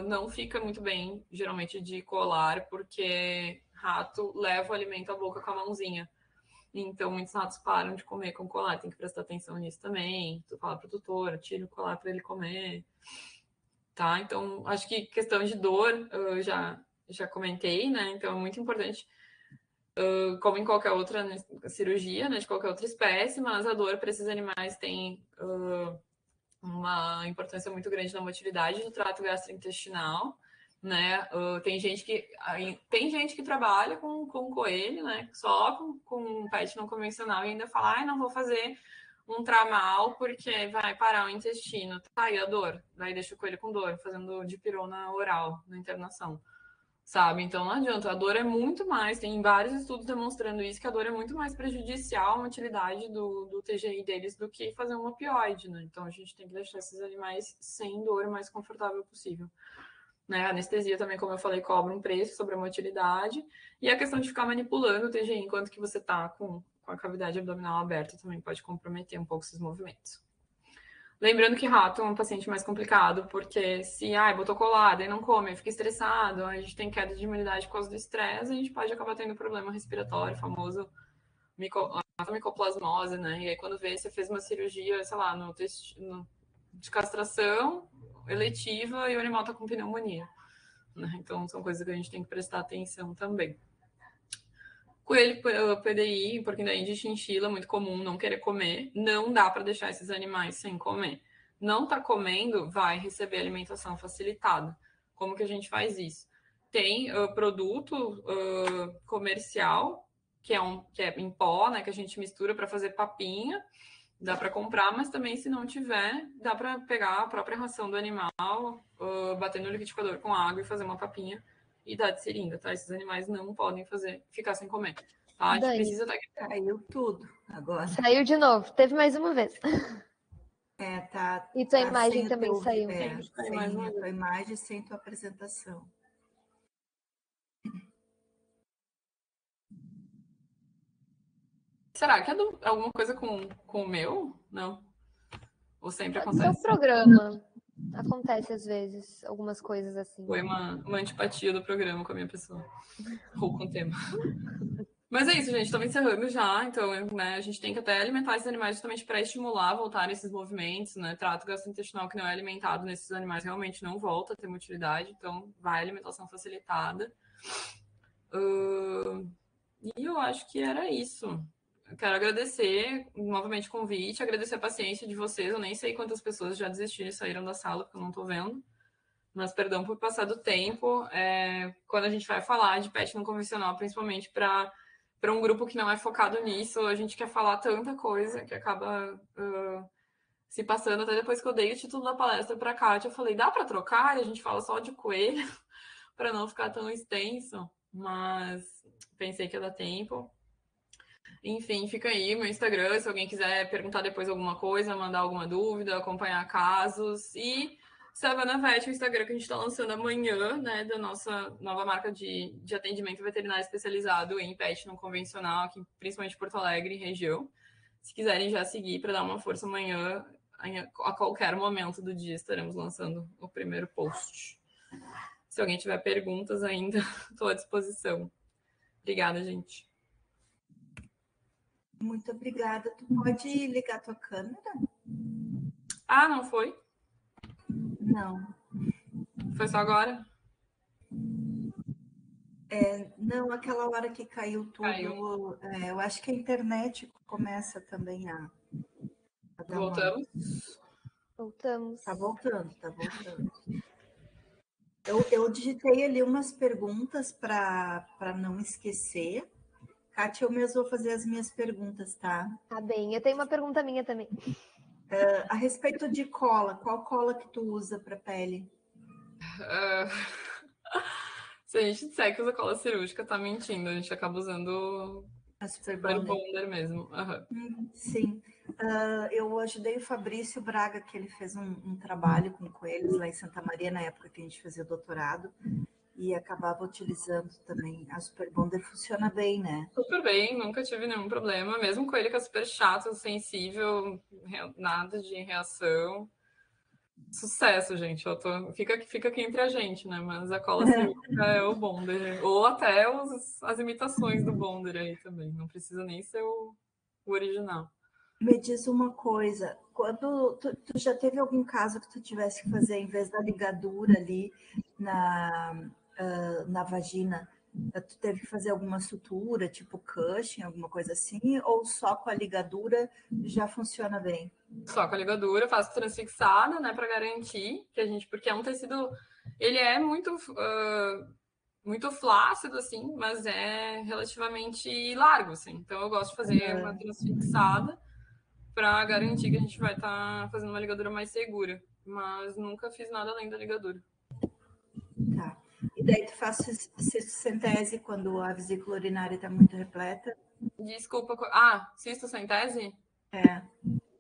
Speaker 1: não fica muito bem, geralmente, de colar, porque rato leva o alimento à boca com a mãozinha. Então, muitos ratos param de comer com colar. Tem que prestar atenção nisso também. Tu fala pro tutor, tira o colar para ele comer. Tá? Então, acho que questão de dor, eu já comentei, né? Então, é muito importante, como em qualquer outra cirurgia, né? De qualquer outra espécie, mas a dor para esses animais tem uma importância muito grande na motilidade do trato gastrointestinal, né? Tem gente que trabalha com coelho, né? Só com pet não convencional e ainda fala, não vou fazer um tramal porque vai parar o intestino. Tá, e a dor? Daí deixa o coelho com dor, fazendo dipirona oral na internação, sabe? Então não adianta, a dor é muito mais, tem vários estudos demonstrando isso, que a dor é muito mais prejudicial à utilidade do TGI deles do que fazer um opioide, né? Então a gente tem que deixar esses animais sem dor o mais confortável possível. Né? A anestesia também, como eu falei, cobra um preço sobre a motilidade, e a questão de ficar manipulando o TGI enquanto que você tá com a cavidade abdominal aberta também pode comprometer um pouco esses movimentos. Lembrando que rato é um paciente mais complicado, porque se botou colada e não come, fica estressado, a gente tem queda de imunidade por causa do estresse, a gente pode acabar tendo problema respiratório, famoso micoplasmose, né? E aí quando vê, você fez uma cirurgia, sei lá, de castração eletiva e o animal tá com pneumonia, né? Então são coisas que a gente tem que prestar atenção também. Coelho, PDI, porquinho da Índia e chinchila, muito comum, não querer comer. Não dá para deixar esses animais sem comer. Não tá comendo, vai receber alimentação facilitada. Como que a gente faz isso? Tem produto comercial, que é em pó, né, que a gente mistura para fazer papinha. Dá para comprar, mas também, se não tiver, dá para pegar a própria ração do animal, bater no liquidificador com água e fazer uma papinha e dar de seringa, tá? Esses animais não podem ficar sem comer, tá? A gente
Speaker 2: Dani,
Speaker 1: precisa...
Speaker 3: Caiu tudo agora.
Speaker 2: Saiu de novo. Teve mais uma vez.
Speaker 3: Tá.
Speaker 2: E tua
Speaker 3: Tá
Speaker 2: imagem
Speaker 3: sem
Speaker 2: também saiu.
Speaker 3: sem a tua imagem, sem tua apresentação.
Speaker 1: Será que é alguma coisa com o meu? Não? Ou sempre
Speaker 2: Pode ser o
Speaker 1: acontece?
Speaker 2: programa. Acontece às vezes, algumas coisas assim.
Speaker 1: Foi uma antipatia do programa com a minha pessoa. Ou com o tema. Mas é isso, gente. Estamos encerrando já. Então, né, a gente tem que até alimentar esses animais justamente para estimular, voltar esses movimentos, né? Trato gastrointestinal que não é alimentado nesses animais realmente não volta a ter motilidade. Então, vai alimentação facilitada. E eu acho que era isso. Eu quero agradecer novamente o convite, agradecer a paciência de vocês. Eu nem sei quantas pessoas já desistiram e saíram da sala, porque eu não estou vendo. Mas perdão por passar do tempo. Quando a gente vai falar de pet não convencional, principalmente para um grupo que não é focado nisso, a gente quer falar tanta coisa que acaba se passando. Até depois que eu dei o título da palestra para a Kátia, eu falei, dá para trocar? E a gente fala só de coelho, para não ficar tão extenso. Mas pensei que ia dar tempo. Enfim, fica aí meu Instagram, se alguém quiser perguntar depois alguma coisa, mandar alguma dúvida, acompanhar casos. E Savana Vet, o Instagram que a gente está lançando amanhã, né, da nossa nova marca de atendimento veterinário especializado em pet não convencional, aqui, principalmente Porto Alegre e região. Se quiserem já seguir para dar uma força amanhã, a qualquer momento do dia estaremos lançando o primeiro post. Se alguém tiver perguntas ainda, estou à disposição. Obrigada, gente.
Speaker 3: Muito obrigada. Tu pode ligar tua câmera?
Speaker 1: Não foi?
Speaker 3: Não.
Speaker 1: Foi só agora?
Speaker 3: Não, aquela hora que caiu tudo.
Speaker 1: Caiu.
Speaker 3: Eu acho que a internet começa também a dar
Speaker 1: Voltamos?
Speaker 2: Voltamos.
Speaker 3: Tá voltando. Eu digitei ali umas perguntas para não esquecer. Kátia, eu mesmo vou fazer as minhas perguntas, tá?
Speaker 2: Tá bem. Eu tenho uma pergunta minha também.
Speaker 3: A respeito de cola, qual cola que tu usa para pele?
Speaker 1: Se a gente disser que usa cola cirúrgica, tá mentindo. A gente acaba usando
Speaker 3: A Super
Speaker 1: Bonder mesmo.
Speaker 3: Sim. Eu ajudei o Fabrício Braga, que ele fez um trabalho com coelhos lá em Santa Maria, na época que a gente fazia o doutorado, e acabava utilizando também. A Super Bonder funciona bem, né?
Speaker 1: Super bem, nunca tive nenhum problema. Mesmo com ele que é super chato, sensível, nada de reação. sucesso, gente. Fica aqui entre a gente, né? Mas a cola cilíndrica é o Bonder. Ou até as imitações do Bonder aí também. Não precisa nem ser o original.
Speaker 3: Me diz uma coisa, quando tu já teve algum caso que tu tivesse que fazer, em vez da ligadura ali na vagina, tu teve que fazer alguma sutura, tipo cushing, alguma coisa assim, ou só com a ligadura já funciona bem?
Speaker 1: Só com a ligadura, faço transfixada, né, para garantir que a gente, porque é um tecido, ele é muito flácido, assim, mas é relativamente largo, assim. Então eu gosto de fazer uma transfixada para garantir que a gente vai estar fazendo uma ligadura mais segura. Mas nunca fiz nada além da ligadura.
Speaker 3: Tá. E daí tu faz cistocentese quando a vesícula urinária está muito repleta?
Speaker 1: Desculpa. Cistocentese?
Speaker 3: É.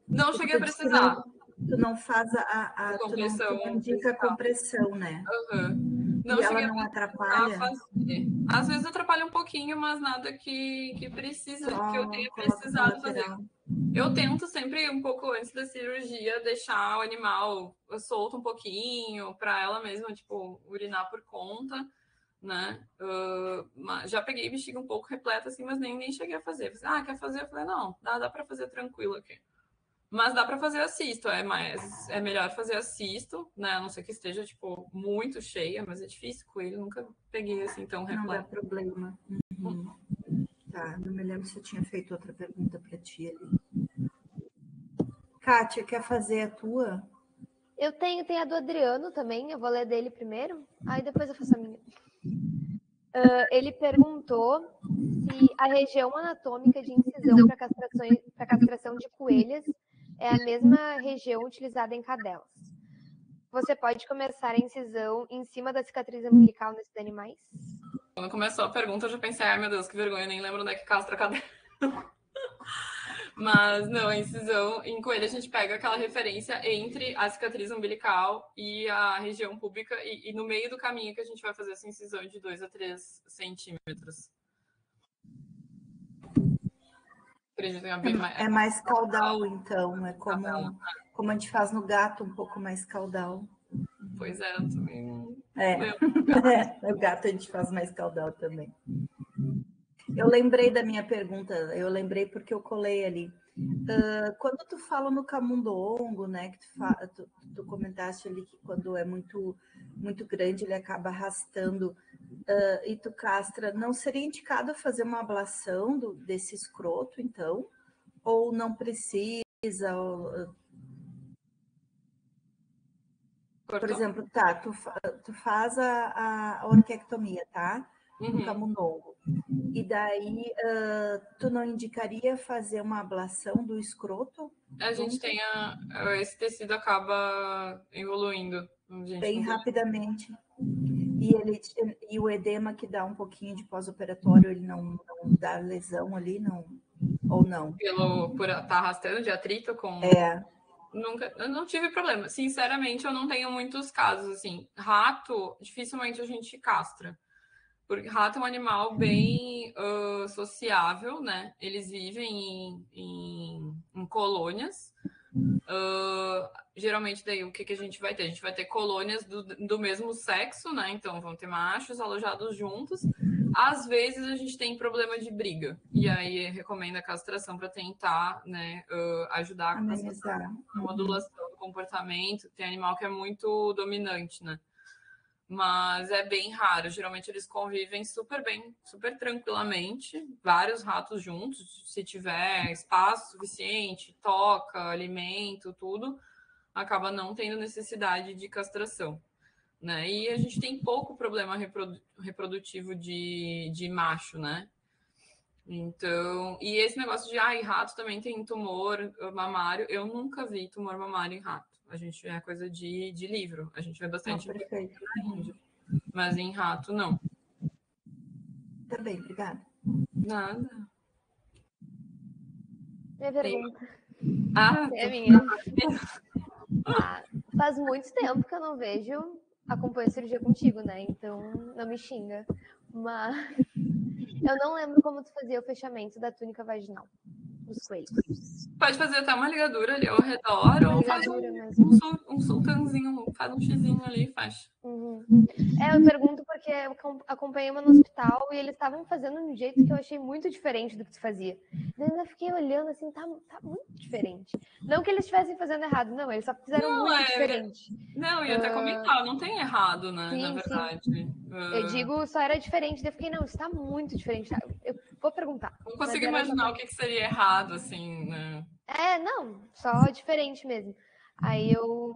Speaker 1: Não
Speaker 3: Porque
Speaker 1: cheguei a precisar.
Speaker 3: Tu não faz tu não indica a compressão, né?
Speaker 1: Não,
Speaker 3: e ela não atrapalha?
Speaker 1: Fazer. Às vezes atrapalha um pouquinho, mas nada que precisa, que eu tenha precisado fazer. Eu tento sempre, um pouco antes da cirurgia, deixar o animal solto um pouquinho, para ela mesma, tipo, urinar por conta, né? Já peguei bexiga um pouco repleta, assim, mas nem cheguei a fazer. Quer fazer? Eu falei, não, dá para fazer tranquilo aqui. Mas dá para fazer a cisto, é melhor fazer a cisto, né? A não ser que esteja, tipo, muito cheia, mas é difícil com ele, nunca peguei assim tão repleto.
Speaker 3: Não dá problema. Uhum. Tá, não me lembro se eu tinha feito outra pergunta para ti ali. Kátia, quer fazer a tua?
Speaker 2: Eu tenho a do Adriano também, eu vou ler dele primeiro, aí depois eu faço a minha. Ele perguntou se a região anatômica de incisão para castração de coelhas é a mesma região utilizada em cadelas. Você pode começar a incisão em cima da cicatriz umbilical nesses animais?
Speaker 1: Quando começou a pergunta, eu já pensei, ai meu Deus, que vergonha, nem lembro onde é que castra a cadela. Mas não, a incisão em coelho a gente pega aquela referência entre a cicatriz umbilical e a região púbica e no meio do caminho que a gente vai fazer essa incisão de 2 a 3 centímetros. Acredito
Speaker 3: é mais caudal, então. É como a gente faz no gato, um pouco mais caudal.
Speaker 1: Pois é, eu também.
Speaker 3: O gato a gente faz mais caudal também. Eu lembrei da minha pergunta, eu lembrei porque eu colei ali. Quando tu fala no camundongo, né, que tu comentaste ali que quando é muito, muito grande ele acaba arrastando e tu castra, não seria indicado fazer uma ablação desse escroto, então? Ou não precisa? Por exemplo, tá, tu faz a orquiectomia, tá? No camundongo. E daí, tu não indicaria fazer uma ablação do escroto?
Speaker 1: A gente tem esse tecido acaba evoluindo.
Speaker 3: Bem rapidamente. E o edema que dá um pouquinho de pós-operatório, ele não dá lesão ali, não? Ou não?
Speaker 1: Por estar arrastando de atrito com... Eu não tive problema. Sinceramente, eu não tenho muitos casos, assim. Rato, dificilmente a gente castra. Porque rato é um animal bem sociável, né? Eles vivem em colônias. Geralmente, daí, o que a gente vai ter? A gente vai ter colônias do mesmo sexo, né? Então, vão ter machos alojados juntos. Às vezes, a gente tem problema de briga. E aí, recomenda a castração para tentar, né, ajudar a modulação do comportamento. Tem animal que é muito dominante, né? Mas é bem raro. Geralmente eles convivem super bem, super tranquilamente, vários ratos juntos. Se tiver espaço suficiente, toca, alimento, tudo, acaba não tendo necessidade de castração, né? E a gente tem pouco problema reprodutivo de macho, né? Então, e esse negócio de rato também tem tumor mamário, eu nunca vi tumor mamário em rato. A gente é coisa de livro, a gente vê bastante
Speaker 3: perfeito.
Speaker 1: Mas em rato, não.
Speaker 3: Tá bem, obrigada.
Speaker 1: Nada.
Speaker 2: Minha pergunta.
Speaker 1: É
Speaker 2: minha. Faz muito tempo que eu não vejo, acompanho a cirurgia contigo, né? Então, não me xinga. Mas eu não lembro como tu fazia o fechamento da túnica vaginal dos coelhos.
Speaker 1: Pode fazer até uma ligadura ali ao redor, ou faz um sultãozinho, faz um xizinho ali e faz.
Speaker 2: Eu pergunto porque eu acompanhei uma no hospital e eles estavam fazendo de um jeito que eu achei muito diferente do que tu fazia. Eu ainda fiquei olhando assim, tá muito diferente. Não que eles estivessem fazendo errado, não, eles só fizeram muito diferente.
Speaker 1: Não, ia até comentar, não tem errado, né?
Speaker 2: Sim,
Speaker 1: na verdade.
Speaker 2: Eu digo, só era diferente, daí eu fiquei, não, isso tá muito diferente. Tá? Eu vou perguntar.
Speaker 1: Não consigo imaginar o que seria errado, assim, né?
Speaker 2: Não, só diferente mesmo. Aí eu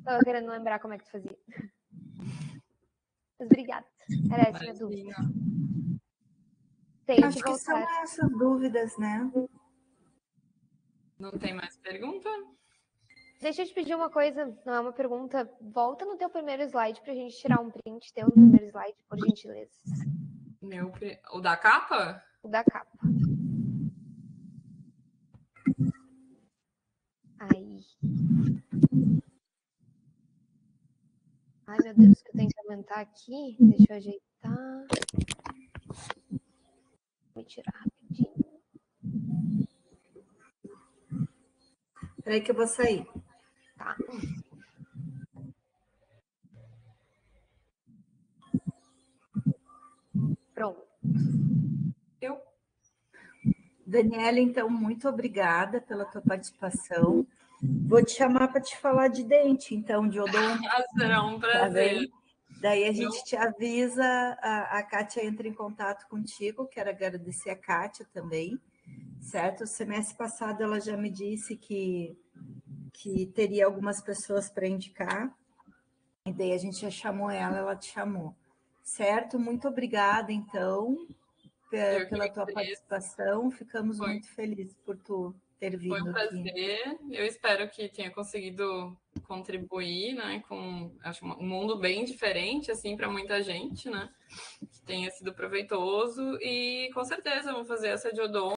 Speaker 2: tava querendo lembrar como é que tu fazia. Mas obrigada. Era essa a minha dúvida.
Speaker 3: Acho que são essas dúvidas, né?
Speaker 1: Não tem mais pergunta?
Speaker 2: Deixa eu te pedir uma coisa, não é uma pergunta. Volta no teu primeiro slide pra gente tirar um print teu no primeiro slide, por gentileza.
Speaker 1: O da capa?
Speaker 2: O da capa. Aí. Ai, meu Deus, que eu tenho que aumentar aqui. Deixa eu ajeitar. Vou tirar rapidinho.
Speaker 3: Peraí que eu vou sair.
Speaker 2: Tá. Pronto.
Speaker 3: Daniela, então, muito obrigada pela tua participação. Vou te chamar para te falar de dente, então, de odonto.
Speaker 1: Será um prazer.
Speaker 3: Tá. Daí a gente te avisa, a Kátia entra em contato contigo, quero agradecer a Kátia também, certo? O semestre passado ela já me disse que teria algumas pessoas para indicar, e daí a gente já chamou ela te chamou, certo? Muito obrigada, então, pela tua participação, ficamos muito felizes por tu ter vindo.
Speaker 1: Foi um prazer, aqui. Eu espero que tenha conseguido contribuir, né, com acho, um mundo bem diferente, assim, para muita gente, né, que tenha sido proveitoso, e com certeza vamos fazer essa de odonto